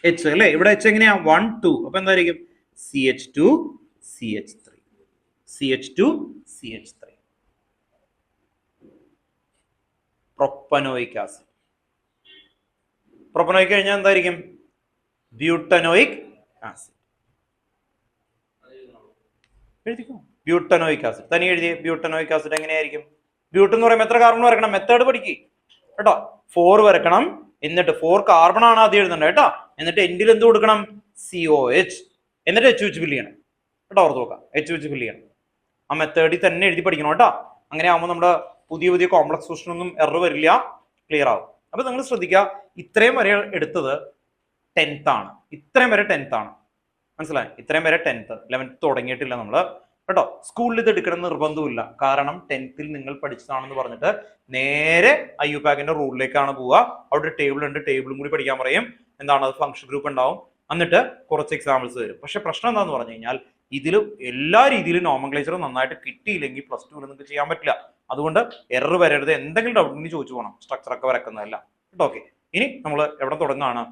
H അല്ലെ. ഇവിടെ H എങ്ങനെയാ? 1 2. അപ്പൊ എന്തായിരിക്കും? CH2CH3. Propanoic acid. പ്രൊപ്പനോയിക് കഴിഞ്ഞാൽ എന്തായിരിക്കും? Butanoic acid. എഴുതിക്കോ. ബ്യൂട്ടനോയിക് ആസിഡ് തനി എഴുതിയേ. ബ്യൂട്ടനോയിക് ആസിഡ് എങ്ങനെയായിരിക്കും? ബ്യൂട്ട് എന്ന് പറയുമ്പോൾ എത്ര കാർബൺ വരക്കണം? മെത്തേഡ് പഠിക്കും കേട്ടോ. 4 വരക്കണം. എന്നിട്ട് 4 കാർബൺ ആണ് ആദ്യം എഴുതേണ്ടത് കേട്ടോ. എന്നിട്ട് എൻഡിൽ എന്ത് കൊടുക്കണം? COH. എന്നിട്ട് H വെച്ച് ഫില്ല് ചെയ്യണം കേട്ടോ. ഓർത്ത് നോക്കാം, H വെച്ച് ഫില്ല് ചെയ്യണം. ആ മെത്തേഡിൽ തന്നെ എഴുതി പഠിക്കണം കേട്ടോ. അങ്ങനെ ആകുമ്പോൾ നമ്മുടെ പുതിയ കോംപ്ലക്സ് സൊല്യൂഷനൊന്നും എറർ വരില്ല, ക്ലിയർ ആവും. അപ്പൊ നിങ്ങൾ ശ്രദ്ധിക്കുക, ഇത്രയും വരെ എടുത്തത് 10th ആണ്. ഇത്രയും വരെ 10th ആണ്, മനസ്സിലായി? ഇത്രയും വരെ 10th. 11th തുടങ്ങിയിട്ടില്ല നമ്മള് കേട്ടോ. സ്കൂളിൽ ഇത് എടുക്കണം നിർബന്ധമില്ല, കാരണം 10th നിങ്ങൾ പഠിച്ചതാണെന്ന് പറഞ്ഞിട്ട് നേരെ IUPAC റൂളിലേക്കാണ് പോവുക. അവിടെ ഒരു ടേബിൾ ഉണ്ട്, ടേബിളും കൂടി പഠിക്കാൻ പറയും. എന്താണ് അത്? ഫംഗ്ഷൻ ഗ്രൂപ്പ് ഉണ്ടാവും. എന്നിട്ട് കുറച്ച് എക്സാമ്പിൾസ് വരും. പക്ഷെ പ്രശ്നം എന്താന്ന് പറഞ്ഞു കഴിഞ്ഞാൽ ഇതിൽ എല്ലാ രീതിയിലും നോമൻക്ലേച്ചർ നന്നായിട്ട് കിട്ടിയില്ലെങ്കിൽ +2 നിങ്ങൾക്ക് ചെയ്യാൻ പറ്റില്ല. അതുകൊണ്ട് എറർ വരരുത്. എന്തെങ്കിലും ഡൗട്ട് ഉണ്ടെങ്കിൽ ചോദിച്ചു പോകണം. സ്ട്രക്ചർ ഒക്കെ വരക്കുന്നതല്ല കേട്ടോ. ഓക്കെ, ഇനി നമ്മൾ എവിടെ തുടങ്ങുകയാണ്?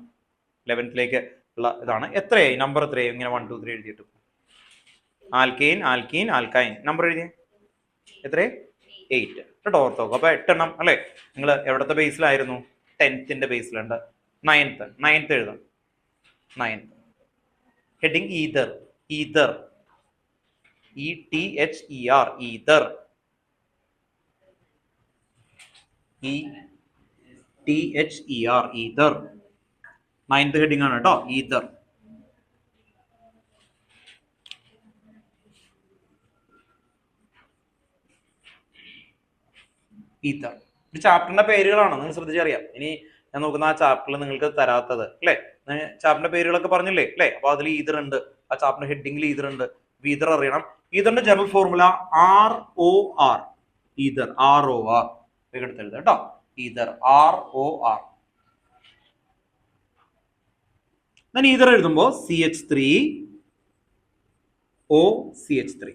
11th ഉള്ള ഇതാണ്. എത്രയായി? നമ്പർ എത്രയായി? ഇങ്ങനെ 1 2 3 എഴുതിയിട്ട് ആൽക്കെയിൻ ആൽക്കീൻ ആൽക്കൈൻ നമ്പർ എഴുതിയേ. എത്രയായി? 8 കേട്ടോ. ഓർത്തോ. അപ്പൊ 8 എണ്ണം അല്ലെ. നിങ്ങൾ എവിടത്തെ ബേസിലായിരുന്നു? 10th ബേസിലുണ്ട്. നയൻത്ത് എഴുതാം. Ninth heading ether. ETHER ether. Ether ninth heading ആണ് കേട്ടോ. ഈതർ. ഈതർ ഇത് ചാപ്റ്ററിന്റെ പേരുകളാണ്, നിങ്ങൾ ശ്രദ്ധിച്ചറിയാം. ഇനി ഞാൻ നോക്കുന്ന ആ ചാപ്റ്ററിൽ നിങ്ങൾക്ക് തരാത്തത് അല്ലെ, ചാപ്റ്ററിന്റെ പേരുകളൊക്കെ പറഞ്ഞില്ലേ അല്ലെ. അപ്പൊ അതിൽ ഈതർ ഉണ്ട്, ആ ചാപ്റ്ററിന്റെ ഹെഡിങ്ങിൽ ഈതർ ഉണ്ട്. ഈതർ അറിയണം. ഈതറിന്റെ general formula ROR. Ether ROR എടുത്തെഴുത കേട്ടോ. Ether ROR. ഈതർ എഴുതുമ്പോ CH3OCH3.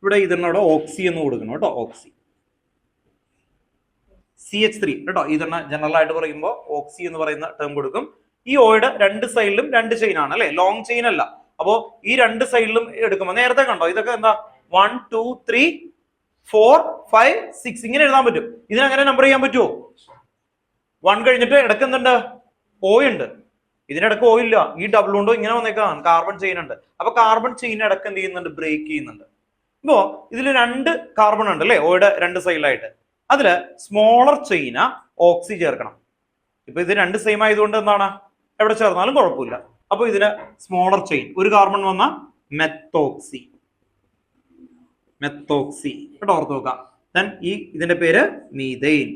ഇവിടെ ഇതിനോട് ഓക്സി എന്ന് കൊടുക്കണം കേട്ടോ. ഓക്സി CH3 കേട്ടോ. ഇതിനെ ജനറൽ ആയിട്ട് പറയുമ്പോൾ ഓക്സി എന്ന് പറയുന്ന ടേം കൊടുക്കും. ഈ ഓയുടെ രണ്ട് സൈഡിലും രണ്ട് ചെയിൻ ആണ് അല്ലെ, ലോങ് ചെയിൻ അല്ല. അപ്പോ ഈ രണ്ട് സൈഡിലും എടുക്കുമ്പോൾ നേരത്തെ കണ്ടോ ഇതൊക്കെ എന്താ 1 2 3 4 5 6 ഇങ്ങനെ എഴുതാൻ പറ്റും. ഇതിനങ്ങനെ നമ്പർ ചെയ്യാൻ പറ്റുമോ? 1 കഴിഞ്ഞിട്ട് ഇടയ്ക്ക് എന്തുണ്ട്? O ഉണ്ട്. ഇതിനിടക്ക് O ഇല്ല. ഈ ഡബിൾ കൊണ്ടോ ഇങ്ങനെ വന്നേക്കാം. കാർബൺ ചെയിൻ ഉണ്ട്. അപ്പൊ കാർബൺ ചെയിൻ ഇടയ്ക്ക് എന്ത് ചെയ്യുന്നുണ്ട്? ബ്രേക്ക് ചെയ്യുന്നുണ്ട്. ഇപ്പോ ഇതിൽ രണ്ട് കാർബൺ ഉണ്ട് അല്ലെ, ഓയുടെ രണ്ട് സൈഡിലായിട്ട്. അതില് സ്മോളർ ചെയിന ഓക്സി ചേർക്കണം. ഇപ്പൊ ഇത് രണ്ട് സെയിം ആയതുകൊണ്ട് എന്താണ്, എവിടെ ചേർന്നാലും കുഴപ്പമില്ല. അപ്പൊ ഇതിന് സ്മോളർ ചെയിൻ ഒരു കാർബൺ വന്ന മെത്തോക്സി കേട്ടോ, ഓർത്ത് നോക്കാം. ദെൻ ഇതിന്റെ പേര് മീഥെയ്ൻ.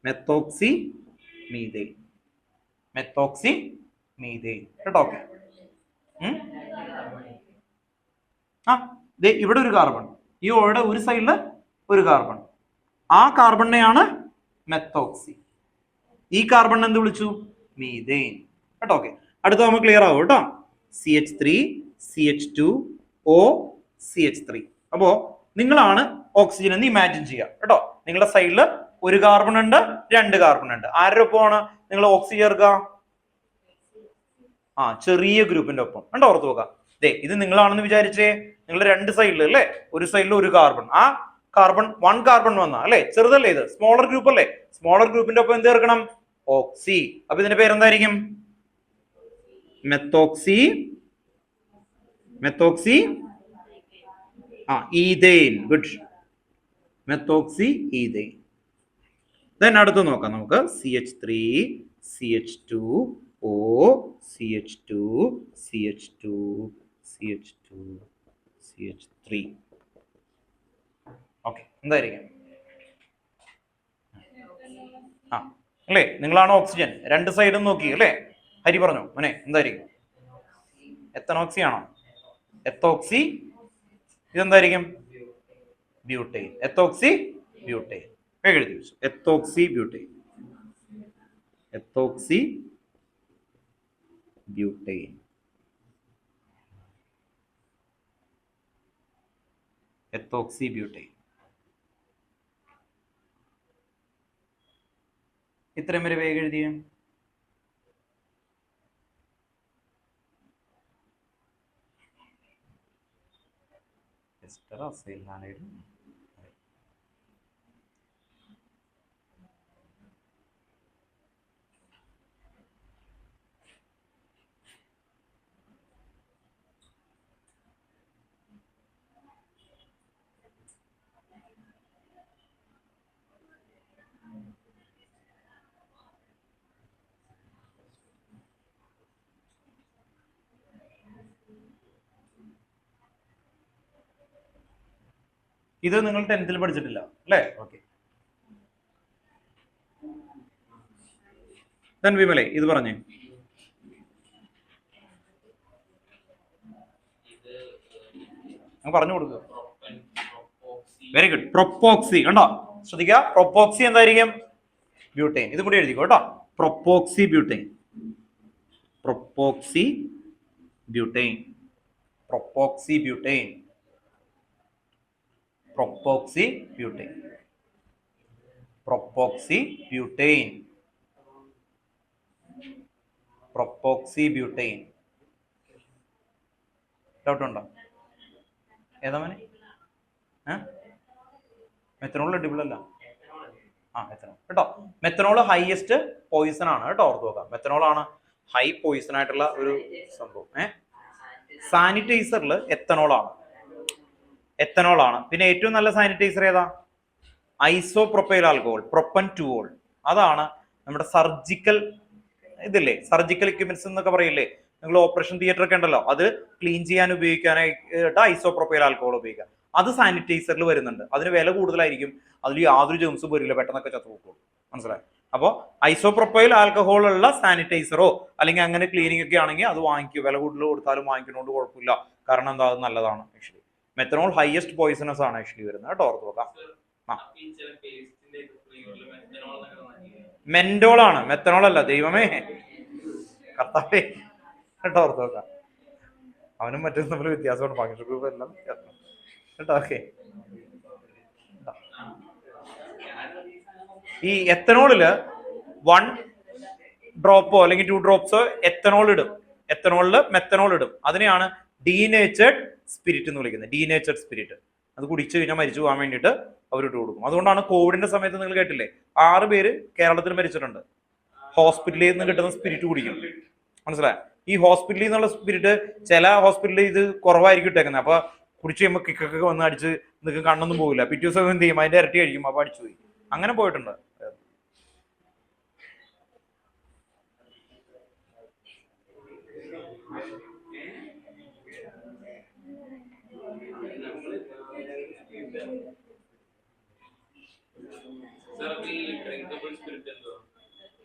മെത്തോക്സി മീഥെയ്ൻ കേട്ടോ. ഓക്കെ. ഇവിടെ ഒരു കാർബൺ, ഈ ഓയുടെ ഒരു സൈഡില് ഒരു കാർബൺ, ആ കാർബണിനെയാണ് മെത്തോക്സി. ഈ കാർബൺ എന്ത് വിളിച്ചു? മീഥെയ്ൻ കേട്ടോ. ഓക്കെ. അടുത്ത നമുക്ക് ക്ലിയർ ആവും കേട്ടോ. CH3 CH2 O CH3. അപ്പോ നിങ്ങളാണ് ഓക്സിജൻ എന്ന് ഇമാജിൻ ചെയ്യുക കേട്ടോ. നിങ്ങളുടെ സൈഡില് ഒരു കാർബൺ ഉണ്ട്, രണ്ട് കാർബൺ ഉണ്ട്. ആരുടെ ഒപ്പമാണ് നിങ്ങൾ ഓക്സി ചേർക്കുക? ചെറിയ ഗ്രൂപ്പിന്റെ ഒപ്പം കണ്ടോ, ഓർത്ത് നോക്കാം. ഇത് നിങ്ങളാണെന്ന് വിചാരിച്ചേ. നിങ്ങൾ രണ്ട് സൈഡിൽ അല്ലെ, ഒരു സൈഡിൽ ഒരു കാർബൺ, ആ കാർബൺ 1 കാർബൺ വന്ന അല്ലെ, ചെറുതല്ലേ ഇത്, സ്മോളർ ഗ്രൂപ്പ് അല്ലേ. സ്മോളർ ഗ്രൂപ്പിന്റെ ഒപ്പം എന്ത് ചേർക്കണം? ഓക്സി. അപ്പൊ ഇതിന്റെ പേരെന്തായിരിക്കും? Methoxy ethane. Good. Methoxy ethane. Then അടുത്ത് നോക്കാം നമുക്ക്. CH3 CH2 O CH2 CH3. Okay. എന്തായിരിക്കും? അല്ലേ, നിങ്ങളാണ് ഓക്സിജൻ. രണ്ട് സൈഡും നോക്കി അല്ലേ. ഹരി പറഞ്ഞു മോനെ, എന്തായിരിക്കും? എത്തനോക്സി ആണോ? എത്തോക്സി. ഇതെന്തായിരിക്കും? ബ്യൂട്ടെയിൻ. എത്തോക്സി ബ്യൂട്ടെയിൻ. വേഗം എഴുതി വെച്ചു. എത്തോക്സി ബ്യൂട്ടെയിൻ. ഇത്രയും വരെ വേഗം എഴുതിയ. ഇത് നിങ്ങൾ 10th പഠിച്ചിട്ടില്ല അല്ലേ. ഓക്കെ. വിമലേ ഇത് പറഞ്ഞേ. പറഞ്ഞു കൊടുക്കുക. Very good. പ്രൊപ്പോക്സി കണ്ടോ, ശ്രദ്ധിക്കുക. പ്രൊപ്പോക്സി എന്തായിരിക്കും? ബ്യൂട്ടെയിൻ. ഇത് കൂടി എഴുതിക്കോ കേട്ടോ. പ്രൊപ്പോക്സി ബ്യൂട്ടെയിൻ. ഡൗട്ട് ഉണ്ടോ? ഏതാ മോനെ? മെത്തനോൾ അടിപൊളിയല്ല. മെത്തനോൾ കേട്ടോ. മെത്തനോൾ ഹൈയസ്റ്റ് പോയിസൺ ആണ് കേട്ടോ, ഓർത്ത് നോക്കാം. മെത്തനോൾ ആണ് ഹൈ പോയിസൺ ആയിട്ടുള്ള ഒരു സംഭവം. സാനിറ്റൈസറിൽ എത്തനോൾ ആണ്. പിന്നെ ഏറ്റവും നല്ല സാനിറ്റൈസർ ഏതാ? Isopropyl alcohol, propan 2-ol. അതാണ് നമ്മുടെ സർജിക്കൽ ഇതില്ലേ, സർജിക്കൽ എക്യുപ്മെന്റ്സ് എന്നൊക്കെ പറയില്ലേ, നിങ്ങൾ ഓപ്പറേഷൻ തിയേറ്റർ ഒക്കെ ഉണ്ടല്ലോ, അത് ക്ലീൻ ചെയ്യാൻ ഉപയോഗിക്കാനായിട്ട് ഐസോപ്രൊപ്പൈൽ ആൽക്കഹോൾ ഉപയോഗിക്കാം. അത് സാനിറ്റൈസറിൽ വരുന്നുണ്ട്. അതിന് വില കൂടുതലായിരിക്കും, അതിൽ യാതൊരു ജേംസും വരില്ല, പെട്ടെന്നൊക്കെ ചത്തു പോകും. മനസ്സിലായി? അപ്പോൾ ഐസോപ്രൊപ്പൈൽ ആൽക്കഹോൾ ഉള്ള സാനിറ്റൈസറോ അല്ലെങ്കിൽ അങ്ങനെ ക്ലീനിങ് ഒക്കെ ആണെങ്കിൽ അത് വാങ്ങിക്കും. വില കൂടുതൽ കൊടുത്താലും വാങ്ങിക്കുന്നതുകൊണ്ട് കുഴപ്പമില്ല. കാരണം എന്താ, അത് നല്ലതാണ്. ആക്ച്വലി മെത്തനോൾ ഹൈയസ്റ്റ് പോയിസണസ് ആണ് ആക്ച്വലി വരുന്നത് കേട്ടോ, ഓർത്ത് നോക്കാം. മെൻഡോൾ ആണ്, മെത്തനോൾ അല്ല. ദൈവമേ, കർത്താവേ, കേട്ടോ, ഓർത്ത് നോക്കാം. അവനും മറ്റും തമ്മിൽ വ്യത്യാസമാണ്, ഫംഗ്ഷൻ ഗ്രൂപ്പ് എല്ലാം വ്യത്യാസം കേട്ടോ. ഓക്കെ, ഈ എത്തനോളില് 1 ഡ്രോപ്പോ അല്ലെങ്കിൽ 2 ഡ്രോപ്സോ എത്തനോൾ ഇടും. എത്തനോളില് മെത്തനോൾ ഇടും. അതിനെയാണ് ഡീനേച്ചേർഡ് സ്പിരിറ്റ് എന്ന് വിളിക്കുന്നത്. Denatured spirit. അത് കുടിച്ചു കഴിഞ്ഞാൽ മരിച്ചു പോകാൻ വേണ്ടിയിട്ട് അവർ ഇട്ട് കൊടുക്കും. അതുകൊണ്ടാണ് കോവിഡിന്റെ സമയത്ത് നിങ്ങൾ കേട്ടില്ലേ, 6 പേര് കേരളത്തിൽ മരിച്ചിട്ടുണ്ട്. ഹോസ്പിറ്റലിൽ നിന്ന് കിട്ടുന്ന സ്പിരിറ്റ് കുടിക്കും. മനസ്സിലായി? ഈ ഹോസ്പിറ്റലിൽ നിന്നുള്ള സ്പിരിറ്റ് ചില ഹോസ്പിറ്റലിൽ ഇത് കുറവായിരിക്കും ഇട്ടേക്കുന്നത്. അപ്പൊ കുടിച്ചു കഴിയുമ്പോൾ കിക്കൊക്കെ വന്ന് അടിച്ച് നിങ്ങൾക്ക് കണ്ണൊന്നും പോകില്ല. പിറ്റേ ദിവസം എന്ത് ചെയ്യും, അതിന്റെ ഇരട്ടി കഴിക്കും. അപ്പൊ അടിച്ചു പോയി. അങ്ങനെ പോയിട്ടുണ്ട്.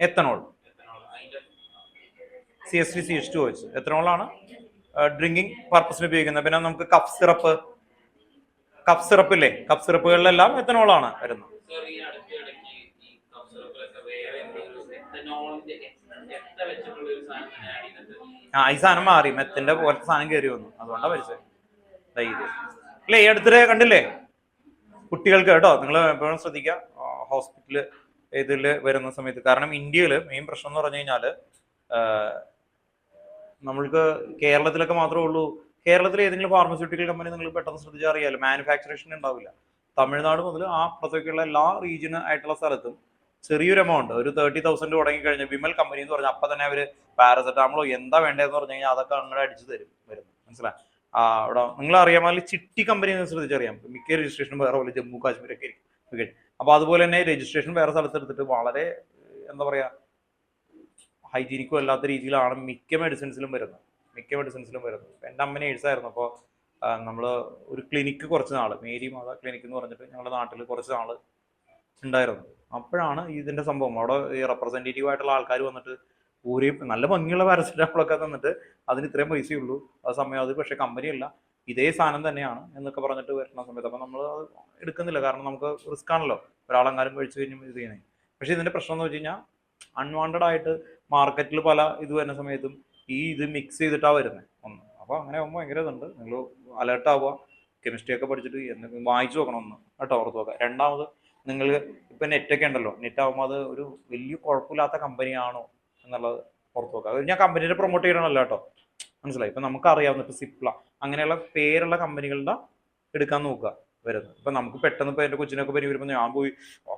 എത്തനോൾ CH3CH2OH എത്തനോളാണ് ഡ്രിങ്കിങ് പർപ്പസിന് ഉപയോഗിക്കുന്നത്. പിന്നെ നമുക്ക് കഫ് സിറപ്പ് ഇല്ലേ, കഫ് സിറപ്പുകളിലെല്ലാം എത്തനോളാണ് വരുന്നത്. ഈ സാധനം മാറി, മെത്തിന്റെ പോലത്തെ സാധനം കയറി വന്നു, അതുകൊണ്ടാണ് മരിച്ചത്. അല്ലേ, ഈ അടുത്തിടെ കണ്ടില്ലേ കുട്ടികൾക്ക് കേട്ടോ. നിങ്ങൾ എപ്പോഴും ശ്രദ്ധിക്കുക ഹോസ്പിറ്റല് ഇതിൽ വരുന്ന സമയത്ത്. കാരണം ഇന്ത്യയിൽ മെയിൻ പ്രശ്നം എന്ന് പറഞ്ഞു കഴിഞ്ഞാൽ നമ്മൾക്ക് കേരളത്തിലൊക്കെ മാത്രമേ ഉള്ളൂ. കേരളത്തിൽ ഏതെങ്കിലും ഫാർമസ്യൂട്ടിക്കൽ കമ്പനി നിങ്ങൾ പെട്ടെന്ന് ശ്രദ്ധിച്ചാൽ അറിയാലോ, മാനുഫാക്ചറേഷൻ ഉണ്ടാവില്ല. തമിഴ്നാട് മുതൽ ആ പുറത്തേക്കുള്ള എല്ലാ റീജിയൻ ആയിട്ടുള്ള സ്ഥലത്തും ചെറിയൊരു എമൗണ്ട്, ഒരു 30,000 തുടങ്ങി കഴിഞ്ഞാൽ വിമൽ കമ്പനി എന്ന് പറഞ്ഞാൽ അപ്പൊ തന്നെ അവര് പാരസെറ്റാമോളോ എന്താ വേണ്ടതെന്ന് പറഞ്ഞു കഴിഞ്ഞാൽ അതൊക്കെ അങ്ങനെ അടിച്ചു തരും വരുന്നു. മനസ്സിലായി? അവിടെ നിങ്ങൾ അറിയാമോ, ചിട്ടി കമ്പനി എന്ന് ശ്രദ്ധിച്ചറിയാം. മിക്ക രജിസ്ട്രേഷൻ വേറെ പോലെ ജമ്മു കാശ്മീരൊക്കെ ആയിരിക്കും. അപ്പൊ അതുപോലെ തന്നെ രജിസ്ട്രേഷൻ വേറെ സ്ഥലത്തെടുത്തിട്ട് വളരെ എന്താ പറയാ ഹൈജീനിക്കും അല്ലാത്ത രീതിയിലാണ് മിക്ക മെഡിസിൻസിലും വരുന്നത്. എൻ്റെ അമ്മ നേഴ്സായിരുന്നു. അപ്പോൾ നമ്മൾ ഒരു ക്ലിനിക്ക് കുറച്ച് നാൾ, മേരി മാതാ ക്ലിനിക്ക് എന്ന് പറഞ്ഞിട്ട് ഞങ്ങളുടെ നാട്ടിൽ കുറച്ച് നാൾ ഉണ്ടായിരുന്നു. അപ്പോഴാണ് ഇതിന്റെ സംഭവം. അവിടെ ഈ റെപ്രസെൻറ്റേറ്റീവ് ആയിട്ടുള്ള ആൾക്കാർ വന്നിട്ട് ഒരു നല്ല ഭംഗിയുള്ള പാരസെറ്റാമോളൊക്കെ തന്നിട്ട് അതിന് ഇത്രയും പൈസയുള്ളൂ ആ സമയം, അത് പക്ഷേ കമ്പനിയല്ല, ഇതേ സാധനം തന്നെയാണ് എന്നൊക്കെ പറഞ്ഞിട്ട് വരുന്ന സമയത്ത് അപ്പം നമ്മൾ അത് എടുക്കുന്നില്ല. കാരണം നമുക്ക് റിസ്ക് ആണല്ലോ ഒരാളെങ്ങാനും കഴിച്ചു കഴിഞ്ഞാൽ ഇത് ചെയ്യുന്നത്. പക്ഷേ ഇതിന്റെ പ്രശ്നം എന്ന് വെച്ച് കഴിഞ്ഞാൽ അൺവാണ്ടഡ് ആയിട്ട് മാർക്കറ്റിൽ പല ഇത് വരുന്ന സമയത്തും ഇത് മിക്സ് ചെയ്തിട്ടാണ് വരുന്നത് ഒന്ന്. അപ്പോൾ അങ്ങനെ ആകുമ്പോൾ ഭയങ്കര ഇതുണ്ട്. നിങ്ങൾ അലേർട്ട് ആവുക, കെമിസ്ട്രി ഒക്കെ പഠിച്ചിട്ട് എന്തെങ്കിലും വായിച്ചു നോക്കണം ഒന്ന് കേട്ടോ, ഓർത്ത് നോക്കുക. രണ്ടാമത് നിങ്ങൾ ഇപ്പം നെറ്റൊക്കെ ഉണ്ടല്ലോ, നെറ്റ് ആകുമ്പോൾ അത് ഒരു വലിയ കുഴപ്പമില്ലാത്ത കമ്പനിയാണോ എന്നുള്ളത് ഓർത്ത് നോക്കുക. അത് ഞാൻ കമ്പനീനെ പ്രൊമോട്ട് ചെയ്യണമല്ലോ കേട്ടോ, മനസ്സിലായി? ഇപ്പം നമുക്ക് അറിയാവുന്ന ഇപ്പം സിപ്ല അങ്ങനെയുള്ള പേരുള്ള കമ്പനികളുടെ എടുക്കാൻ നോക്കുക വരുന്നത്. ഇപ്പം നമുക്ക് പെട്ടെന്ന് ഇപ്പം എൻ്റെ കൊച്ചിനൊക്കെ പനി വരുമ്പോൾ ഞാൻ പോയി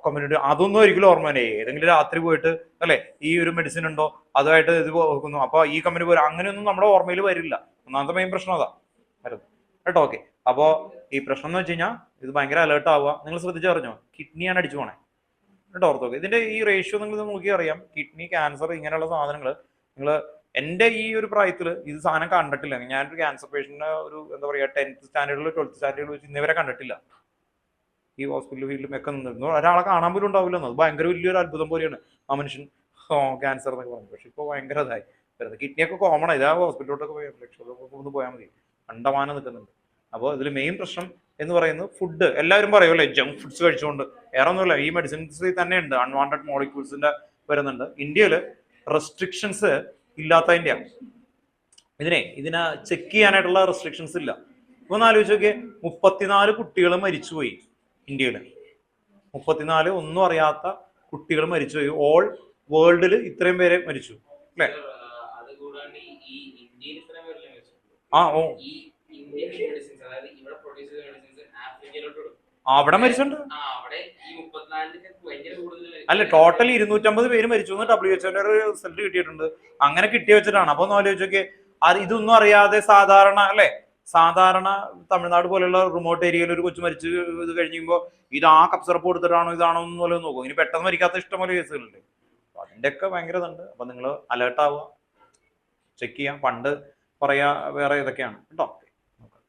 കമ്പനിയുടെ അതൊന്നും ഒരിക്കലും ഓർമ്മ തന്നെ. ഏതെങ്കിലും രാത്രി പോയിട്ട് അല്ലേ ഈ ഒരു മെഡിസിൻ ഉണ്ടോ അതുമായിട്ട് ഇത് നോക്കുന്നു, അപ്പോൾ ഈ കമ്പനി പോലും അങ്ങനെയൊന്നും നമ്മുടെ ഓർമ്മയിൽ വരില്ല. ഒന്നാമത്തെ മെയിൻ പ്രശ്നം അതാ വരുന്നത് കേട്ടോ. ഓക്കെ, അപ്പോൾ ഈ പ്രശ്നം എന്ന് വെച്ച് കഴിഞ്ഞാൽ ഇത് ഭയങ്കര അലേർട്ട് ആവുക. നിങ്ങൾ ശ്രദ്ധിച്ചു പറഞ്ഞോ, കിഡ്നിയാണ് അടിച്ചു പോണേ കേട്ടോ, ഓർത്ത് നോക്കുക. ഇതിന്റെ ഈ റേഷ്യോ നിങ്ങൾ നോക്കി അറിയാം. കിഡ്നി, ക്യാൻസർ ഇങ്ങനെയുള്ള സാധനങ്ങൾ നിങ്ങൾ എൻ്റെ ഈ ഒരു പ്രായത്തിൽ ഇത് സാധനം കണ്ടിട്ടില്ല. ഞാനൊരു ക്യാൻസർ പേഷ്യന്റിനെ ഒരു എന്താ പറയുക 10th സ്റ്റാൻഡേർഡിലോ 12th സ്റ്റാൻഡേർഡിലോ വെച്ച് ഇന്നവരെ കണ്ടിട്ടില്ല. ഈ ഹോസ്പിറ്റൽ ഫീൽഡിലും ഒക്കെ നിന്നിരുന്നു ഒരാളെ കാണാൻ പോലും ഉണ്ടാവില്ല. അത് ഭയങ്കര വലിയൊരു അത്ഭുതം പോലെയാണ് ആ മനുഷ്യൻ ക്യാൻസർ എന്നൊക്കെ പറഞ്ഞു. പക്ഷെ ഇപ്പോൾ ഭയങ്കര ഇതായി വരുന്നത്. കിഡ്നിയൊക്കെ കോമൺ ആയി. ഇതാ ഹോസ്പിറ്റലിലോട്ടൊക്കെ പോയി ലക്ഷമൊക്കെ ഒന്ന് പോയാൽ മതി, കണ്ടമാനം നിൽക്കുന്നുണ്ട്. അപ്പോൾ ഇതിൽ മെയിൻ പ്രശ്നം എന്ന് പറയുന്നത് ഫുഡ്. എല്ലാവരും പറയുമല്ലേ ജങ്ക് ഫുഡ്സ് കഴിച്ചുകൊണ്ട്. വേറെ ഒന്നുമില്ല, ഈ മെഡിസിൻസിൽ തന്നെ ഉണ്ട് അൺവാണ്ടഡ് മോളിക്യൂൾസിന്റെ വരുന്നുണ്ട്. ഇന്ത്യയിൽ റെസ്ട്രിക്ഷൻസ് ഇല്ലാത്തതിൻ്റെയാണ്. ഇതിനെ ചെക്ക് ചെയ്യാനായിട്ടുള്ള റെസ്ട്രിക്ഷൻസ് ഇല്ല. ഇപ്പൊ ഒന്ന് ആലോചിച്ച് നോക്കിയേ, 34 കുട്ടികൾ മരിച്ചുപോയി ഇന്ത്യയിൽ. 34 ഒന്നും അറിയാത്ത കുട്ടികൾ മരിച്ചുപോയി. ഓൾ വേൾഡിൽ ഇത്രയും പേരെ മരിച്ചു അല്ലേ? അവിടെ മരിച്ചിട്ടുണ്ട്. അല്ല, ടോട്ടൽ 250 പേര് മരിച്ചു എന്ന് WHO ഒരു റിസൾട്ട് കിട്ടിയിട്ടുണ്ട്. അങ്ങനെ കിട്ടി വെച്ചിട്ടാണ്. അപ്പൊ ഒന്ന് ആലോചിച്ചൊക്കെ, ഇതൊന്നും അറിയാതെ സാധാരണ അല്ലെ, സാധാരണ തമിഴ്നാട് പോലെയുള്ള റിമോട്ട് ഏരിയയിൽ ഒരു കൊച്ചു മരിച്ച് ഇത് കഴിയുമ്പോൾ ഇത് ആ കപ്പ് സിറപ്പ് കൊടുത്തിട്ടാണോ ഇതാണോ എന്ന് പോലെ നോക്കും. ഇനി പെട്ടെന്ന് മരിക്കാത്ത ഇഷ്ടംപോലെ കേസുകളുണ്ട്. അപ്പൊ അതിന്റെയൊക്കെ ഭയങ്കര ഇതുണ്ട്. അപ്പൊ നിങ്ങൾ അലേർട്ട് ആവുക, ചെക്ക് ചെയ്യാം. പണ്ട് പറയാ വേറെ ഇതൊക്കെയാണ് കേട്ടോ.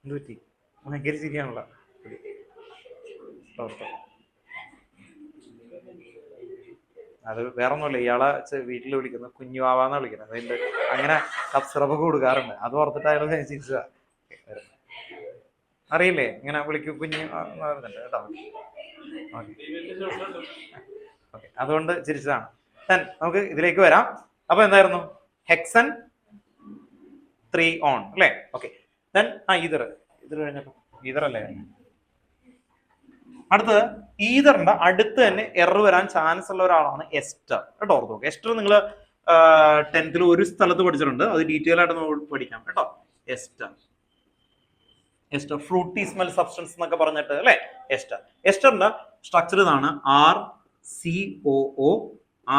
എന്ത് പറ്റി? ഭയങ്കര ശരിയാണല്ലോ. അത് വേറെ ഒന്നുമില്ല, ഇയാളെ വീട്ടിൽ വിളിക്കുന്നത് കുഞ്ഞുവാവാന്നാ വിളിക്കുന്നത്. അതിന്റെ അങ്ങനെ കപ്പ് സിറപ്പൊക്കെ കൊടുക്കാറുണ്ട്. അത് ഓർത്തിട്ട് അയാൾ ചിരിച്ചതാ. അറിയില്ലേ ഇങ്ങനെ വിളിക്കും കുഞ്ഞു കേട്ടോ. ഓക്കെ, അതുകൊണ്ട് ചിരിച്ചതാണ്. നമുക്ക് ഇതിലേക്ക് വരാം. അപ്പൊ എന്തായിരുന്നു? ഹെക്സൻ 3 ഓൺ അല്ലേ? ഓക്കെ, ഈതർ കഴിഞ്ഞപ്പോ ഈതറല്ലേ. അടുത്തത് ഈതറിന്റെ അടുത്ത് തന്നെ എറർ വരാൻ ചാൻസ് ഉള്ള ഒരാളാണ് എസ്റ്റർ കേട്ടോ. ഓർത്ത് നോക്കുക. എസ്റ്റർ നിങ്ങൾ 10th ഒരു സ്ഥലത്ത് പഠിച്ചിട്ടുണ്ട്. അത് ഡീറ്റെയിൽ ആയിട്ട് നമുക്ക് പഠിക്കാം കേട്ടോ. എസ്റ്റർ ഫ്രൂട്ടി സ്മെൽ സബ്സ്റ്റൻസ് എന്നൊക്കെ പറഞ്ഞിട്ട് അല്ലെ. എസ്റ്ററിന്റെ സ്ട്രക്ചർ ഇതാണ്: RCOO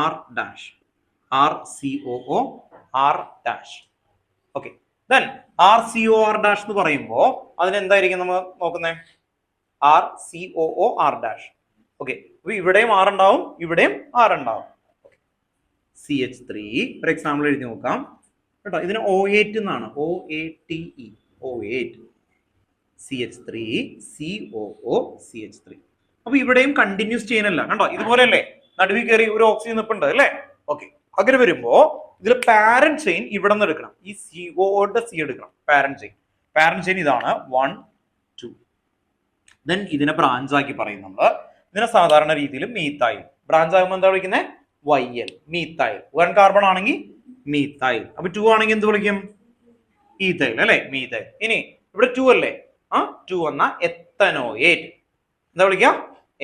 R'. Okay, then RCOR' എന്ന് പറയുമ്പോ അതിനെന്തായിരിക്കും നമ്മൾ നോക്കുന്നത്? RCOOR'. ഓക്കെ, അപ്പൊ ഇവിടെയും R ഉണ്ടാവും, ഇവിടെയും R ഉണ്ടാവും. CH3 ഫോർ എക്സാമ്പിൾ എഴുതി നോക്കാം കേട്ടോ. ഇതിന് O8 എന്നാണ്, OATE, O8, CH3, COO, CH3. അപ്പൊ ഇവിടെയും കണ്ടിന്യൂസ് ചെയിനല്ല കണ്ടോ, ഇതുപോലെയല്ലേ? നടുവിൽ കയറി ഒരു ഓക്സിജൻ നിൽപ്പുണ്ട് അല്ലേ? ഓക്കെ, അങ്ങനെ വരുമ്പോ ഇതിൽ പാരന്റ് ചെയിൻ ഇവിടെ നിന്ന് എടുക്കണം. ഈ COOടെ C എടുക്കണം. പാരന്റ് ചെയിൻ ഇതാണ് 1, 2. ദെൻ ഇതിനെ ബ്രാഞ്ച് ആക്കി പറയും നമ്മള്. ഇതിനെ സാധാരണ രീതിയിൽ മീത്തൈൽ. ബ്രാഞ്ച് ആകുമ്പോൾ എന്താ വിളിക്കുന്നത്? YL, methyl. 1 കാർബൺ ആണെങ്കിൽ മീത്തൈൽ. അപ്പൊ 2 ആണെങ്കിൽ എന്ത് വിളിക്കും? ഈതൈൽ അല്ലെ, മീതൈൽ. ഇനി ഇവിടെ 2 അല്ലേ? 2 വന്ന എത്തനോയേറ്റ്. എന്താ വിളിക്കാം?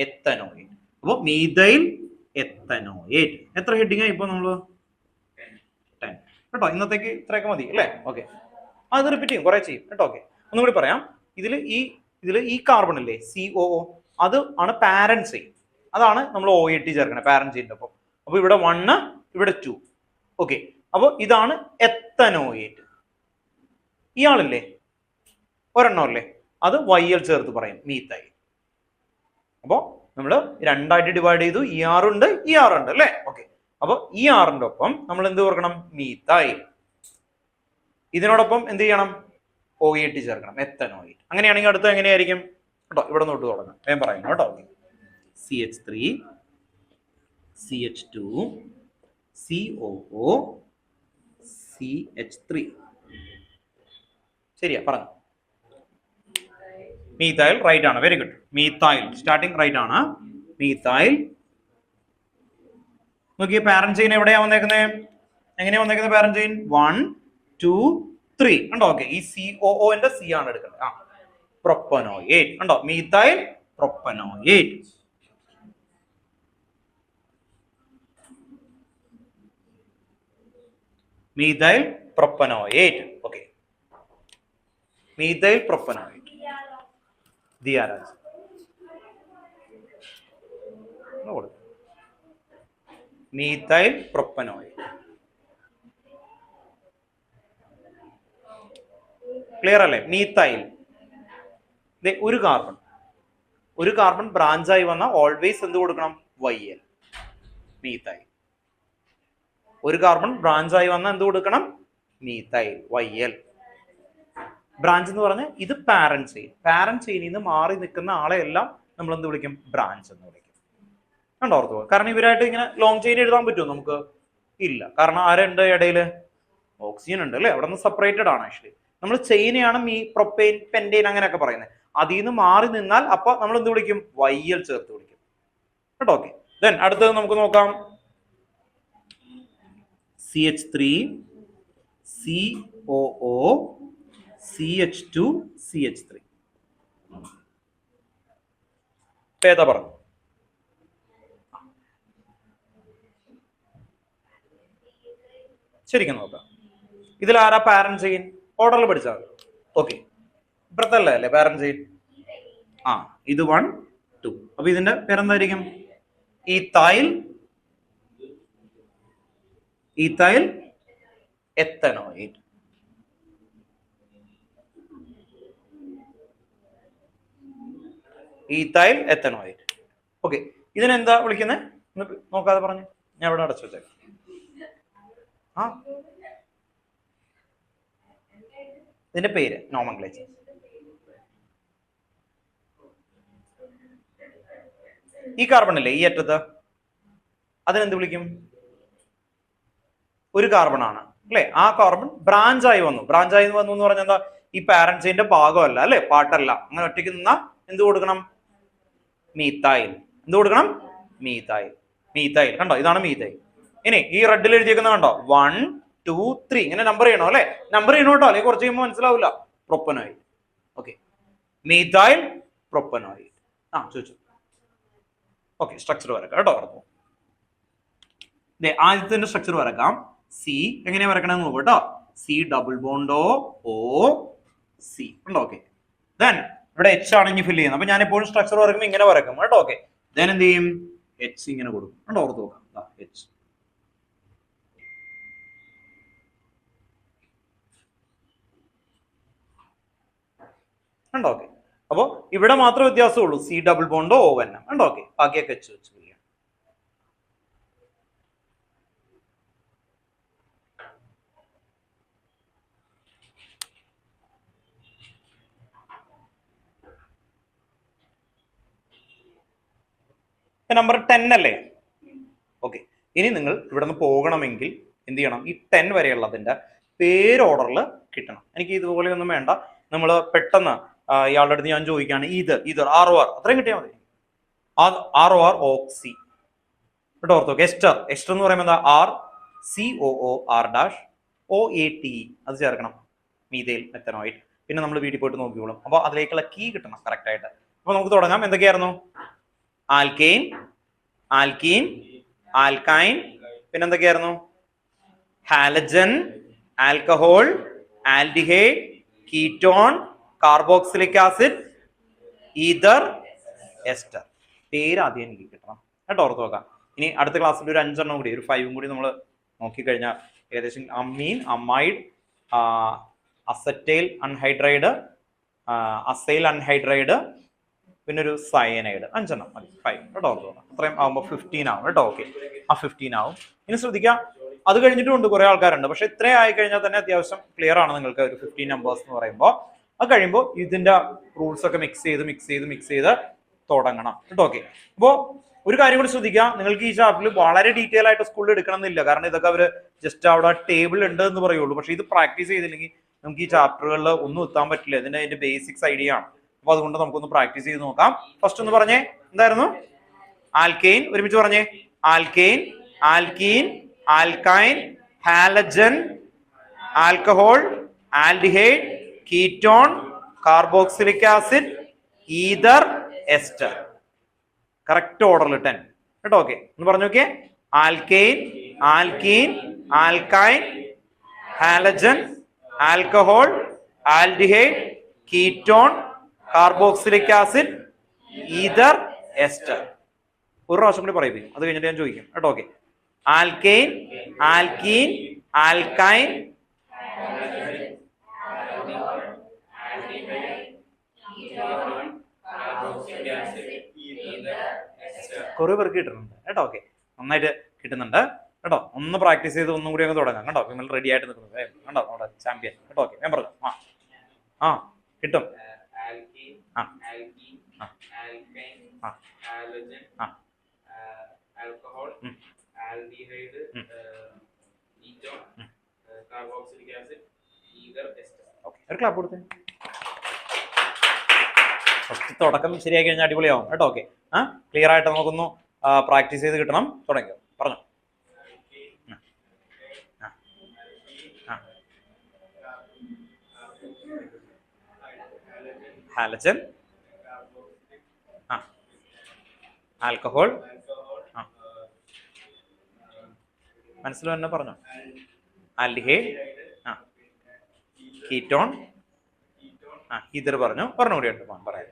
എത്തനോയേറ്റ്. അപ്പൊ മീതൈൽ എത്തനോയേറ്റ്. എത്ര ഹെഡിങ് ആയി ഇപ്പൊ നമ്മള്? 10 കേട്ടോ. ഇന്നത്തേക്ക് ഇത്രയൊക്കെ മതി അല്ലേ? ഓക്കെ, അത് റിപ്പീറ്റ് ചെയ്യും, കുറെ ചെയ്യും കേട്ടോ. ഓക്കെ, ഒന്നുകൂടി പറയാം. ഇതിൽ ഈ കാർബൺ അല്ലേ, COO, അത് ആണ് പാരന്റ് ചെയിൻ. അതാണ് നമ്മൾ OAT ചേർക്കണേ പാരന്റ് ചെയിൻ്റെ ഒപ്പം. അപ്പൊ ഇവിടെ 1, ഇവിടെ 2. ഓക്കെ, അപ്പൊ ഇതാണ് എത്തനോയേറ്റ്. ഇയാളല്ലേ ഒരെണ്ണം അല്ലേ, അത് YL ചേർത്ത് പറയും, മീത്തൈൽ. അപ്പൊ നമ്മള് രണ്ടായിട്ട് ഡിവൈഡ് ചെയ്തു. ER ഉണ്ട്, ER ഉണ്ട് അല്ലേ? ഓക്കെ, അപ്പൊ ERന്റെ ഒപ്പം നമ്മൾ എന്ത് ചേർക്കണം? മീത്തൈൽ. ഇതിനോടൊപ്പം എന്ത് ചെയ്യണം? OAT ചേർക്കണം, എത്തനോയേറ്റ്. അങ്ങനെയാണെങ്കിൽ അടുത്ത എങ്ങനെയായിരിക്കും കേട്ടോ? ഇവിടെ നോട്ട് തുടങ്ങാം, ഞാൻ പറയുന്നു കേട്ടോ. CH3, CH2, COO, CH3. ശരിയാ പറഞ്ഞു. മീത്തൈൽ റൈറ്റ് ആണ്, very good. Methyl starting right ആണ്. മീത്തൈൽ. നോക്കിയ പാരന്റ് ചെയിൻ എവിടെയാ വന്നേക്കുന്നത്? എങ്ങനെയാ വന്നേക്കുന്നത് പാരന്റ് ചെയിൻ? 1, 2, 3 ഉണ്ടോ? ഓക്കെ, ഈ COOന്റെ C ആണ് എടുക്കുന്നത്. പ്രൊപ്പനോയേറ്റ് ഉണ്ടോ? Methyl propanoate. Methyl propanoate. Okay, methyl propanoate. ദിയാരാജ് മീഥൈൽ പ്രൊപ്പനോയേറ്റ്. ക്ലിയർ അല്ലേ? മീഥൈൽ ഒരു കാർബൺ ബ്രാഞ്ചായി വന്ന ഓൾവേസ് എന്ത് കൊടുക്കണം? YL, methyl. ഒരു കാർബൺ ബ്രാഞ്ചായി വന്ന എന്ത് കൊടുക്കണം? Methyl, YL. ബ്രാഞ്ച് എന്ന് പറഞ്ഞാൽ ഇത് പാരന്റ് ചെയിനിൽ നിന്ന് മാറി നിൽക്കുന്ന ആളെ എല്ലാം നമ്മൾ എന്ത് വിളിക്കും? ബ്രാഞ്ച് എന്ന് വിളിക്കും. കണ്ടോ? ഓർത്തു. കാരണം ഇവരായിട്ട് ഇങ്ങനെ ലോങ് ചെയിൻ എഴുതാൻ പറ്റുമോ നമുക്ക്? ഇല്ല. കാരണം ആരുണ്ട് ഇടയിൽ? ഓക്സിജൻ ഉണ്ട് അല്ലേ? അവിടെ നിന്ന് സെപ്പറേറ്റഡ് ആണ്. ആക്ച്വലി നമ്മൾ ചെയിനെയാണ് പ്രൊപ്പൈൻ, പെന്റൈൻ അങ്ങനെയൊക്കെ പറയുന്നത്. അതിൽ നിന്ന് മാറി നിന്നാൽ അപ്പൊ നമ്മൾ എന്ത് വിളിക്കും? YL ചേർത്ത് വിളിക്കും കേട്ടോ. ഓക്കെ, ദെൻ അടുത്തത് നമുക്ക് നോക്കാം. CH3, COO, CH2, CH3. ഏതാ പറഞ്ഞു? ശരിക്കും നോക്കാം. ഇതിൽ ആരാ പാരന്റ് ചെയിൻ? ഓർഡറിൽ പഠിച്ചാൽ. ഓക്കെ, ഇപ്പുറത്തല്ലേ അല്ലേ പാരന്റ് ചെയിൻ? ഇത് 1, 2. അപ്പൊ ഇതിന്റെ പേരെന്തായിരിക്കും? Ethyl ethmoid. Ethyl ethmoid. Okay, ഇതിനെന്താ വിളിക്കുന്നത്? നോക്കാതെ പറഞ്ഞു, ഞാൻ ഇവിടെ അടച്ചു വെച്ചേക്കാം. ഇതിന്റെ പേര് നോമൻക്ലേച്ചർ. ഈ കാർബൺ അല്ലേ ഈ അറ്റത്ത്, അതിനെന്ത് വിളിക്കും? ഒരു കാർബൺ ആണ് അല്ലെ? ആ കാർബൺ ബ്രാഞ്ചായി വന്നു എന്ന് പറഞ്ഞാൽ എന്താ? ഈ പാരന്റ് ചെയിന്റെ ഭാഗമല്ല അല്ലെ, പാർട്ടല്ല. അങ്ങനെ ഒറ്റയ്ക്ക് നിന്നാ എന്ത് കൊടുക്കണം? മീത്തൈൽ. എന്ത് കൊടുക്കണം? മീത്തൈൽ. കണ്ടോ, ഇതാണ് മീത്തൈൽ. ഇനി ഈ റെഡിൽ എഴുതിയേക്കുന്ന കണ്ടോ, 1 2 3 ഇങ്ങനെ നമ്പർ ചെയ്യണോ അല്ലെ? നമ്പർ ചെയ്യണോ കേട്ടോ, അല്ലെങ്കിൽ കുറച്ച് കഴിയുമ്പോൾ മനസ്സിലാവില്ല. പ്രൊപ്പനോയിഡ്. Okay, methyl propanoate. ചോദിച്ചു. ഓക്കെ, സ്ട്രക്ചർ വരക്കാം കേട്ടോ. ആദ്യത്തെ സ്ട്രക്ചർ വരക്കാം. സി എങ്ങനെയാ വരക്കണമെന്ന് നോക്കൂ കേട്ടോ. സി ഡബിൾ ബോണ്ടോ ഓ സി ഉണ്ടോ? ഓക്കെ, ദെൻ ഇവിടെ എച്ച് ആണ് ഇനി ഫില്ല് ചെയ്യുന്നത്. അപ്പൊ ഞാൻ എപ്പോഴും സ്ട്രക്ചർ വരക്കുമ്പോൾ ഇങ്ങനെ വരക്കും കേട്ടോ. ഓക്കെ, ദെൻ എന്ത് ചെയ്യും? എച്ച് ഇങ്ങനെ കൊടുക്കും കേട്ടോ. ഓർത്ത് നോക്കാം, എച്ച്. ഉണ്ടോ? ഓക്കെ, അപ്പൊ ഇവിടെ മാത്രമേ വ്യത്യാസമുള്ളൂ. സി ഡബിൾ ബോണ്ടോ ഓ എൻ എം ഉണ്ടോ? ഓക്കെ, ബാക്കിയൊക്കെ എച്ച് വെച്ച് ചെയ്യാം. നമ്പർ 10 അല്ലേ? ഓക്കെ, ഇനി നിങ്ങൾ ഇവിടെ നിന്ന് പോകണമെങ്കിൽ എന്ത് ചെയ്യണം? ഈ 10 വരെയുള്ളതിന്റെ പേര് ഓർഡറിൽ കിട്ടണം. എനിക്ക് ഇതുപോലെ ഒന്നും വേണ്ട. നമ്മൾ പെട്ടെന്ന് ഇയാളുടെ അടുത്ത് ഞാൻ ചോദിക്കുകയാണ് ഇത് ROR അത്രയും കിട്ടിയാൽ മതി. ROR ഓക്സി കേട്ടോ. ഓർത്തോ. എസ്റ്റർ എന്ന് പറയുമ്പോൾ എന്താ? RCOOR-OATE അത് ചേർക്കണം. മീഥൈൽ മെത്തനോയിഡ്. പിന്നെ നമ്മൾ വീട്ടിൽ പോയിട്ട് നോക്കിക്കോളും. അപ്പൊ അതിലേക്കുള്ള കീ കിട്ടണം കറക്റ്റ് ആയിട്ട്. അപ്പൊ നമുക്ക് തുടങ്ങാം. എന്തൊക്കെയായിരുന്നു? ആൽക്കൈൻ, ആൽക്കൈൻ, പിന്നെന്തൊക്കെയായിരുന്നു? Halogen, alcohol, aldehyde, ketone, carboxylic acid, ether, ester. പേര് ആദ്യം എനിക്ക് കിട്ടണം കേട്ടോ. ഓർത്ത് നോക്കാം. ഇനി അടുത്ത ക്ലാസ്സിൽ ഒരു 5 കൂടി, ഒരു 5 കൂടി നമ്മൾ നോക്കിക്കഴിഞ്ഞാൽ ഏകദേശം amine, amide, acetyl anhydride, acyl anhydride, പിന്നെ ഒരു സയനൈഡ്. 5 മതി. 5 കേട്ടോ. ഓർത്ത് നോക്കാം. അത്രയും ആകുമ്പോൾ 15 ആവും കേട്ടോ. ഓക്കെ, 15 ആവും. ഇനി ശ്രദ്ധിക്കാം, അത് കഴിഞ്ഞിട്ടുണ്ട് കുറെ ആൾക്കാരുണ്ട്. പക്ഷെ ഇത്രയും ആയി കഴിഞ്ഞാൽ തന്നെ അത്യാവശ്യം ക്ലിയർ ആണ് നിങ്ങൾക്ക് ഒരു 15 നമ്പേഴ്സ് എന്ന് പറയുമ്പോൾ. അത് കഴിയുമ്പോൾ ഇതിന്റെ റൂൾസ് ഒക്കെ മിക്സ് ചെയ്ത് തുടങ്ങണം കേട്ടോ. ഓക്കെ, അപ്പോ ഒരു കാര്യം കൂടി ശ്രദ്ധിക്കുക. നിങ്ങൾക്ക് ഈ ചാപ്റ്ററിൽ വളരെ ഡീറ്റെയിൽ ആയിട്ട് സ്കൂളിൽ എടുക്കണം എന്നില്ല. കാരണം ഇതൊക്കെ അവര് ജസ്റ്റ് അവിടെ ടേബിൾ ഉണ്ട് എന്ന് പറയുള്ളൂ. പക്ഷെ ഇത് പ്രാക്ടീസ് ചെയ്തില്ലെങ്കിൽ നമുക്ക് ഈ ചാപ്റ്ററുകളിൽ ഒന്നും എത്താൻ പറ്റില്ല. അതിന്റെ ബേസിക്സ് ഐഡിയ ആണ്. അപ്പൊ അതുകൊണ്ട് നമുക്കൊന്ന് പ്രാക്ടീസ് ചെയ്ത് നോക്കാം. ഫസ്റ്റ് ഒന്ന് പറഞ്ഞേ, എന്തായിരുന്നു? ആൽക്കെയിൻ. ഒരുമിച്ച് പറഞ്ഞേ. Alkane, alkene, alkyne, halogen, alcohol, aldehyde, ketone, carboxylic acid, ether, ester. Correct ഓർഡറിൽ 10 കേട്ടോ. ഓക്കെ, ഒന്ന് പറഞ്ഞു നോക്കിയേ. Alkane, alkene, alkyne, halogen, alcohol, aldehyde, ketone, carboxylic acid, ether, ester. ഒരു പ്രാവശ്യം കൂടി പറയിപ്പിക്കും, അത് കഴിഞ്ഞിട്ട് ഞാൻ ചോദിക്കും കേട്ടോ. ഓക്കെ, ആൽക്കെയിൻ, ആൽക്കീൻ, ആൽക്കൈൻ, കുറെ പേർക്ക് കിട്ടുന്നുണ്ട് കേട്ടോ. ഓക്കെ, നന്നായിട്ട് കിട്ടുന്നുണ്ട് കേട്ടോ. ഒന്ന് പ്രാക്ടീസ് ചെയ്ത് ഒന്നും കൂടി അങ്ങ് തുടങ്ങാം കേട്ടോ. നിങ്ങൾ റെഡി ആയിട്ട് നിൽക്കുന്നത് കണ്ടോ, നമ്മുടെ ചാമ്പ്യൻ കേട്ടോ. ഓക്കെ, ഞാൻ പറഞ്ഞു. കിട്ടും. Alcohol, aldehyde, ketone, carboxylic acid, ether, ester. Okay, ഒരു ക്ലാപ്പ് കൊടുത്തേ. ഫസ്റ്റ് തുടക്കം ശരിയായി കഴിഞ്ഞാൽ അടിപൊളിയാവും കേട്ടോ. ഓക്കെ, ക്ലിയർ ആയിട്ട് നമുക്കൊന്ന് പ്രാക്ടീസ് ചെയ്ത് കിട്ടണം. തുടങ്ങിയോ, പറഞ്ഞോ. ഹാലജൻ, ആൽക്കഹോൾ, മനസ്സിൽ തന്നെ പറഞ്ഞോ. ആൽഡിഹൈഡ്, കീറ്റോൺ, ഈതർ പറഞ്ഞു. പറഞ്ഞുകൂടി ഉണ്ട് പറയാം.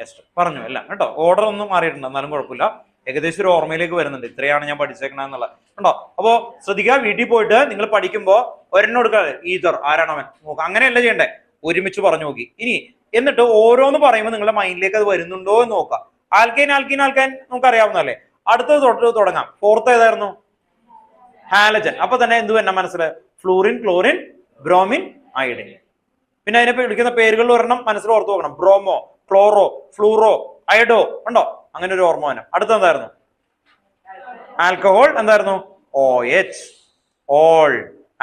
എസ്റ്റർ പറഞ്ഞു എല്ലാം കേട്ടോ. ഓർഡർ ഒന്നും മാറിയിട്ടുണ്ട്, എന്നാലും കുഴപ്പമില്ല. ഏകദേശം ഒരു ഓർമ്മയിലേക്ക് വരുന്നുണ്ട്. ഇത്രയാണ് ഞാൻ പഠിച്ചേക്കണെന്നുള്ളത് കേട്ടോ. അപ്പോ ശ്രദ്ധിക്കുക, വീട്ടിൽ പോയിട്ട് നിങ്ങൾ പഠിക്കുമ്പോ ഒരെണ്ണം എടുക്കാതെ ഈതർ ആരാണവൻ നോക്കുക, അങ്ങനെയല്ല ചെയ്യണ്ടേ, ഒരുമിച്ച് പറഞ്ഞു നോക്കി. ഇനി എന്നിട്ട് ഓരോന്ന് പറയുമ്പോൾ നിങ്ങളുടെ മൈൻഡിലേക്ക് അത് വരുന്നുണ്ടോ എന്ന് നോക്കാം. ആൽക്കൈൻ ആൽക്കൈൻ ആൽക്കൈൻ നമുക്ക് അറിയാവുന്നതല്ലേ. അടുത്തത് തൊട്ട് തുടങ്ങാം. ഫോർത്ത് ഏതായിരുന്നു? ഹാലജൻ. അപ്പൊ തന്നെ എന്ത് തന്നെ മനസ്സിൽ? Fluorine, chlorine, bromine, iodine. പിന്നെ അതിനെ വിളിക്കുന്ന പേരുകളിൽ ഒരെണ്ണം മനസ്സിൽ ഓർത്ത് നോക്കണം. ബ്രോമോ, ക്ലോറോ, ഫ്ലൂറോ, അയഡോ ഉണ്ടോ? അങ്ങനെ ഒരു ഓർമ്മ തന്നെ. അടുത്ത എന്തായിരുന്നു? ആൽക്കഹോൾ. എന്തായിരുന്നു? OH, ol.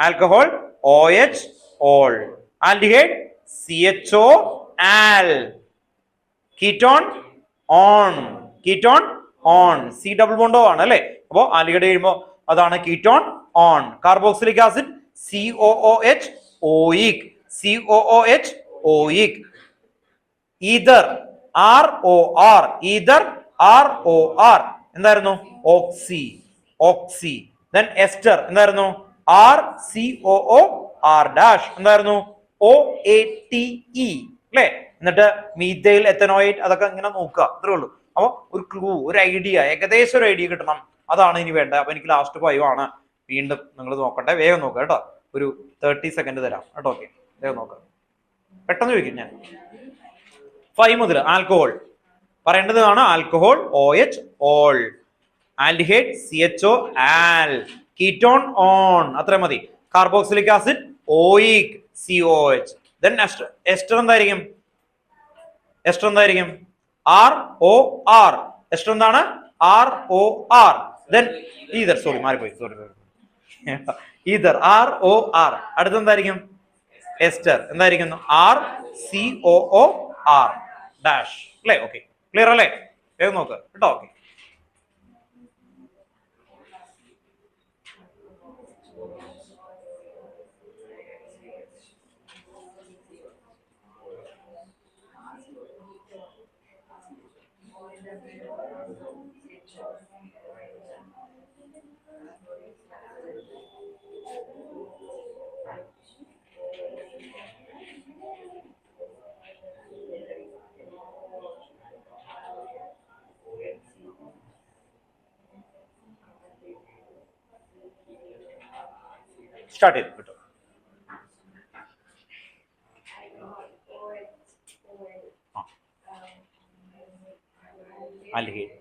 Alcohol OH, ol. Aldehyde CHO, al. Ketone one. Ketone one. C double bond ആണ് അല്ലെ. അപ്പോ ആൽഡിഹൈഡ് കഴിയുമ്പോ അതാണ് ketone one. Carboxylic acid COOH, oic. COOH, oic. Ether ROR. Ether ROR. എന്തായിരുന്നു? ഓക്സി. ഓക്സി. ദെൻ എസ്റ്റർ എന്തായിരുന്നു? RCOOR dash. എന്തായിരുന്നു? OATE അല്ലേ. എന്നിട്ട് മീഥൈൽ എത്തനോയിഡ് അതൊക്കെ ഇങ്ങനെ നോക്കുക, അത്രേ ഉള്ളൂ. അപ്പൊ ഒരു ക്ലൂ, ഒരു ഐഡിയ, ഏകദേശം ഒരു ഐഡിയ കിട്ടണം. അതാണ് ഇനി വേണ്ടത്. അപ്പൊ എനിക്ക് ലാസ്റ്റ് 5 ആണ്. വീണ്ടും നിങ്ങൾ നോക്കട്ടെ, വേഗം നോക്കുക കേട്ടോ. ഒരു 30 സെക്കൻഡ് തരാം കേട്ടോ. ഓക്കെ, വേഗം നോക്കാം. പെട്ടെന്ന് ചോദിക്കും ഞാൻ. 5 മുതൽ ആൽക്കഹോൾ പറയേണ്ടതാണ്. Alcohol OH, ol. Aldehyde CHO, al. Ketone one. അത്ര മതി. Carboxylic acid oic, COH. Then ester. Ester എന്തായിരിക്കും? എസ്റ്റർ എന്തായിരിക്കും? ROR. എസ്റ്റർ എന്താണ്? ROR. Then ether. സോറി, മാറിപ്പോയി. സോറി. Ether ROR. അടുത്തെന്തായിരിക്കും? എസ്റ്റർ. എന്തായിരിക്കും? RCOOR ഡാഷ് അല്ലേ. ഓക്കെ, ക്ലിയർ അല്ലേ? വേഗം നോക്ക് കേട്ടോ. ഓക്കെ, സ്റ്റാർട്ട് ചെയ്തു കേട്ടോ. ആൽഡിഹൈഡ്.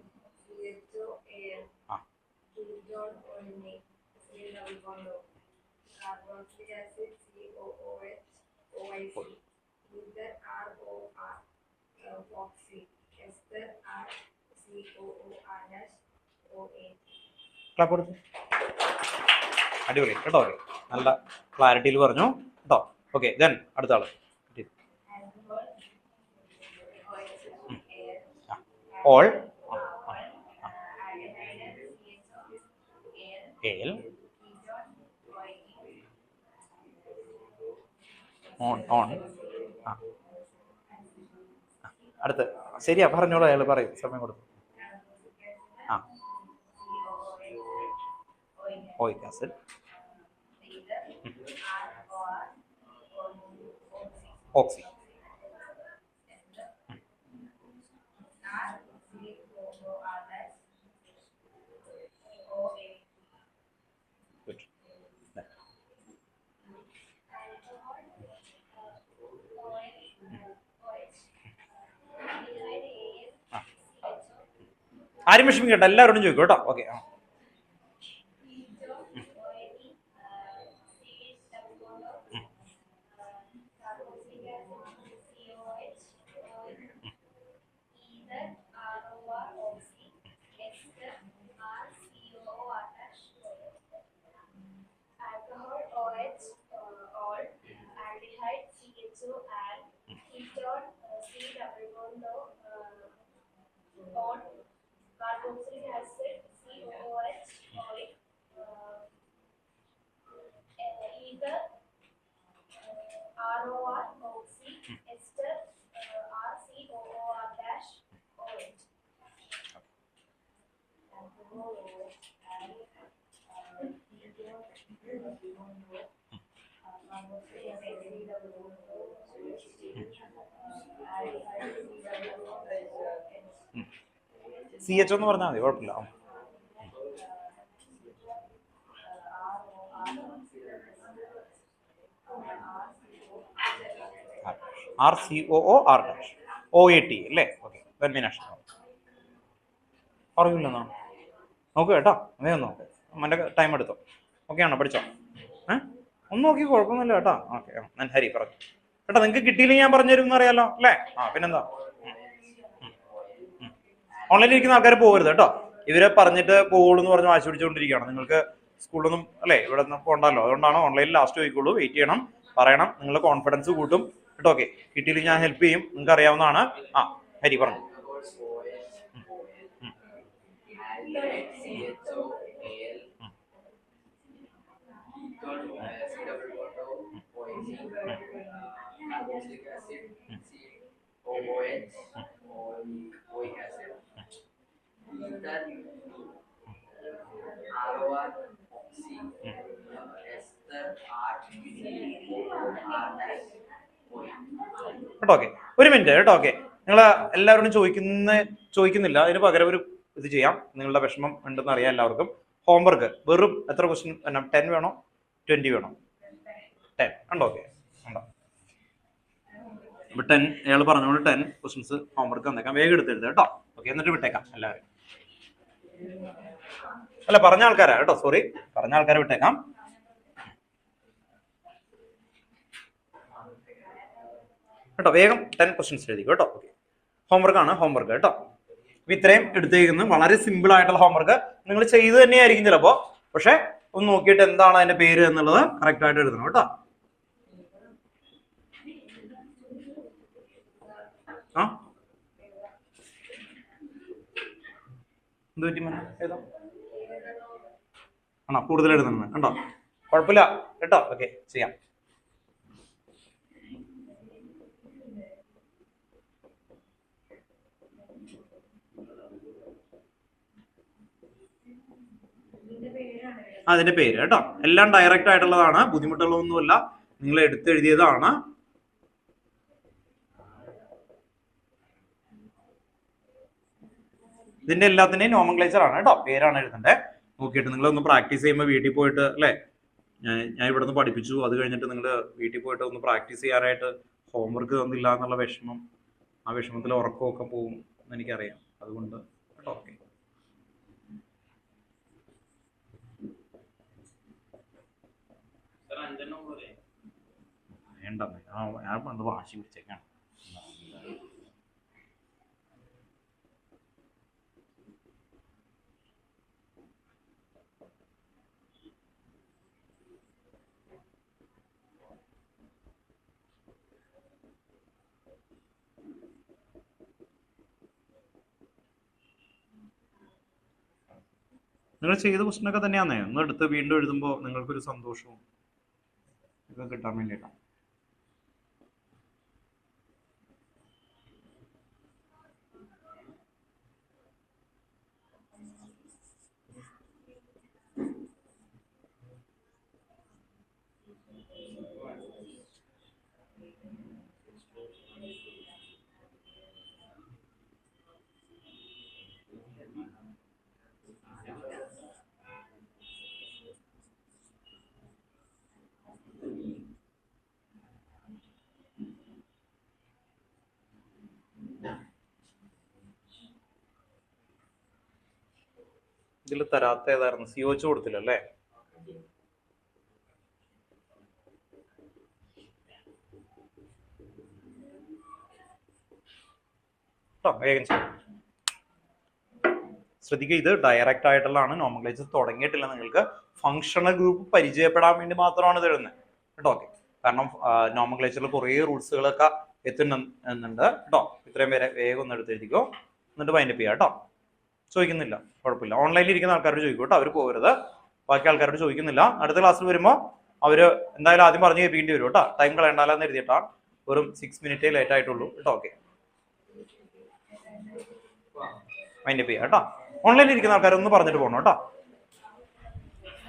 അടിപൊളി കേട്ടോ. നല്ല ക്ലാരിറ്റിയിൽ പറഞ്ഞു കേട്ടോ. ഓക്കെ, ദെൻ അടുത്ത ആള്. ഓൾ. എൽ. ഓൺ. ഓൺ. അടുത്ത് ശരിയാ, പറഞ്ഞോളൂ. അയാൾ പറയും, സമയം കൊടുത്തു. Oic acid. ഓക്സി. ആരും വിഷമിക്കട്ടെ, എല്ലാവരോടും ചോദിക്കും കേട്ടോ. Okay. Carboxylic acid COOH, ether ROR, oxy, ester RCOOR dash OH. CH എന്ന് പറഞ്ഞാൽ മതി, കുഴപ്പമില്ല. RCOOR dash OAT അല്ലേ? ഓക്കെ, മീനാക്ഷി അറിയില്ലെന്നോ? നോക്കുക കേട്ടോ, അതേ നോക്ക്, അമ്മൻ്റെ ടൈം എടുത്തോ. ഓക്കെ ആണോ? പഠിച്ചോ? ഒന്ന് നോക്കി, കുഴപ്പമൊന്നുമില്ല കേട്ടോ. ഓക്കെ, ഞാൻ ഹരി പറഞ്ഞു കേട്ടോ. നിങ്ങൾക്ക് കിട്ടിയില്ലെങ്കിൽ ഞാൻ പറഞ്ഞുതരും അറിയാലോ അല്ലേ? പിന്നെന്താ, ഓൺലൈനിൽ ഇരിക്കുന്ന ആൾക്കാർ പോകരുത് കേട്ടോ. ഇവരെ പറഞ്ഞിട്ട് പോകുള്ളൂ എന്ന് പറഞ്ഞ് വാശി പിടിച്ചുകൊണ്ടിരിക്കുകയാണ്. നിങ്ങൾക്ക് സ്കൂളിലൊന്നും അല്ലേ, ഇവിടെ നിന്ന് പോകണ്ടല്ലോ. അതുകൊണ്ടാണ് ഓൺലൈനിൽ ലാസ്റ്റ് ചോദിക്കുള്ളൂ. വെയിറ്റ് ചെയ്യണം, പറയണം, നിങ്ങളുടെ കോൺഫിഡൻസ് കൂട്ടും കേട്ടോ. ഓക്കെ, കിട്ടിയില്ലെങ്കിൽ ഞാൻ ഹെൽപ്പ് ചെയ്യും, നിങ്ങൾക്ക് അറിയാവുന്നതാണ്. ഹരി പറഞ്ഞു. കേട്ടോ. ഓക്കെ, ഒരു മിനിറ്റ് കേട്ടോ. ഓക്കെ, നിങ്ങൾ എല്ലാവരോടും ചോദിക്കുന്നില്ല, അതിന് പകരം ഒരു ഇത് ചെയ്യാം. നിങ്ങളുടെ വിഷമം ഉണ്ടെന്ന് അറിയാം എല്ലാവർക്കും. ഹോംവർക്ക് വെറും എത്ര ക്വസ്റ്റ്യൻ 10 വേണോ 20 വേണോ? 10 ഉണ്ടോ? ഓക്കെ, ഉണ്ടോ? ഇപ്പൊ 10 അയാൾ പറഞ്ഞോണ്ട് 10 ക്വസ്റ്റ്യൻസ് ഹോംവർക്ക് തന്നേക്കാം. വേഗം എടുത്തെഴുതുക കേട്ടോ. ഓക്കെ, എന്നിട്ട് വിട്ടേക്കാം എല്ലാവരും. അല്ല, പറഞ്ഞ ആൾക്കാരാ കേട്ടോ, സോറി, പറഞ്ഞ ആൾക്കാരെ വിട്ടേക്കാം. കേട്ടോ, വേഗം 10 ക്വസ്റ്റ്യൻസ് എഴുതി കേട്ടോ. ഓക്കെ, ഹോംവർക്ക് ആണ്, ഹോംവർക്ക് കേട്ടോ. അപ്പൊ ഇത്രയും എടുത്തേക്കുന്നത് വളരെ സിമ്പിൾ ആയിട്ടുള്ള ഹോംവർക്ക്. നിങ്ങൾ ചെയ്തു തന്നെയായിരിക്കും ചിലപ്പോ, പക്ഷെ ഒന്ന് നോക്കിയിട്ട് എന്താണ് അതിന്റെ പേര് എന്നുള്ളത് കറക്റ്റ് ആയിട്ട് എഴുതണം കേട്ടോ. എന്ത് പറ്റി ഏതാ ആണോ കൂടുതൽ എഴുതുന്നത്? കണ്ടോ, കുഴപ്പമില്ല കേട്ടോ. ഓക്കെ, ചെയ്യാം. അതിന്റെ പേര് കേട്ടോ. എല്ലാം ഡയറക്റ്റ് ആയിട്ടുള്ളതാണ്, ബുദ്ധിമുട്ടുള്ളതൊന്നുമല്ല, നിങ്ങൾ എടുത്തെഴുതിയതാണ്. ഇതിന്റെ എല്ലാത്തിന്റെയും നോമൻക്ലേച്ചർ ആണ് കേട്ടോ, പേരാണ് എഴുതണ്ടേ. നോക്കിയിട്ട് നിങ്ങളൊന്ന് പ്രാക്ടീസ് ചെയ്യുമ്പോൾ വീട്ടിൽ പോയിട്ട് അല്ലേ, ഞാൻ ഇവിടെ നിന്ന് പഠിപ്പിച്ചു, അത് കഴിഞ്ഞിട്ട് നിങ്ങൾ വീട്ടിൽ പോയിട്ട് ഒന്ന് പ്രാക്ടീസ് ചെയ്യാനായിട്ട് ഹോംവർക്ക് തന്നില്ല എന്നുള്ള വിഷമം, ആ വിഷമത്തിൽ ഉറക്കമൊക്കെ പോകും എന്ന് എനിക്കറിയാം. അതുകൊണ്ട് കേട്ടോ. ഓക്കെ, വേണ്ട, ഞാൻ പണ്ട് വാശി പിടിച്ചേക്കാണ്. നിങ്ങൾ ചെയ്ത ക്വസ്റ്റ്യനൊക്കെ തന്നെയാന്നേ, ഒന്ന് എടുത്ത് വീണ്ടും എഴുതുമ്പോൾ നിങ്ങൾക്കൊരു സന്തോഷവും ഇതൊക്കെ കിട്ടാൻ വേണ്ടിയിട്ടാണ്. ഇതിൽ തരാത്ത ഏതായിരുന്നു? COH കൊടുത്തില്ല അല്ലേ? ശ്രദ്ധിക്കുക, ഇത് ഡയറക്റ്റ് ആയിട്ടുള്ളതാണ്, നോമൻക്ലേച്ചർ തുടങ്ങിയിട്ടില്ല. നിങ്ങൾക്ക് ഫങ്ഷണൽ ഗ്രൂപ്പ് പരിചയപ്പെടാൻ വേണ്ടി മാത്രമാണ് ഇത് എഴുതുന്നത് കേട്ടോ. ഓക്കെ, കാരണം നോമൻക്ലേച്ചറിൽ കുറേ റൂൾസുകളൊക്കെ എത്തുന്നുണ്ട് കേട്ടോ. ഇത്രയും പേരെ വേഗം ഒന്ന് എടുത്തെഴുതിക്കോ, എന്നിട്ട് വൈൻഡപ്പ് ചെയ്യാം കേട്ടോ. ചോദിക്കുന്നില്ല, കുഴപ്പമില്ല. ഓൺലൈനിൽ ഇരിക്കുന്ന ആൾക്കാരോട് ചോദിക്കും കേട്ടോ, അവർ പോകരുത്. ബാക്കി ആൾക്കാരോട് ചോദിക്കുന്നില്ല. അടുത്ത ക്ലാസ്സിൽ വരുമ്പോൾ അവർ എന്തായാലും ആദ്യം പറഞ്ഞ് കേൾപ്പിക്കേണ്ടി വരും കേട്ടോ. ടൈം കളയണ്ടാലെന്ന് എഴുതിയിട്ടാണ്, വെറും 6 മിനിറ്റേ ലേറ്റ് ആയിട്ടുള്ളൂ കേട്ടോ. ഓക്കെ, വൈൻഡപ്പ് ചെയ്യാം കേട്ടോ. ഓൺലൈനിൽ ഇരിക്കുന്ന ആൾക്കാരൊന്ന് പറഞ്ഞിട്ട് പോകണം കേട്ടോ.